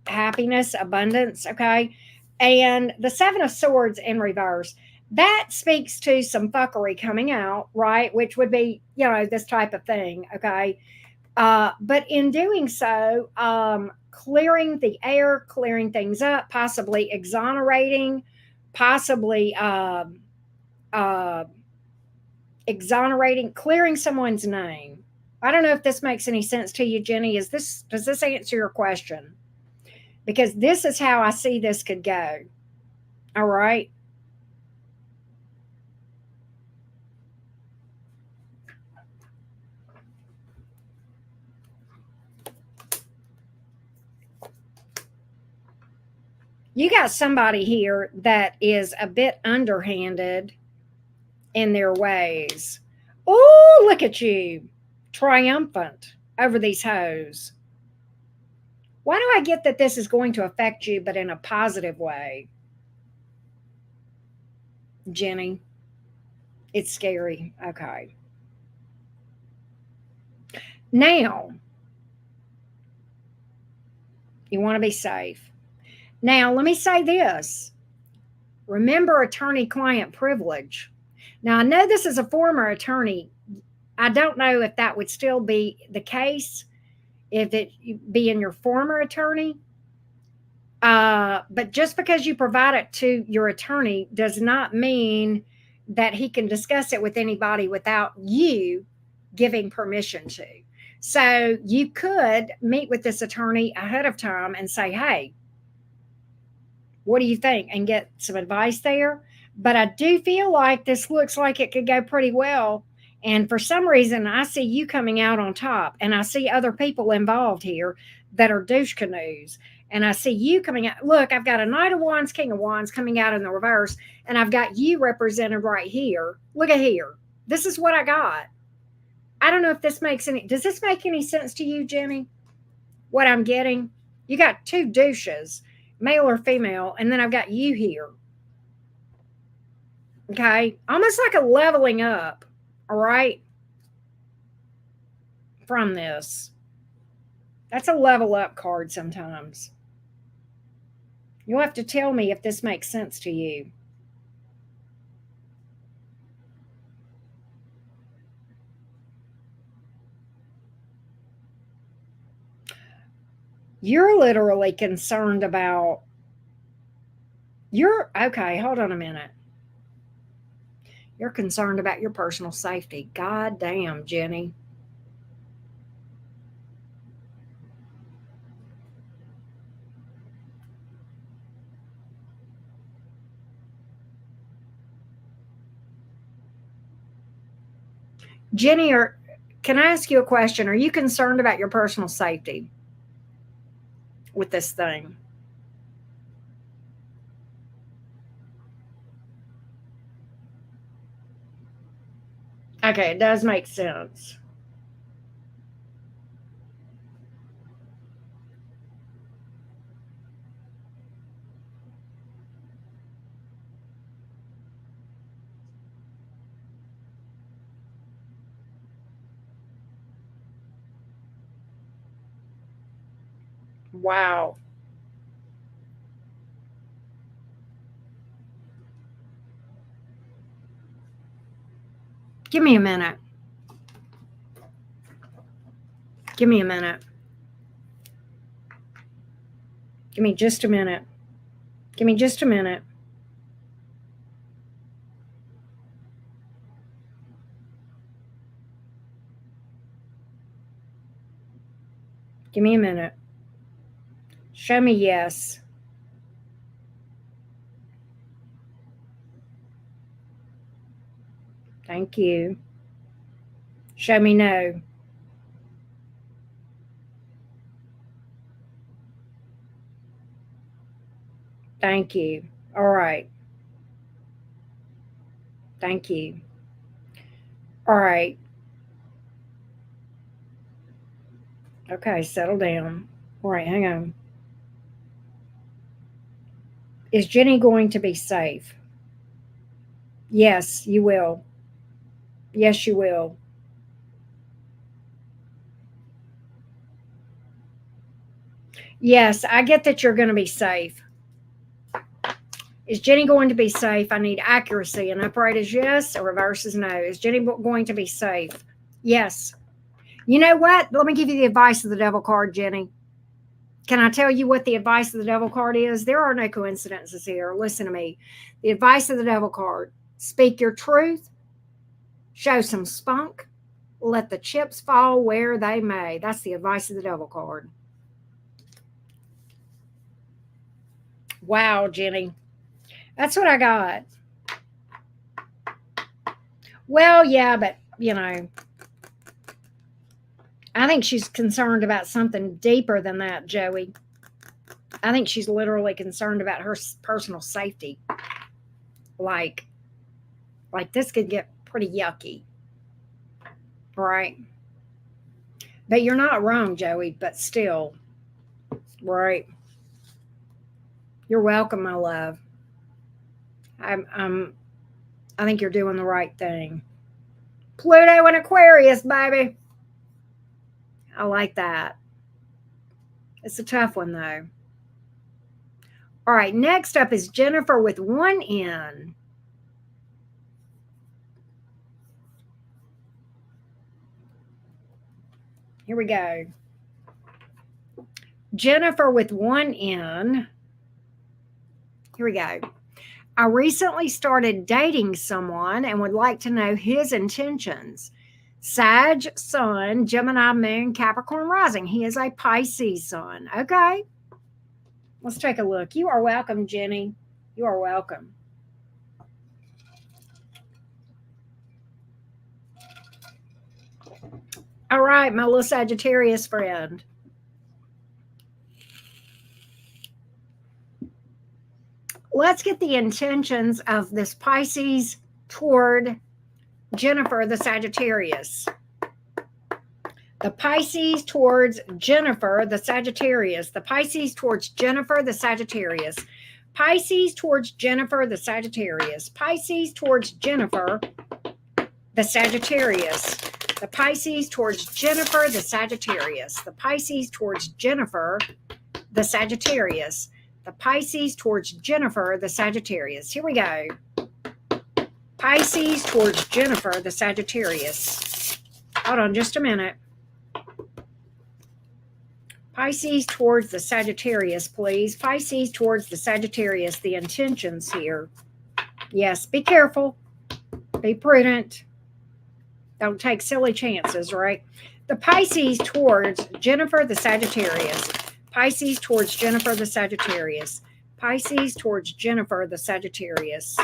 happiness, abundance, okay? And the Seven of Swords in reverse, that speaks to some fuckery coming out, right? Which would be, this type of thing, okay? But in doing so, clearing the air, clearing things up, possibly exonerating, possibly clearing someone's name. I don't know if this makes any sense to you, Jenny. Does this answer your question? Because this is how I see this could go. All right. You got somebody here that is a bit underhanded in their ways. Oh, look at you. Triumphant over these hoes. Why do I get that this is going to affect you, but in a positive way? Jenny, it's scary. Okay. Now, you want to be safe. Now, let me say this. Remember attorney-client privilege. Now, I know this is a former attorney. I don't know if that would still be the case, if it be in your former attorney. But just because you provide it to your attorney does not mean that he can discuss it with anybody without you giving permission to. So you could meet with this attorney ahead of time and say, hey, what do you think? And get some advice there. But I do feel like this looks like it could go pretty well. And for some reason, I see you coming out on top, and I see other people involved here that are douche canoes. And I see you coming out. Look, I've got a Knight of Wands, King of Wands coming out in the reverse, and I've got you represented right here. Look at here. This is what I got. I don't know if this makes any. Does this make any sense to you, Jenny? What I'm getting? You got two douches, male or female, and then I've got you here. Okay, almost like a leveling up. All right, from this. That's a level up card sometimes. You'll have to tell me if this makes sense to you. You're literally concerned about you're okay, hold on a minute. You're concerned about your personal safety. God damn, Jenny. Jenny, can I ask you a question? Are you concerned about your personal safety with this thing? Okay, it does make sense. Wow. Give me a minute. Give me a minute. Give me just a minute. Give me just a minute. Give me a minute. Show me yes. Thank you. Show me no. Thank you. All right. Thank you. All right. Okay, settle down. All right, hang on. Is Jenny going to be safe? Yes, you will. Yes, you will. Yes, I get that you're going to be safe. Is Jenny going to be safe? I need accuracy. An upright is yes, a reverse is no. Is Jenny going to be safe? Yes. You know what? Let me give you the advice of the devil card, Jenny. Can I tell you what the advice of the devil card is? There are no coincidences here. Listen to me. The advice of the devil card: speak your truth, show some spunk, let the chips fall where they may. That's the advice of the devil card. Wow, Jenny. That's what I got. Well, yeah, but I think she's concerned about something deeper than that, Joey. I think she's literally concerned about her personal safety. Like, like this could get pretty yucky, right? But you're not wrong, Joey. But still, right? You're welcome, my love. I'm I think you're doing the right thing. Pluto and Aquarius, baby. I like that. It's a tough one though. All right, next up is Jennifer with one N. Here we go. Jennifer with one N. Here we go. I recently started dating someone and would like to know his intentions. Sag sun, Gemini moon, Capricorn rising. He is a Pisces sun. Okay. Let's take a look. You are welcome, Jenny. You are welcome. All right, my little Sagittarius friend. Let's get the intentions of this Pisces toward Jennifer, the Sagittarius. The Pisces towards Jennifer, the Sagittarius. The Pisces towards Jennifer, the Sagittarius. Pisces towards Jennifer, the Sagittarius. Pisces towards Jennifer, the Sagittarius. The Pisces towards Jennifer, the Sagittarius. The Pisces towards Jennifer, the Sagittarius. The Pisces towards Jennifer, the Sagittarius. Here we go. Pisces towards Jennifer, the Sagittarius. Hold on just a minute. Pisces towards the Sagittarius, please. Pisces towards the Sagittarius, the intentions here. Yes, be careful. Be prudent. Don't take silly chances, right? The Pisces towards Jennifer, the Sagittarius. Pisces towards Jennifer, the Sagittarius. Pisces towards Jennifer, the Sagittarius.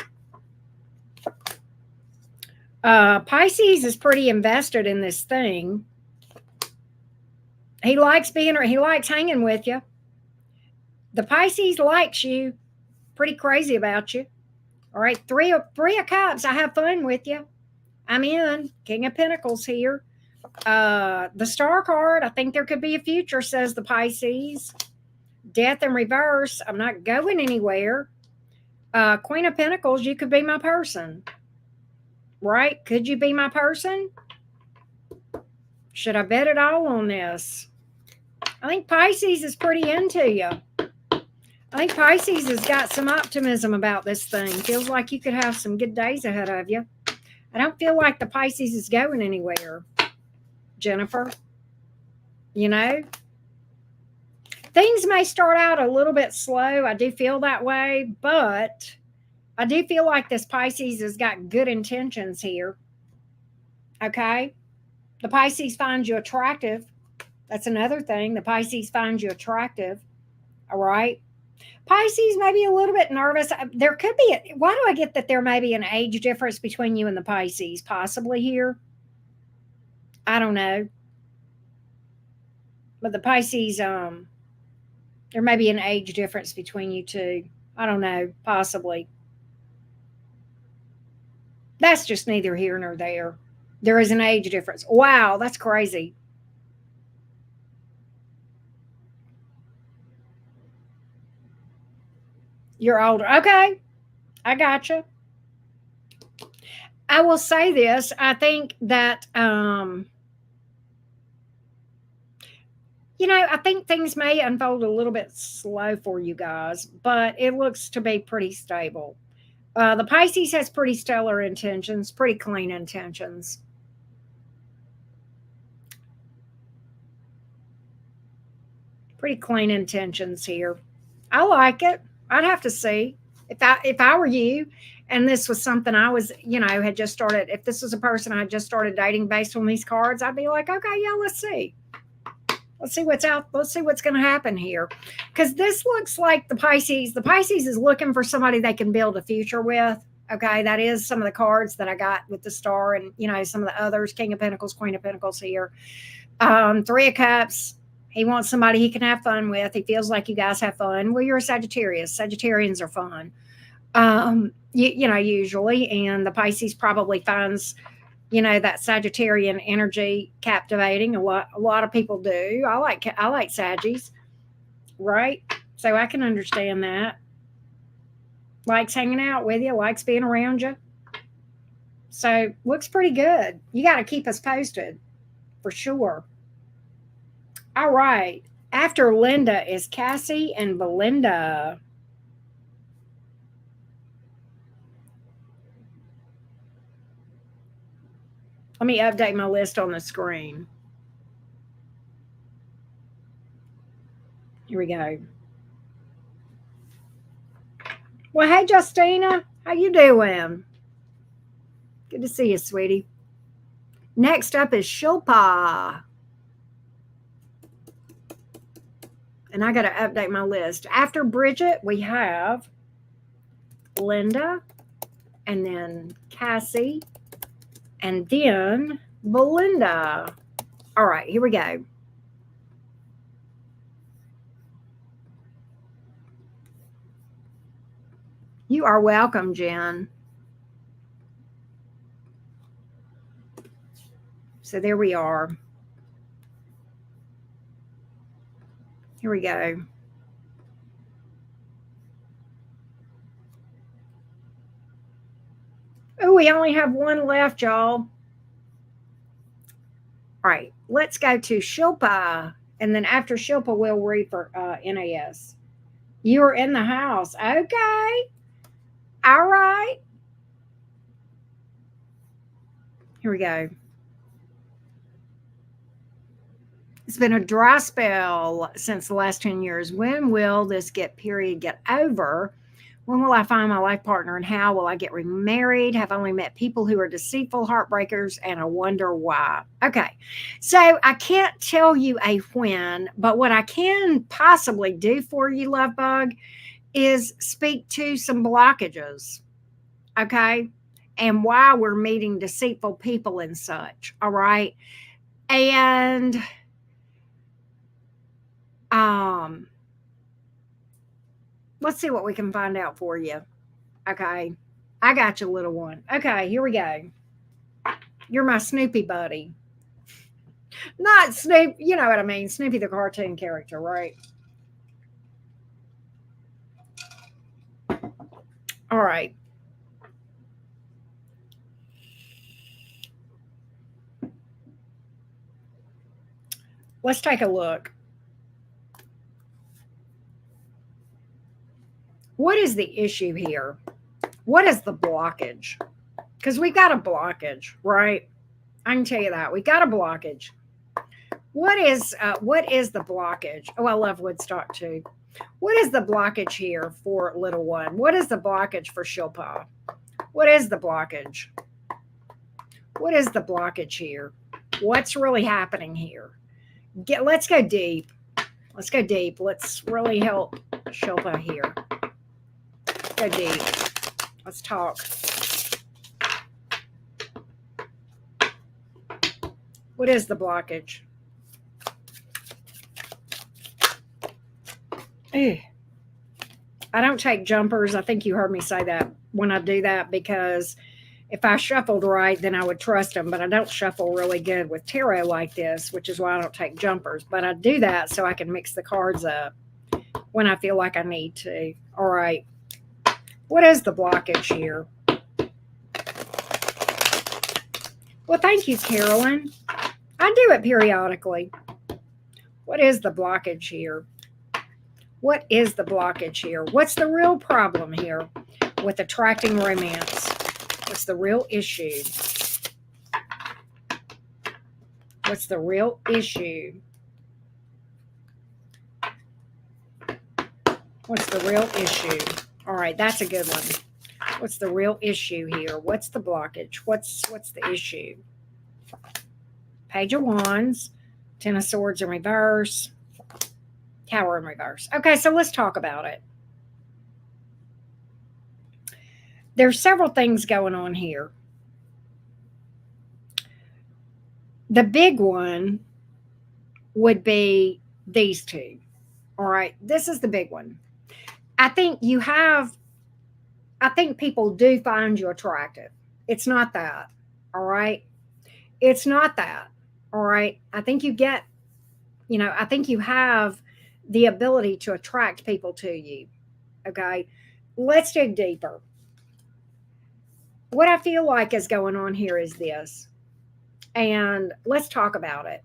Pisces is pretty invested in this thing. He likes hanging with you. The Pisces likes you. Pretty crazy about you. All right, three of cups. I have fun with you. I'm in. King of Pentacles here. The Star card. I think there could be a future, says the Pisces. Death in reverse. I'm not going anywhere. Queen of Pentacles. You could be my person. Right? Could you be my person? Should I bet it all on this? I think Pisces is pretty into you. I think Pisces has got some optimism about this thing. Feels like you could have some good days ahead of you. I don't feel like the Pisces is going anywhere, Jennifer. You know? Things may start out a little bit slow. I do feel that way, but I do feel like this Pisces has got good intentions here. Okay? The Pisces finds you attractive. That's another thing. The Pisces finds you attractive. All right? Pisces may be a little bit nervous. There could be, why do I get that there may be an age difference between you and the Pisces possibly here? I don't know. But the Pisces, there may be an age difference between you two. I don't know, possibly. That's just neither here nor there. There is an age difference. Wow, that's crazy. You're older. Okay, I gotcha. I will say this. I think that, I think things may unfold a little bit slow for you guys, but it looks to be pretty stable. The Pisces has pretty stellar intentions, pretty clean intentions. Pretty clean intentions here. I like it. I'd have to see if I were you, and this was something I was, had just started. If this was a person I just started dating based on these cards, I'd be like, okay, yeah, let's see. Let's see what's out. Let's see what's going to happen here. Because this looks like the Pisces. The Pisces is looking for somebody they can build a future with. Okay, that is some of the cards that I got with the star and, some of the others, King of Pentacles, Queen of Pentacles here. Three of Cups. He wants somebody he can have fun with. He feels like you guys have fun. Well, you're a Sagittarius. Sagittarians are fun. Usually. And the Pisces probably finds that Sagittarian energy captivating. A lot of people do. I like Saggies, right? So I can understand that. Likes hanging out with you, likes being around you. So looks pretty good. You got to keep us posted for sure. All right. After Linda is Cassie and Belinda. Let me update my list on the screen. Here we go. Well, hey, Justina. How you doing? Good to see you, sweetie. Next up is Shilpa. And I got to update my list. After Bridget, we have Linda, and then Cassie, and then Belinda. All right, here we go. You are welcome, Jen. So there we are. Here we go. Oh, we only have one left, y'all. All right, let's go to Shilpa. And then after Shilpa, we'll read for NAS. You're in the house. Okay. All right. Here we go. It's been a dry spell since the last 10 years. When will this period get over? When will I find my life partner and how will I get remarried? Have only met people who are deceitful, heartbreakers, and I wonder why. Okay, so I can't tell you a when, but what I can possibly do for you, love bug, is speak to some blockages. Okay, and why we're meeting deceitful people and such. All right, and um let's see what we can find out for you. Okay. I got you, little one. Okay, here we go. You're my Snoopy buddy. Not Snoop, you know what I mean. Snoopy the cartoon character, right? All right. Let's take a look. What is the issue here? What is the blockage? Because we got a blockage, right? I can tell you that. We got a blockage. What is the blockage? Oh, I love Woodstock too. What is the blockage here for little one? What is the blockage for Shilpa? What is the blockage? What is the blockage here? What's really happening here? Let's go deep. Let's go deep. Let's really help Shilpa here. Go deep. Let's talk. What is the blockage? Ew. I don't take jumpers. I think you heard me say that when I do that because if I shuffled right, then I would trust them. But I don't shuffle really good with tarot like this, which is why I don't take jumpers. But I do that so I can mix the cards up when I feel like I need to. All right. What is the blockage here? Well, thank you, Carolyn. I do it periodically. What is the blockage here? What is the blockage here? What's the real problem here with attracting romance? What's the real issue? What's the real issue? What's the real issue? All right, that's a good one. What's the real issue here? What's the blockage? What's the issue? Page of Wands, Ten of Swords in reverse, Tower in reverse. Okay, so let's talk about it. There's several things going on here. The big one would be these two. All right, this is the big one. I think people do find you attractive. It's not that. All right. It's not that. All right. I think I think you have the ability to attract people to you. Okay. Let's dig deeper. What I feel like is going on here is this, and let's talk about it.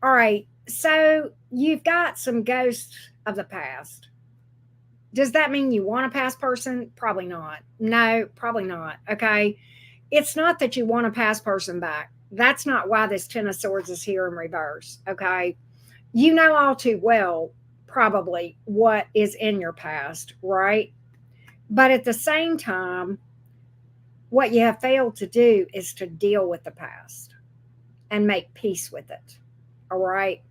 All right. So you've got some ghosts of the past. Does that mean you want a past person? Probably not. No, probably not. Okay. It's not that you want a past person back. That's not why this Ten of Swords is here in reverse. Okay. You know all too well, probably, what is in your past, right? But at the same time, what you have failed to do is to deal with the past and make peace with it. All right.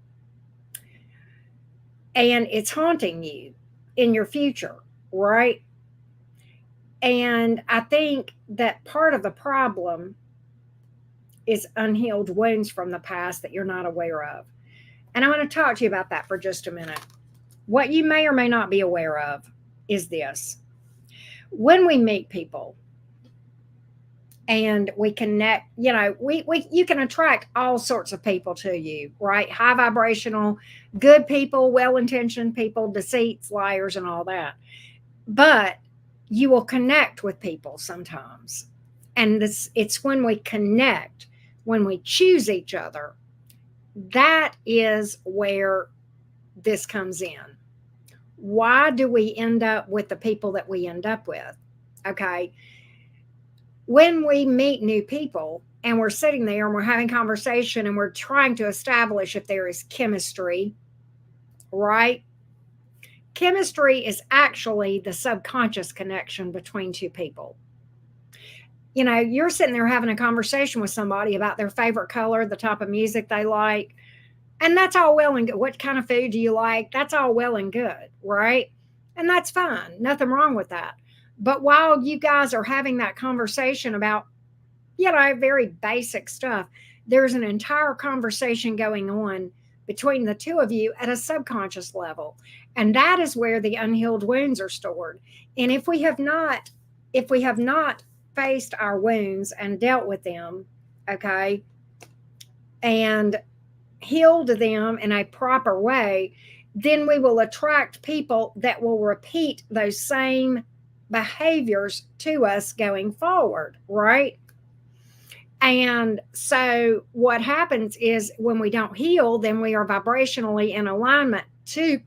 And it's haunting you in your future, right? And I think that part of the problem is unhealed wounds from the past that you're not aware of. And I want to talk to you about that for just a minute. What you may or may not be aware of is this: when we meet people and we connect, we you can attract all sorts of people to you, right? High vibrational, good people, well-intentioned people, deceits, liars, and all that. But you will connect with people sometimes. And this it's when we connect, when we choose each other, that is where this comes in. Why do we end up with the people that we end up with? Okay. When we meet new people and we're sitting there and we're having conversation and we're trying to establish if there is chemistry, right? Chemistry is actually the subconscious connection between two people. You're sitting there having a conversation with somebody about their favorite color, the type of music they like, and that's all well and good. What kind of food do you like? That's all well and good, right? And that's fine. Nothing wrong with that. But while you guys are having that conversation about, very basic stuff, there's an entire conversation going on between the two of you at a subconscious level. And that is where the unhealed wounds are stored. And if we have not faced our wounds and dealt with them, okay, and healed them in a proper way, then we will attract people that will repeat those same behaviors to us going forward, right? And so what happens is when we don't heal, then we are vibrationally in alignment to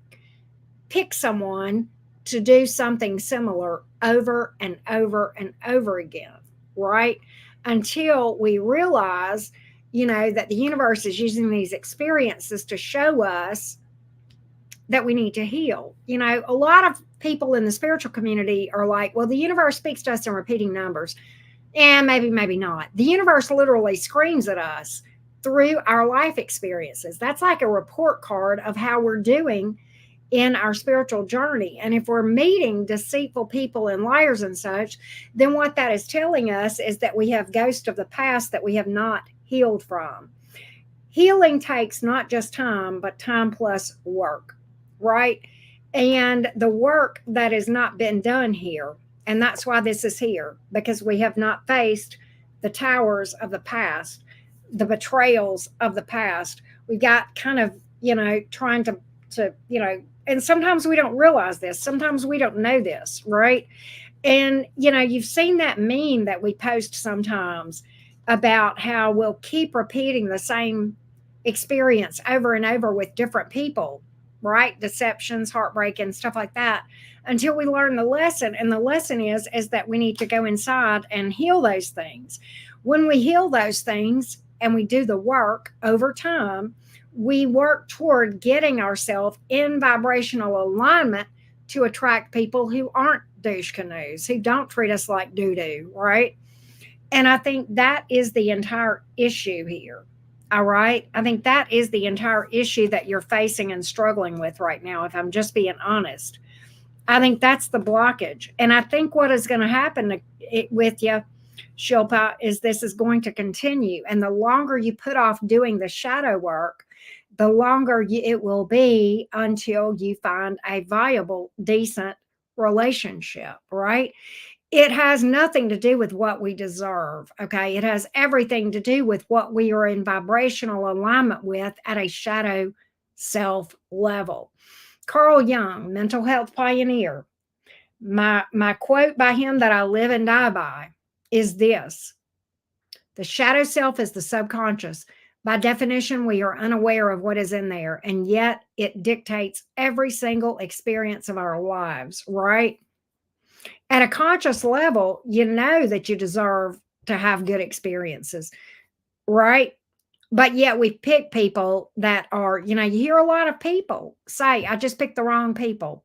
pick someone to do something similar over and over and over again, right? Until we realize, that the universe is using these experiences to show us that we need to heal. A lot of people in the spiritual community are like, well, the universe speaks to us in repeating numbers. And maybe not. The universe literally screams at us through our life experiences. That's like a report card of how we're doing in our spiritual journey. And if we're meeting deceitful people and liars and such, then what that is telling us is that we have ghosts of the past that we have not healed from. Healing takes not just time, but time plus work, right? And the work that has not been done here, and that's why this is here, because we have not faced the towers of the past, the betrayals of the past. We've got kind of, trying to, and sometimes we don't realize this. Sometimes we don't know this, right? And, you've seen that meme that we post sometimes about how we'll keep repeating the same experience over and over with different people, right? Deceptions, heartbreak, and stuff like that, until we learn the lesson. And the lesson is that we need to go inside and heal those things. When we heal those things and we do the work over time, we work toward getting ourselves in vibrational alignment to attract people who aren't douche canoes, who don't treat us like doo-doo, right? And I think that is the entire issue here. All right. I think that is the entire issue that you're facing and struggling with right now, if I'm just being honest. I think that's the blockage. And I think what is going to happen with you, Shilpa, is this is going to continue. And the longer you put off doing the shadow work, the longer it will be until you find a viable, decent relationship, right? It has nothing to do with what we deserve. Okay. It has everything to do with what we are in vibrational alignment with at a shadow self level. Carl Jung, mental health pioneer, my quote by him that I live and die by is this: the shadow self is the subconscious. By definition, we are unaware of what is in there, and yet it dictates every single experience of our lives, right? At a conscious level, you know that you deserve to have good experiences, right? But yet we pick people that are, you hear a lot of people say, I just picked the wrong people.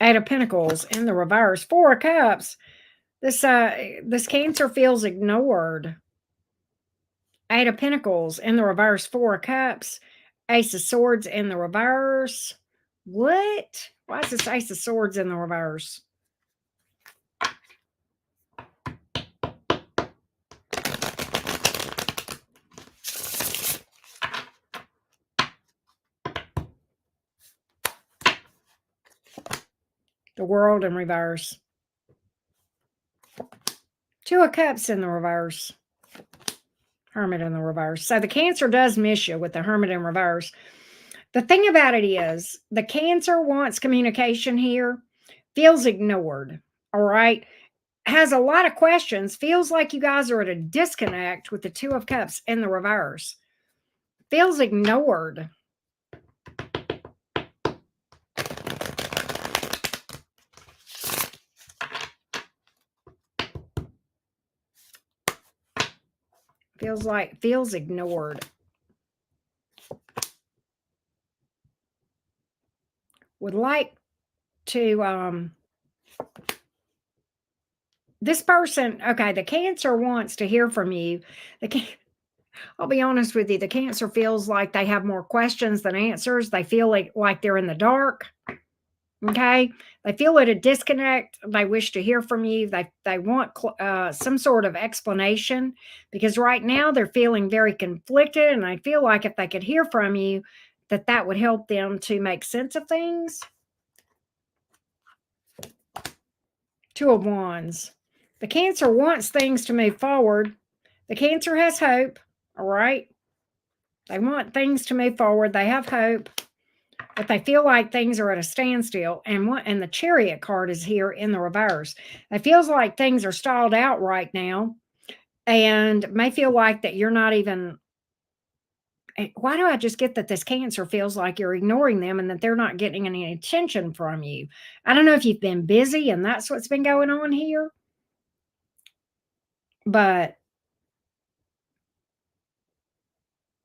Eight of Pentacles in the reverse. Four of Cups. This Cancer feels ignored. Eight of Pentacles in the reverse. Four of Cups. Ace of Swords in the reverse. What? Why is this Ace of Swords in the reverse? The World in reverse. Two of Cups in the reverse. Hermit in the reverse. So the Cancer does miss you with the Hermit in reverse. The thing about it is the Cancer wants communication here, feels ignored, all right? Has a lot of questions, feels like you guys are at a disconnect with the Two of Cups in the reverse. Feels ignored. Feels ignored. Would like to this person, okay, the Cancer wants to hear from you. I'll be honest with you, the Cancer feels like they have more questions than answers. They feel like they're in the dark. Okay, they feel at a disconnect. They wish to hear from you. They want some sort of explanation, because right now they're feeling very conflicted, and I feel like if they could hear from you, that would help them to make sense of things. Two of Wands. The Cancer wants things to move forward. The Cancer has hope. All right, they want things to move forward. They have hope, but they feel like things are at a standstill. And the Chariot card is here in the reverse. It feels like things are stalled out right now, and may feel like that you're not even. Why do I just get that this Cancer feels like you're ignoring them and that they're not getting any attention from you? I don't know if you've been busy and that's what's been going on here, but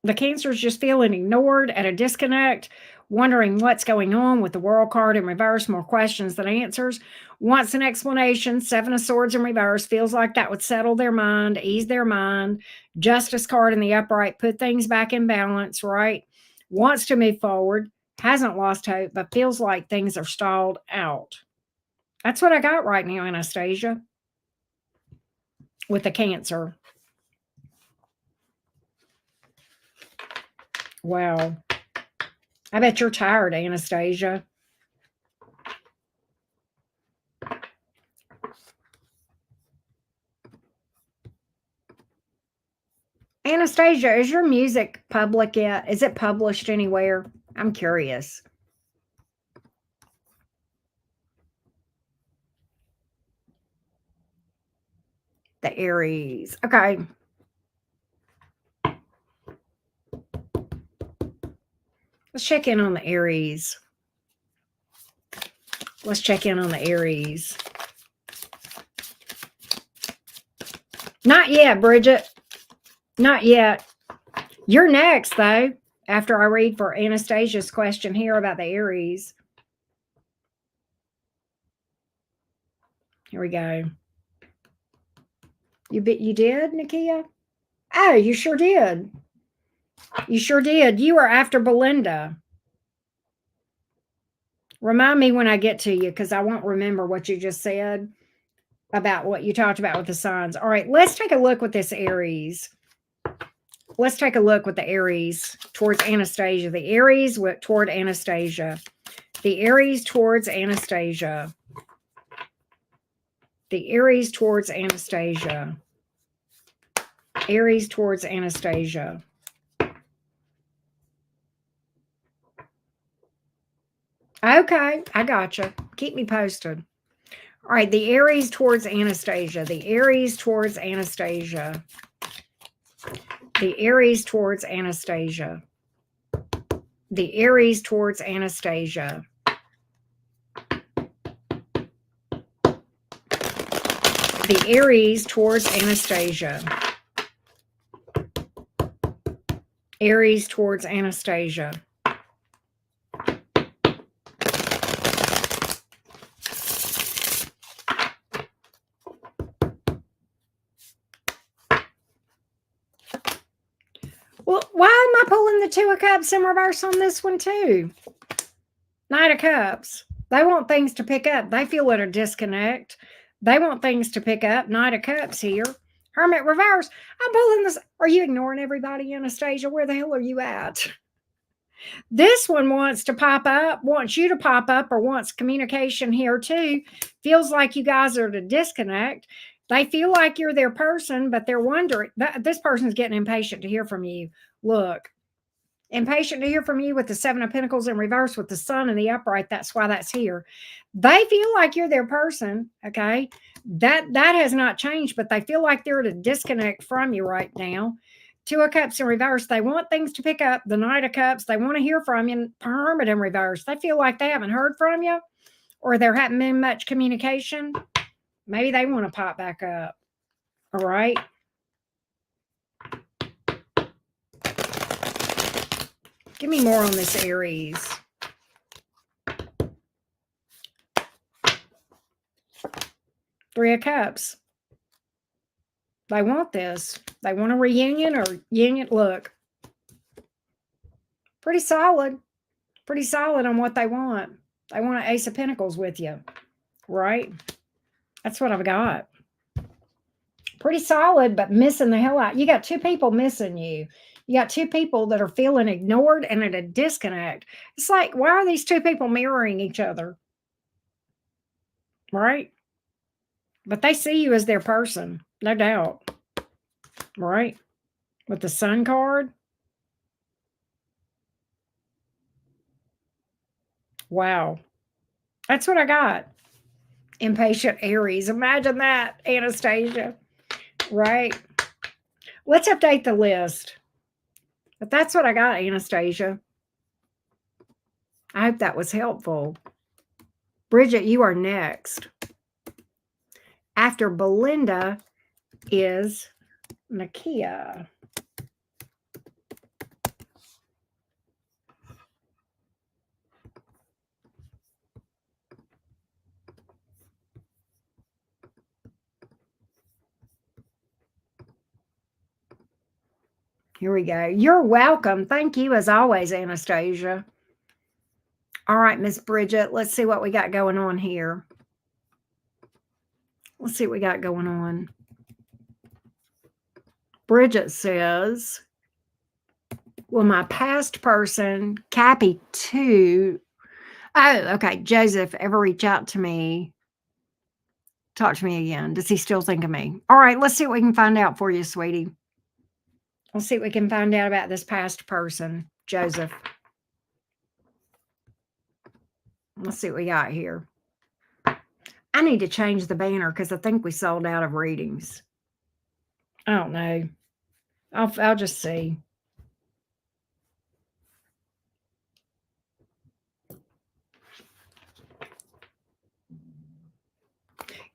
the Cancer's just feeling ignored, at a disconnect, wondering what's going on with the World card in reverse, more questions than answers. Wants an explanation. Seven of Swords in reverse, feels like that would settle their mind, ease their mind. Justice card in the upright, put things back in balance, right? Wants to move forward, hasn't lost hope, but feels like things are stalled out. That's what I got right now, Anastasia, with the Cancer. Wow. I bet you're tired, Anastasia. Anastasia, is your music public yet? Is it published anywhere? I'm curious. The Aries. Okay. Let's check in on the Aries. Let's check in on the Aries. Not yet, Bridget. Not yet. You're next, though, after I read for Anastasia's question here about the Aries. Here we go. You did, Nakia? Oh, you sure did. You sure did. You were after Belinda. Remind me when I get to you, because I won't remember what you just said about what you talked about with the signs. All right, let's take a look with this Aries. Let's take a look with the Aries towards Anastasia. The Aries toward Anastasia. The Aries towards Anastasia. The Aries towards Anastasia. Aries towards Anastasia. Okay, I gotcha. Keep me posted. All right, the Aries towards Anastasia. The Aries towards Anastasia. The Aries towards Anastasia. The Aries towards Anastasia. The Aries towards Anastasia. Aries towards Anastasia. Well, why am I pulling the Two of Cups in reverse on this one too? Knight of Cups. They want things to pick up. They feel at a disconnect. They want things to pick up. Knight of Cups here. Hermit reverse. I'm pulling this. Are you ignoring everybody, Anastasia? Where the hell are you at? This one wants to pop up, wants you to pop up, or wants communication here too. Feels like you guys are at a disconnect. They feel like you're their person, but they're wondering that this person's getting impatient to hear from you. Look, impatient to hear from you with the Seven of Pentacles in reverse with the Sun in the upright. That's why that's here. They feel like you're their person. Okay. That has not changed, but they feel like they're at a disconnect from you right now. Two of Cups in reverse. They want things to pick up. The Knight of Cups. They want to hear from you. Hermit in reverse. They feel like they haven't heard from you, or there hasn't been much communication. Maybe they want to pop back up. All right. Give me more on this Aries. Three of Cups. They want this. They want a reunion or union. Look, pretty solid. Pretty solid on what they want. They want an Ace of Pentacles with you, right? That's what I've got. Pretty solid, but missing the hell out. You got two people missing you. You got two people that are feeling ignored and at a disconnect. It's like, why are these two people mirroring each other? Right? But they see you as their person, no doubt. Right? With the Sun card. Wow. That's what I got. Impatient Aries. Imagine that, Anastasia. Right? Let's update the list. But that's what I got, Anastasia. I hope that was helpful. Bridget, you are next. After Belinda is Nakia. Here we go. You're welcome. Thank you as always, Anastasia. All right, Miss Bridget, let's see what we got going on here. Let's see what we got going on. Bridget says, will my past person, Cappy 2, oh, okay, Joseph, ever reach out to me? Talk to me again. Does he still think of me? All right, let's see what we can find out for you, sweetie. Let's see what we can find out about this past person, Joseph. Let's see what we got here. I need to change the banner because I think we sold out of readings. I don't know. I'll just see.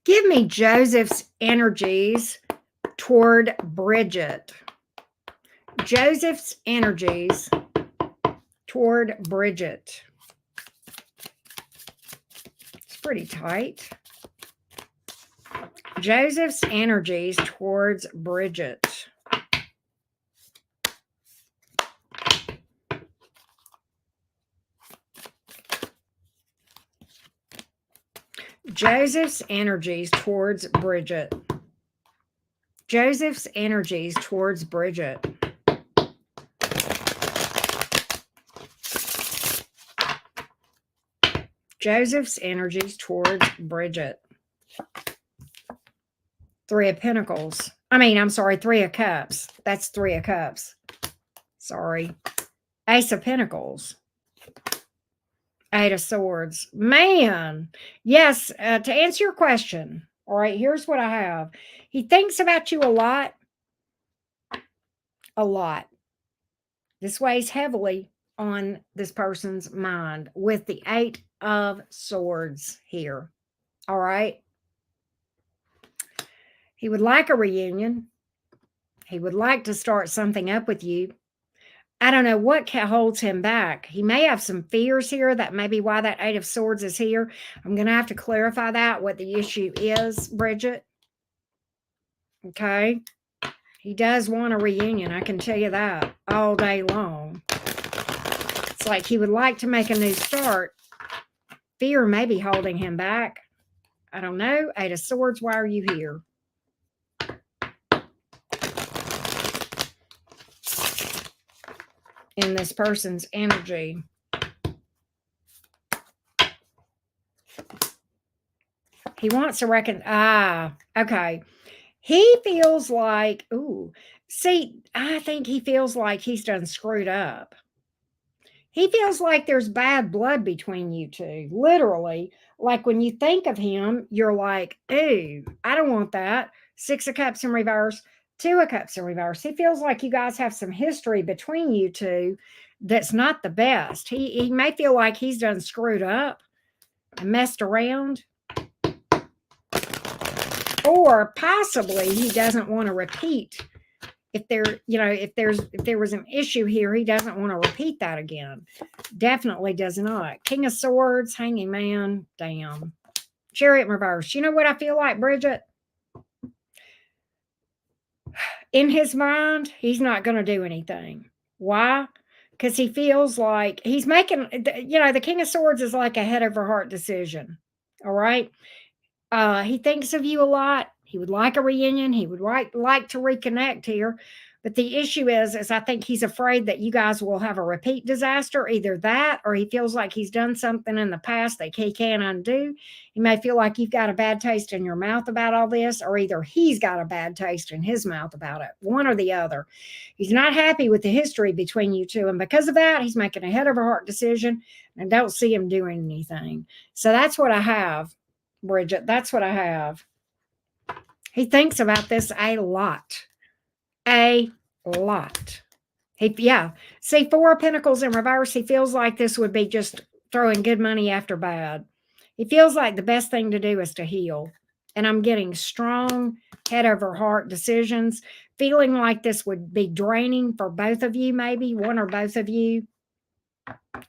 Give me Joseph's energies toward Bridget. Joseph's energies toward Bridget. It's pretty tight. Joseph's energies towards Bridget. Joseph's energies towards Bridget. Joseph's energies towards Bridget. Joseph's energies towards Bridget. Three of Pentacles. I'm sorry, Three of Cups. That's Three of Cups. Sorry. Ace of Pentacles. Eight of Swords. Man. Yes, to answer your question. All right, here's what I have. He thinks about you a lot. A lot. This weighs heavily on this person's mind with the Eight of Swords here. All right. He would like a reunion. He would like to start something up with you. I don't know what holds him back. He may have some fears here. That may be why that Eight of Swords is here. I'm going to have to clarify that, what the issue is, Bridget. Okay. He does want a reunion, I can tell you that, all day long. It's like he would like to make a new start. Fear may be holding him back. I don't know. Eight of Swords, why are you here? In this person's energy. He wants to okay. He feels like, I think he feels like he's done screwed up. He feels like there's bad blood between you two. Literally, like when you think of him, you're like, ooh, I don't want that. Six of Cups in reverse, Two of Cups in reverse. He feels like you guys have some history between you two that's not the best. He may feel like he's done screwed up and messed around. Or possibly he doesn't want to repeat. If there was an issue here, he doesn't want to repeat that again. Definitely does not. King of Swords, Hanging Man, damn. Chariot in reverse. You know what I feel like, Bridget? In his mind, he's not going to do anything. Why? Because he feels like he's making, the King of Swords is like a head over heart decision. All right. He thinks of you a lot. He would like a reunion. He would like to reconnect here. But the issue is I think he's afraid that you guys will have a repeat disaster. Either that, or he feels like he's done something in the past that he can't undo. He may feel like you've got a bad taste in your mouth about all this, or either he's got a bad taste in his mouth about it. One or the other. He's not happy with the history between you two. And because of that, he's making a head over heart decision and don't see him doing anything. So that's what I have, Bridget. That's what I have. He thinks about this a lot. A lot. See, Four of Pentacles in reverse. He feels like this would be just throwing good money after bad. He feels like the best thing to do is to heal. And I'm getting strong head over heart decisions, feeling like this would be draining for both of you, maybe one or both of you.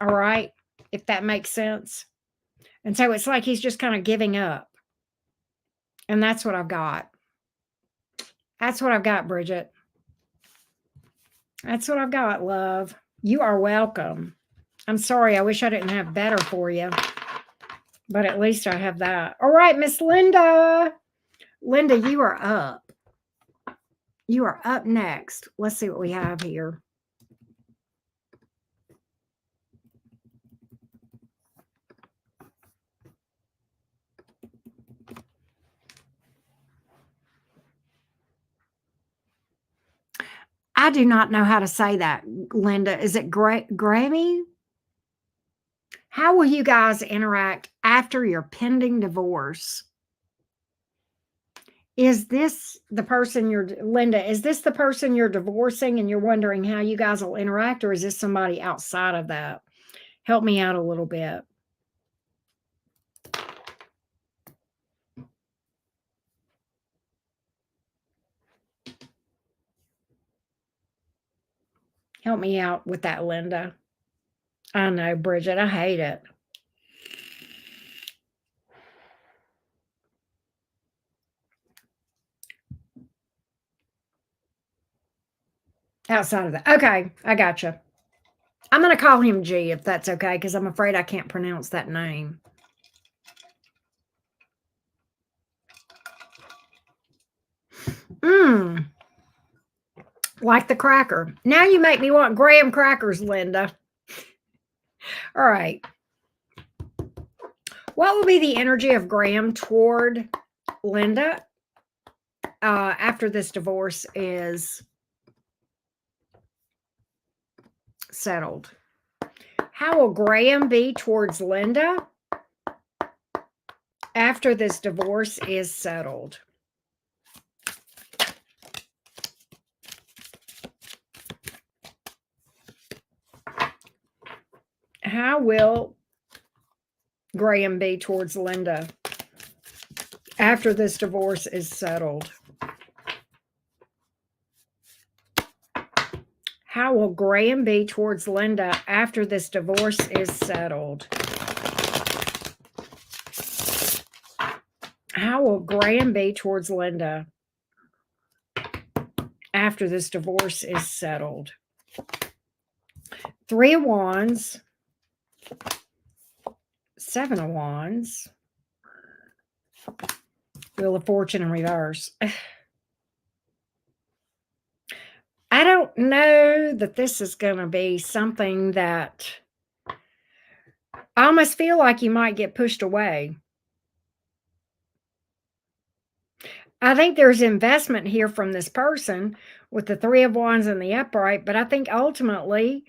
All right, if that makes sense. And so it's like he's just kind of giving up. And that's what I've got. That's what I've got, Bridget. That's what I've got, love. You are welcome. I'm sorry. I wish I didn't have better for you. But at least I have that. All right, Miss Linda. Linda, you are up. You are up next. Let's see what we have here. I do not know how to say that, Linda. Is it Grammy? How will you guys interact after your pending divorce? Is this the person Linda, is this the person you're divorcing and you're wondering how you guys will interact, or is this somebody outside of that? Help me out a little bit. Help me out with that, Linda. I know, Bridget, I hate it. Outside of that. Okay, I got you. I'm going to call him G if that's okay, because I'm afraid I can't pronounce that name. Like the cracker. Now you make me want graham crackers, Linda. All right. What will be the energy of Graham toward Linda after this divorce is settled? How will Graham be towards Linda after this divorce is settled? How will Graham be towards Linda after this divorce is settled? How will Graham be towards Linda after this divorce is settled? How will Graham be towards Linda after this divorce is settled. 3 of Wands, 7 of Wands, Wheel of Fortune in reverse. I don't know that this is going to be something that I almost feel like you might get pushed away. I think there's investment here from this person with the 3 of Wands in the upright, but I think ultimately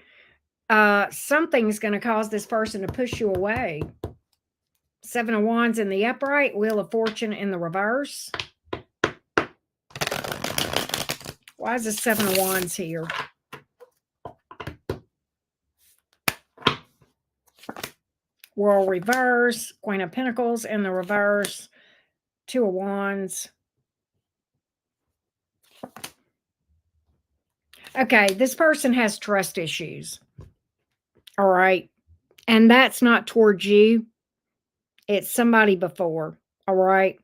something's going to cause this person to push you away. 7 of Wands in the upright, Wheel of Fortune in the reverse. Why is the 7 of Wands here? World reverse, Queen of Pentacles in the reverse, 2 of Wands. Okay, this person has trust issues. All right. And that's not towards you. It's somebody before. All right.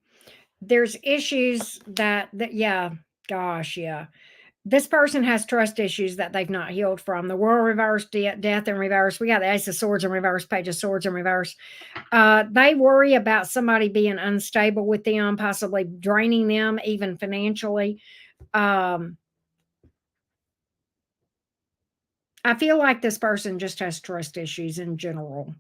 There's issues yeah, gosh, yeah. This person has trust issues that they've not healed from. The World reverse, death in reverse. We got the Ace of Swords in reverse, Page of Swords in reverse. They worry about somebody being unstable with them, possibly draining them, even financially. I feel like this person just has trust issues in general.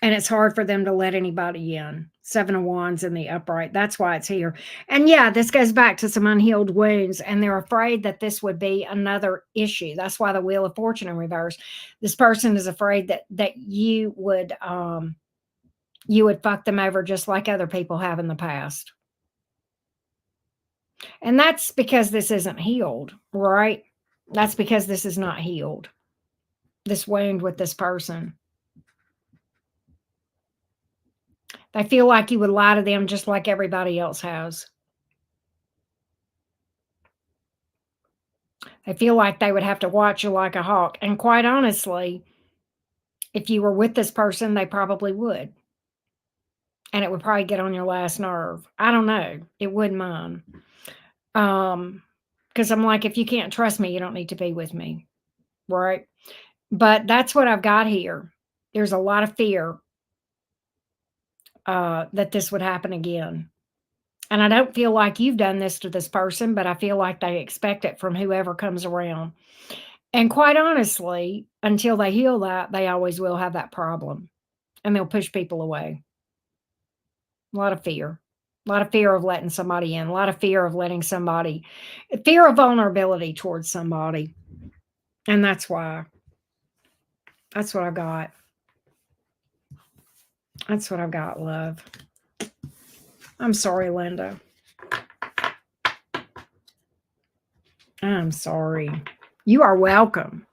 And it's hard for them to let anybody in. 7 of Wands in the upright. That's why it's here. And yeah, this goes back to some unhealed wounds. And they're afraid that this would be another issue. That's why the Wheel of Fortune in reverse. This person is afraid that you would fuck them over just like other people have in the past. And that's because this isn't healed, right? That's because this is not healed. This wound with this person. They feel like you would lie to them just like everybody else has. They feel like they would have to watch you like a hawk. And quite honestly, if you were with this person, they probably would. And it would probably get on your last nerve. I don't know. It wouldn't mine. Because I'm like, if you can't trust me, you don't need to be with me. Right? But that's what I've got here. There's a lot of fear that this would happen again. And I don't feel like you've done this to this person, but I feel like they expect it from whoever comes around. And quite honestly, until they heal that, they always will have that problem. And they'll push people away. A lot of fear. A lot of fear of letting somebody in. A lot of fear of letting somebody. Fear of vulnerability towards somebody. And that's why. That's what I got. That's what I've got, love. I'm sorry, Linda. I'm sorry. You are welcome.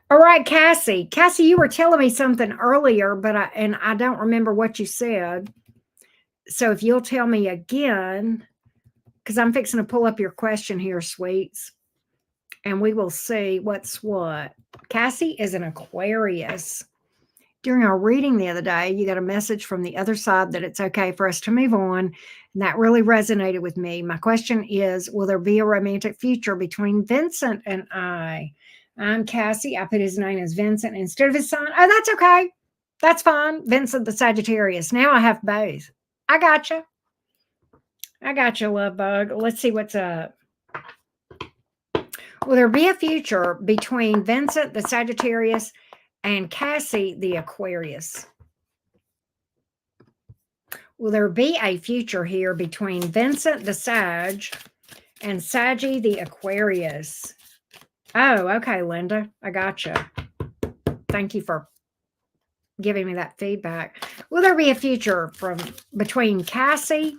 All right, Cassie. Cassie, you were telling me something earlier, but I don't remember what you said. So if you'll tell me again, because I'm fixing to pull up your question here, sweets, and we will see what's what. Cassie is an Aquarius. During our reading the other day, you got a message from the other side that it's okay for us to move on. And that really resonated with me. My question is, will there be a romantic future between Vincent and I? I'm Cassie. I put his name as Vincent instead of his son. Oh, that's okay. That's fine. Vincent the Sagittarius. Now I have both. I got you. I got you, love bug. Let's see what's up. Will there be a future between Vincent the Sagittarius and Cassie the Aquarius? Will there be a future here between Vincent the Sag and Saggy the Aquarius? Oh, okay, Linda. I gotcha. Thank you for giving me that feedback. Will there be a future between Cassie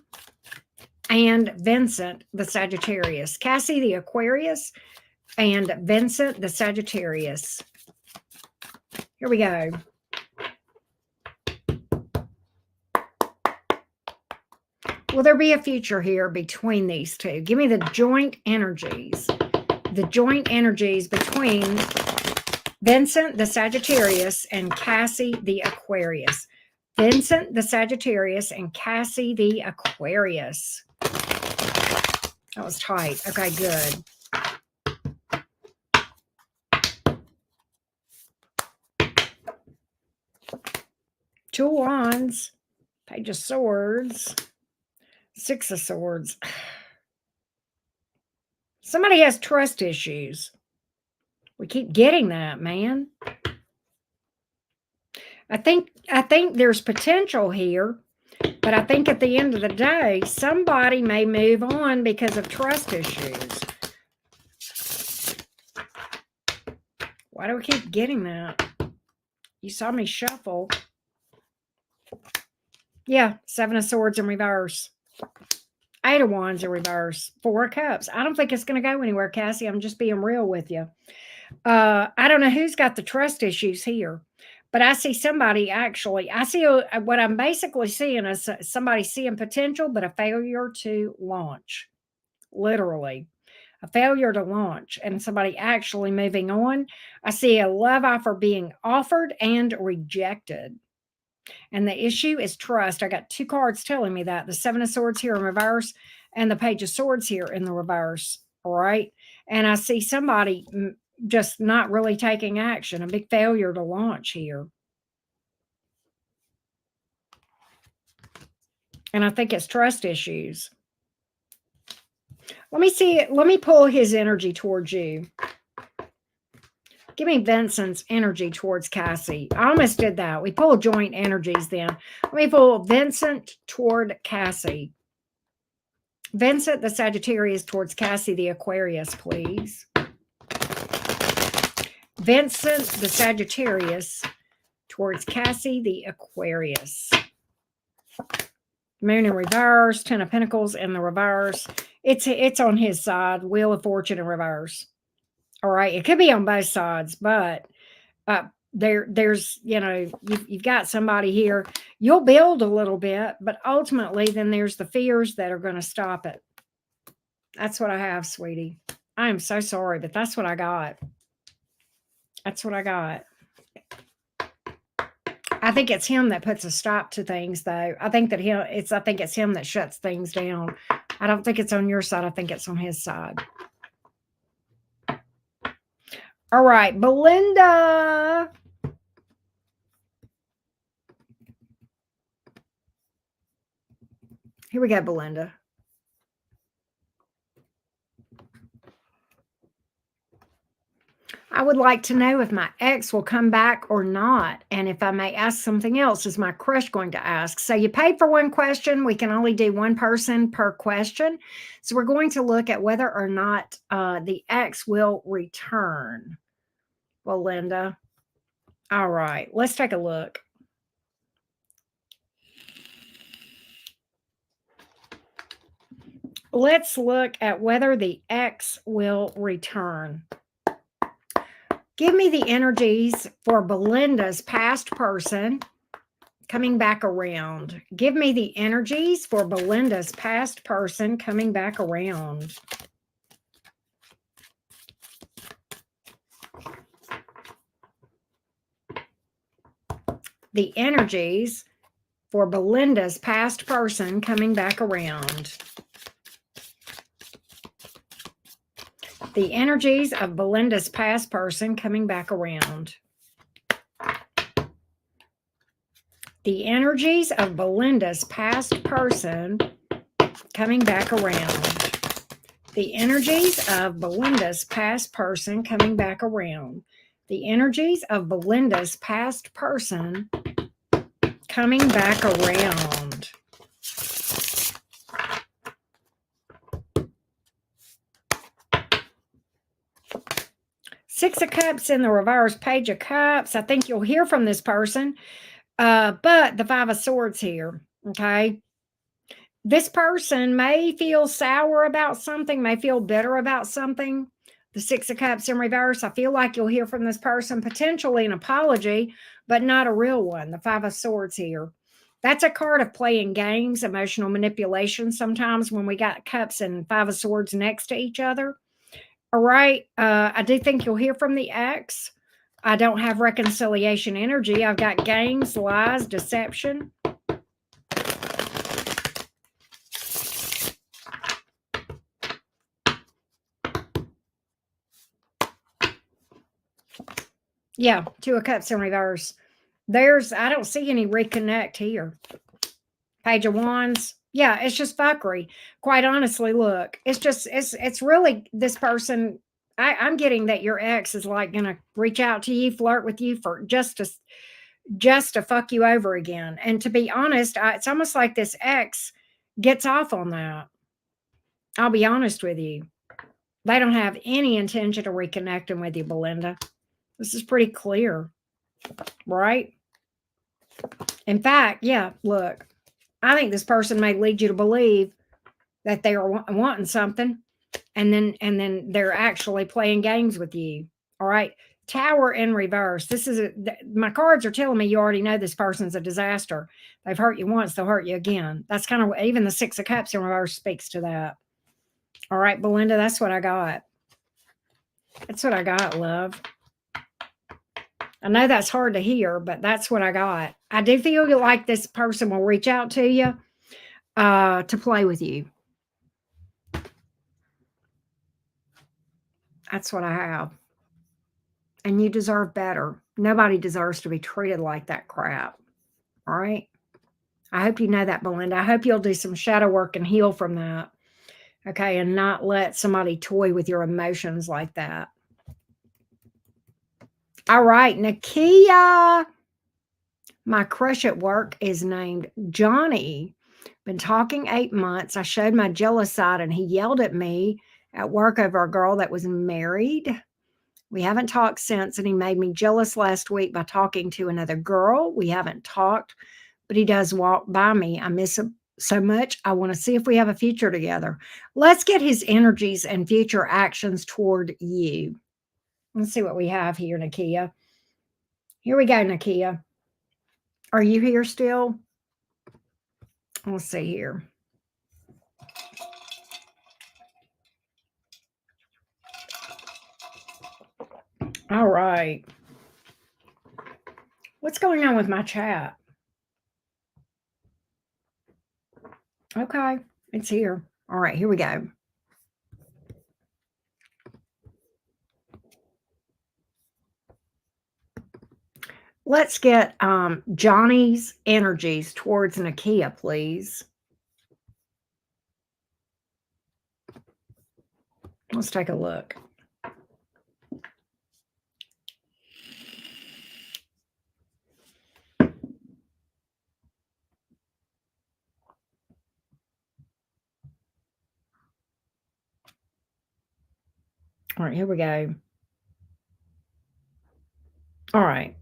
and Vincent the Sagittarius? Cassie the Aquarius and Vincent the Sagittarius. Here we go. Will there be a future here between these two? Give me the joint energies. The joint energies between Vincent the Sagittarius and Cassie the Aquarius. Vincent the Sagittarius and Cassie the Aquarius. That was tight. Okay, good. Two of Wands, Page of Swords, Six of Swords. Somebody has trust issues. We keep getting that, man. I think there's potential here, but I think at the end of the day, somebody may move on because of trust issues. Why do we keep getting that? You saw me shuffle. Yeah, Seven of Swords in reverse. Eight of Wands in reverse. Four of Cups. I don't think it's going to go anywhere, Cassie. I'm just being real with you. I don't know who's got the trust issues here, but I see somebody actually. I see what I'm basically seeing is somebody seeing potential, but a failure to launch. Literally, a failure to launch, and somebody actually moving on. I see a love offer being offered and rejected. And the issue is trust. I got two cards telling me that, the Seven of Swords here in reverse and the Page of Swords here in the reverse. All right. And I see somebody just not really taking action, a big failure to launch here. And I think it's trust issues. Let me see it. Let me pull his energy towards you. Give me Vincent's energy towards Cassie. I almost did that. We pull joint energies then. Let me pull Vincent toward Cassie. Vincent, the Sagittarius, towards Cassie, the Aquarius, please. Vincent, the Sagittarius, towards Cassie, the Aquarius. Moon in reverse, Ten of Pentacles in the reverse. It's on his side. Wheel of Fortune in reverse. All right, it could be on both sides, but there's, you know, you've got somebody here. You'll build a little bit, but ultimately then there's the fears that are going to stop it. That's what I have, sweetie. I am so sorry, but that's what I got. That's what I got. I think it's him that puts a stop to things, though. I think it's him that shuts things down. I don't think it's on your side. I think it's on his side. All right, Belinda. Here we go, Belinda. I would like to know if my ex will come back or not, and if I may ask something else, is my crush going to ask? So you paid for one question. We can only do one person per question. So we're going to look at whether or not the ex will return. Belinda. All right, let's take a look. Let's look at whether the ex will return. Give me the energies for Belinda's past person coming back around. Give me the energies for Belinda's past person coming back around. The energies for Belinda's past person coming back around. The energies of Belinda's past person coming back around. The energies of Belinda's past person coming back around. The energies of Belinda's past person coming back around. The energies of Belinda's past person coming back around. Six of Cups in the reverse, Page of Cups. I think you'll hear from this person. But the Five of Swords here, okay? This person may feel sour about something, may feel bitter about something. The Six of Cups in reverse, I feel like you'll hear from this person, potentially an apology, but not a real one. The Five of Swords here. That's a card of playing games, emotional manipulation sometimes when we got Cups and Five of Swords next to each other. All right. I do think you'll hear from the ex. I don't have reconciliation energy. I've got games, lies, deception. Yeah, Two of Cups in reverse. I don't see any reconnect here. Page of Wands. Yeah, it's just fuckery. Quite honestly, look, it's really this person. I'm getting that your ex is like gonna reach out to you, flirt with you for just to fuck you over again. And to be honest, it's almost like this ex gets off on that. I'll be honest with you. They don't have any intention of reconnecting with you, Belinda. This is pretty clear, right? In fact, yeah, look, I think this person may lead you to believe that they are wanting something, and then they're actually playing games with you. All right. Tower in reverse. My cards are telling me you already know this person's a disaster. They've hurt you once, they'll hurt you again. That's kind of even the Six of Cups in reverse speaks to that. All right, Belinda, that's what I got. That's what I got, love. I know that's hard to hear, but that's what I got. I do feel like this person will reach out to you to play with you. That's what I have. And you deserve better. Nobody deserves to be treated like that crap. All right. I hope you know that, Belinda. I hope you'll do some shadow work and heal from that. Okay. And not let somebody toy with your emotions like that. All right. Nakia. My crush at work is named Johnny. Been talking 8 months. I showed my jealous side and he yelled at me at work over a girl that was married. We haven't talked since, and he made me jealous last week by talking to another girl. We haven't talked, but he does walk by me. I miss him so much. I want to see if we have a future together. Let's get his energies and future actions toward you. Let's see what we have here, Nakia. Here we go, Nakia. Are you here still? Let's see here. All right. What's going on with my chat? Okay, it's here. All right, here we go. Let's get Johnny's energies towards Nakia, please. Let's take a look. All right, here we go. All right.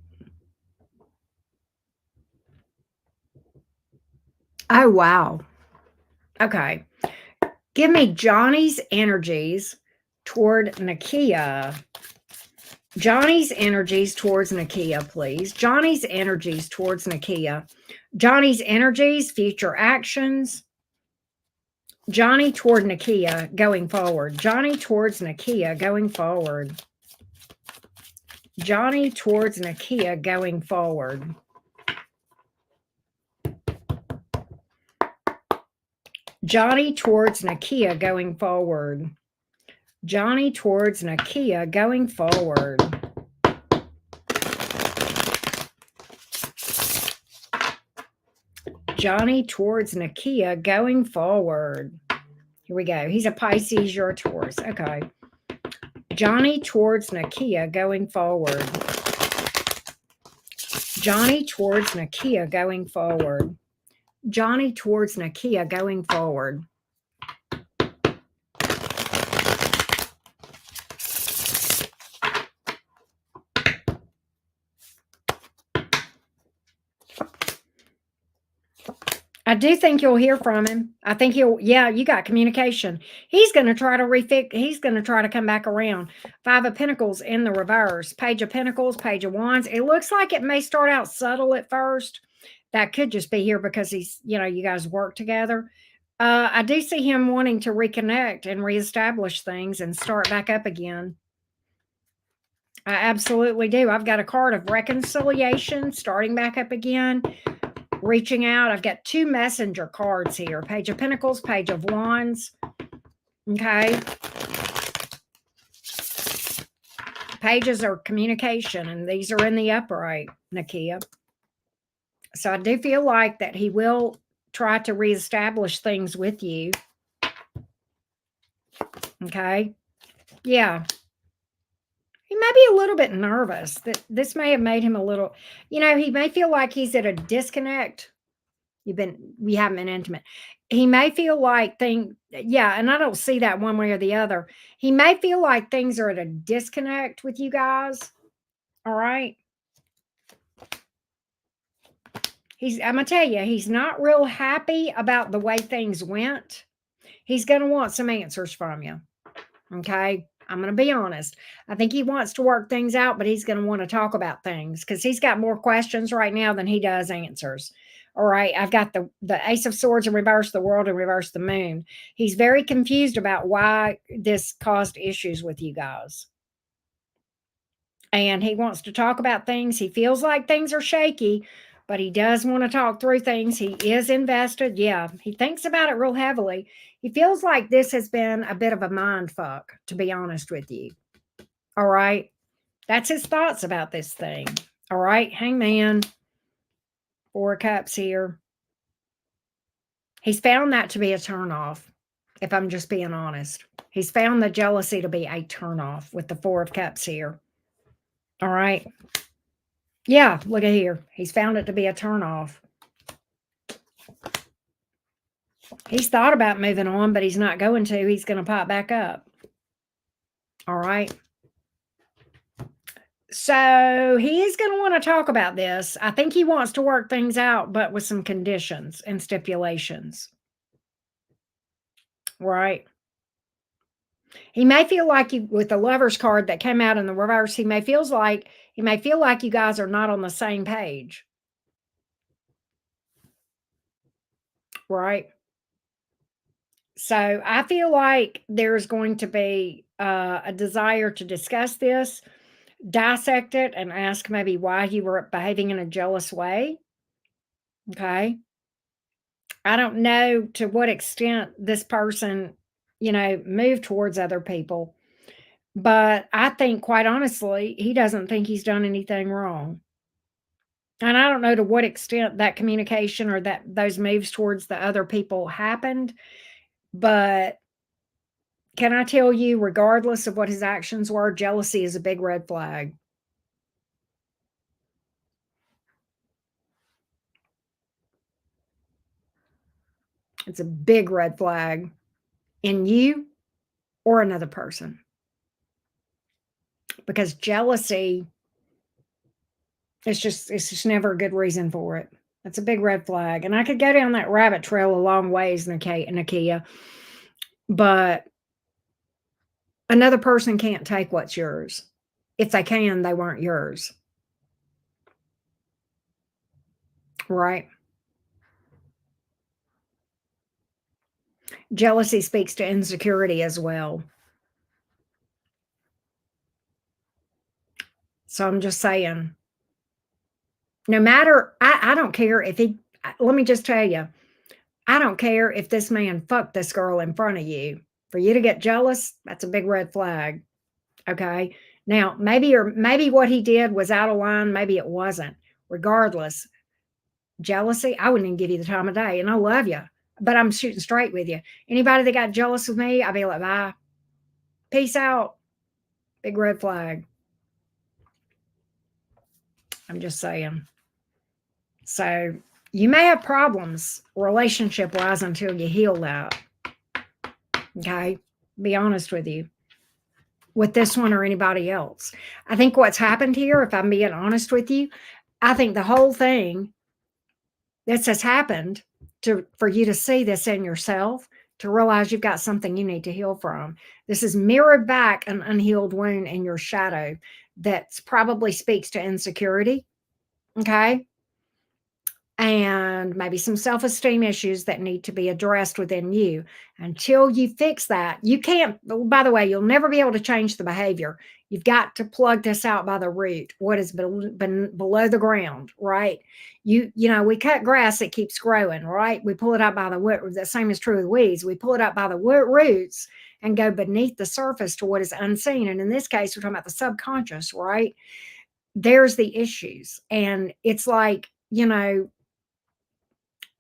Oh, wow. Okay. Give me Johnny's energies toward Nakia. Johnny's energies towards Nakia, please. Johnny's energies towards Nakia. Johnny's energies, future actions. Johnny toward Nakia going forward. Johnny towards Nakia going forward. Johnny towards Nakia going forward. Johnny towards Nakia going forward. Johnny towards Nakia going forward. Johnny towards Nakia going forward. Here we go. He's a Pisces, you're a Taurus. Okay. Johnny towards Nakia going forward. Johnny towards Nakia going forward. Johnny towards Nakia going forward. I do think you'll hear from him. I think yeah, you got communication. He's going to try to he's going to try to come back around. Five of Pentacles in the reverse. Page of Pentacles, Page of Wands. It looks like it may start out subtle at first. That could just be here because he's, you guys work together. I do see him wanting to reconnect and reestablish things and start back up again. I absolutely do. I've got a card of reconciliation, starting back up again, reaching out. I've got two messenger cards here. Page of Pentacles, Page of Wands. Okay. Pages are communication, and these are in the upright, Nakia. So I do feel like that he will try to reestablish things with you. Okay. Yeah. He may be a little bit nervous. That this may have made him a little, he may feel like he's at a disconnect. We haven't been intimate. He may feel like yeah, and I don't see that one way or the other. He may feel like things are at a disconnect with you guys. All right. I'm gonna tell you, he's not real happy about the way things went. He's gonna want some answers from you. Okay. I'm going to be honest. I think he wants to work things out, but he's going to want to talk about things because he's got more questions right now than he does answers. All right. I've got the Ace of Swords in reverse, the World in reverse, the Moon. He's very confused about why this caused issues with you guys. And he wants to talk about things. He feels like things are shaky, but he does want to talk through things. He is invested. Yeah, he thinks about it real heavily. He feels like this has been a bit of a mind fuck, to be honest with you. All right. That's his thoughts about this thing. All right. Hangman. 4 cups here. He's found that to be a turnoff, if I'm just being honest. He's found the jealousy to be a turnoff with the 4 of cups here. All right. Yeah, look at here. He's found it to be a turnoff. He's thought about moving on, but he's not going to. He's going to pop back up. All right. So he is going to want to talk about this. I think he wants to work things out, but with some conditions and stipulations. Right. He may feel like you, with the Lover's card that came out in the reverse, he may feel like you guys are not on the same page. Right. So I feel like there's going to be a desire to discuss this, dissect it, and ask maybe why you were behaving in a jealous way. Okay. I don't know to what extent this person, moved towards other people, but I think, quite honestly, he doesn't think he's done anything wrong. And I don't know to what extent that communication or that those moves towards the other people happened, but can I tell you, regardless of what his actions were, jealousy is a big red flag. It's a big red flag in you or another person. Because jealousy, it's just never a good reason for it. That's a big red flag. And I could go down that rabbit trail a long ways, Nakia, but another person can't take what's yours. If they can, they weren't yours. Right? Jealousy speaks to insecurity as well. So I'm just saying, no matter, I don't care if let me just tell you, I don't care if this man fucked this girl in front of you. For you to get jealous, that's a big red flag. Okay. Now, maybe what he did was out of line, maybe it wasn't. Regardless, jealousy, I wouldn't even give you the time of day. And I love you, but I'm shooting straight with you. Anybody that got jealous with me, I'd be like, bye. Peace out. Big red flag. I'm just saying. So you may have problems relationship wise until you heal that. Okay. Be honest with you. With this one or anybody else. I think what's happened here, if I'm being honest with you, I think the whole thing, this has happened for you to see this in yourself, to realize you've got something you need to heal from. This is mirrored back an unhealed wound in your shadow that probably speaks to insecurity. Okay. And maybe some self-esteem issues that need to be addressed within you. Until you fix that, you can't, by the way, you'll never be able to change the behavior. You've got to plug this out by the root, what has been below the ground, right? We cut grass, it keeps growing, right? We pull it up by the root. The same is true with weeds. We pull it up by the roots and go beneath the surface to what is unseen. And in this case, we're talking about the subconscious, right? There's the issues. And it's like,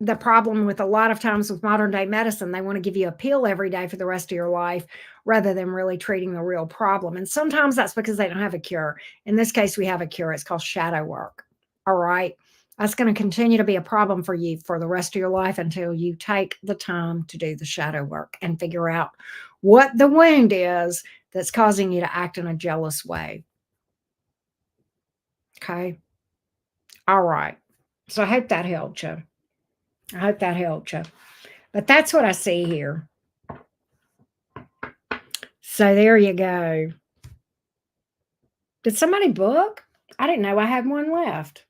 the problem with a lot of times with modern day medicine. They want to give you a pill every day for the rest of your life rather than really treating the real problem. And sometimes that's because they don't have a cure. In this case, we have a cure. It's called shadow work. All right. That's going to continue to be a problem for you for the rest of your life until you take the time to do the shadow work and figure out what the wound is that's causing you to act in a jealous way. Okay. All right. So I hope that helped you. I hope that helped you. But that's what I see here. So there you go. Did somebody book? I didn't know I had one left.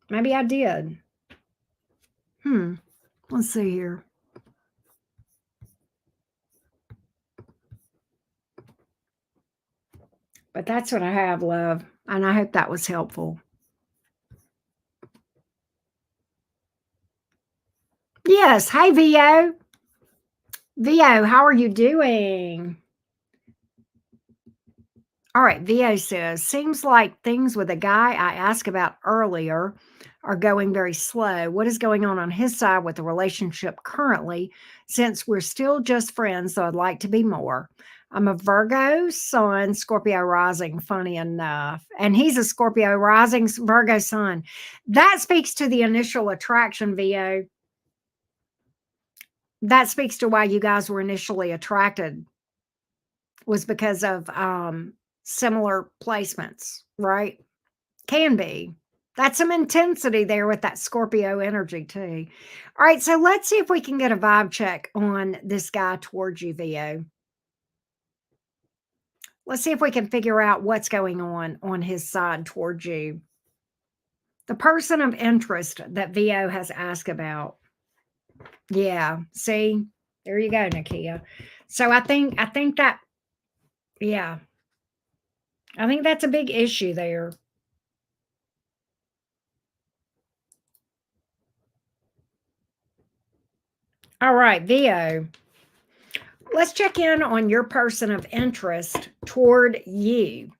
Maybe I did. Let's see here. But that's what I have, love. And I hope that was helpful. Yes. Hey, VO. VO, how are you doing? All right. VO says, seems like things with a guy I asked about earlier are going very slow. What is going on his side with the relationship currently, since we're still just friends, so I'd like to be more. I'm a Virgo sun, Scorpio rising, funny enough. And he's a Scorpio rising, Virgo sun. That speaks to the initial attraction, VO. That speaks to why you guys were initially attracted, was because of similar placements, right? Can be. That's some intensity there with that Scorpio energy too. All right, so let's see if we can get a vibe check on this guy towards you, VO. Let's see if we can figure out what's going on his side towards you. The person of interest that VO has asked about. Yeah, see? There you go, Nakia. So I think that, yeah, I think that's a big issue there. All right, VO. Let's check in on your person of interest toward you.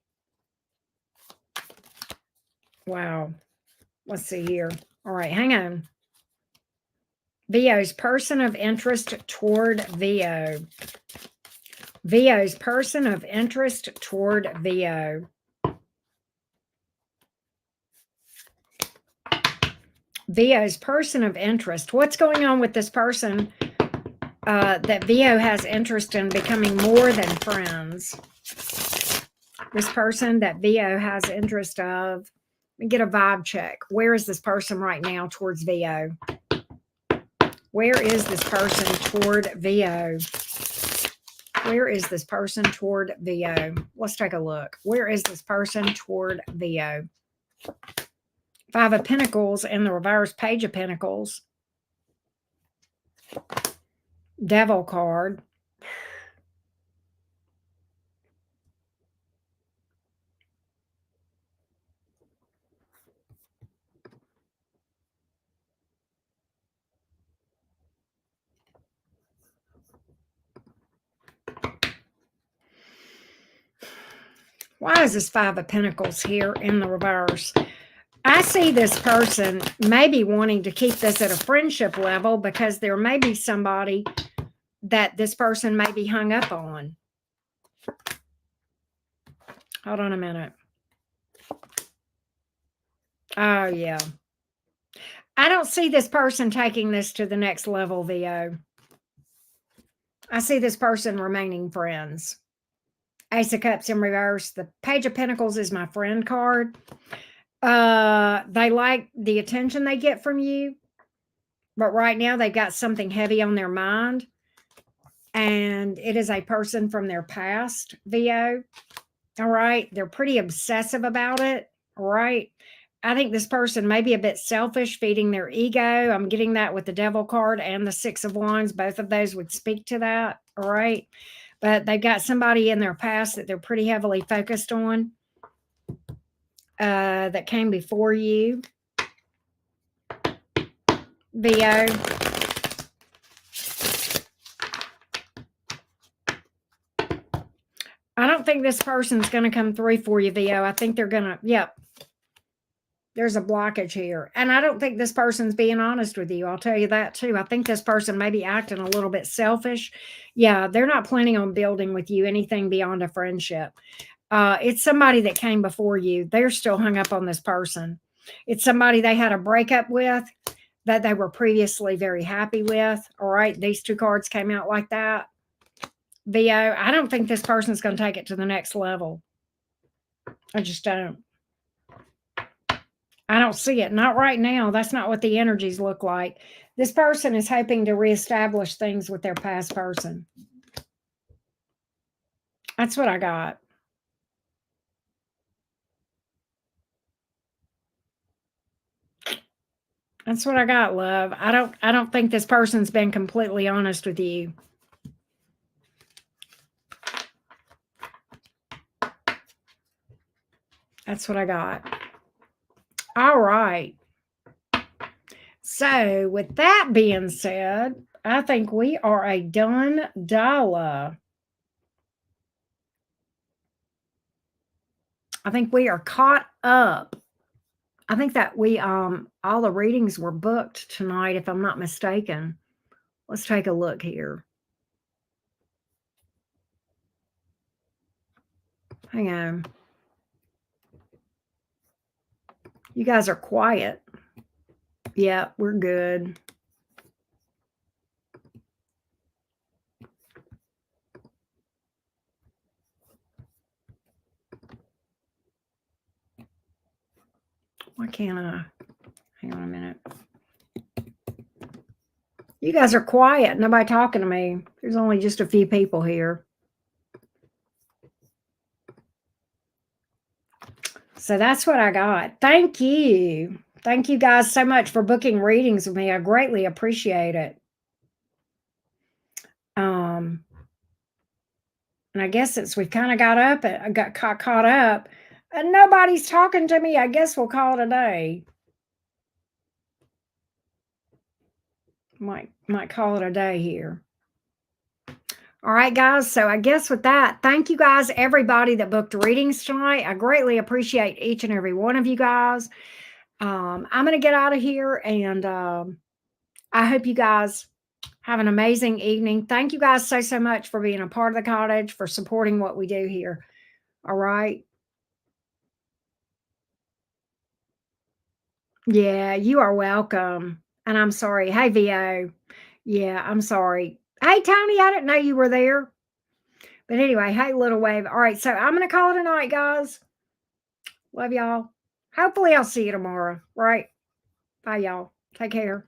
Wow. Let's see here. All right, hang on. VO's person of interest toward VO. VO's person of interest toward VO. VO's person of interest. What's going on with this person that VO has interest in becoming more than friends? This person that VO has interest of. Let me get a vibe check. Where is this person right now towards VO? Where is this person toward VO? Where is this person toward VO? Let's take a look. Where is this person toward VO? Five of Pentacles in the reverse, Page of Pentacles. Devil card. Why is this Five of Pentacles here in the reverse? I see this person maybe wanting to keep this at a friendship level because there may be somebody that this person may be hung up on. Hold on a minute. Oh, yeah. I don't see this person taking this to the next level, VO. I see this person remaining friends. Ace of Cups in reverse. The Page of Pentacles is my friend card. They like the attention they get from you, but right now they've got something heavy on their mind, and it is a person from their past, VO. All right. They're pretty obsessive about it. All right. I think this person may be a bit selfish, feeding their ego. I'm getting that with the Devil card and the Six of Wands. Both of those would speak to that. All right. But they've got somebody in their past that they're pretty heavily focused on that came before you, VO. I don't think this person's going to come through for you, VO. I think they're going to, yep. There's a blockage here. And I don't think this person's being honest with you. I'll tell you that too. I think this person may be acting a little bit selfish. Yeah, they're not planning on building with you anything beyond a friendship. It's somebody that came before you. They're still hung up on this person. It's somebody they had a breakup with that they were previously very happy with. All right. These two cards came out like that. VO, I don't think this person's going to take it to the next level. I just don't. I don't see it. Not right now. That's not what the energies look like. This person is hoping to reestablish things with their past person. That's what I got. That's what I got, love. I don't think this person's been completely honest with you. That's what I got. All right. So, with that being said, I think we are a done dollar. I think we are caught up. I think that we all the readings were booked tonight, if I'm not mistaken. Let's take a look here. Hang on. You guys are quiet. Yeah, we're good. Why can't I? Hang on a minute. You guys are quiet. Nobody talking to me. There's only just a few people here. So that's what I got. Thank you. Thank you guys so much for booking readings with me. I greatly appreciate it. And I guess since we've kind of got up, I got caught up, and nobody's talking to me, I guess we'll call it a day. Might call it a day here. All right, guys. So I guess with that, thank you guys, everybody that booked readings tonight. I greatly appreciate each and every one of you guys. I'm going to get out of here, and I hope you guys have an amazing evening. Thank you guys so much for being a part of the cottage, for supporting what we do here. All right. Yeah, you are welcome. And I'm sorry. Hey, VO. Yeah, I'm sorry. Hey, Tony, I didn't know you were there. But anyway, hey, little wave. All right, so I'm going to call it a night, guys. Love y'all. Hopefully, I'll see you tomorrow. Right? Bye, y'all. Take care.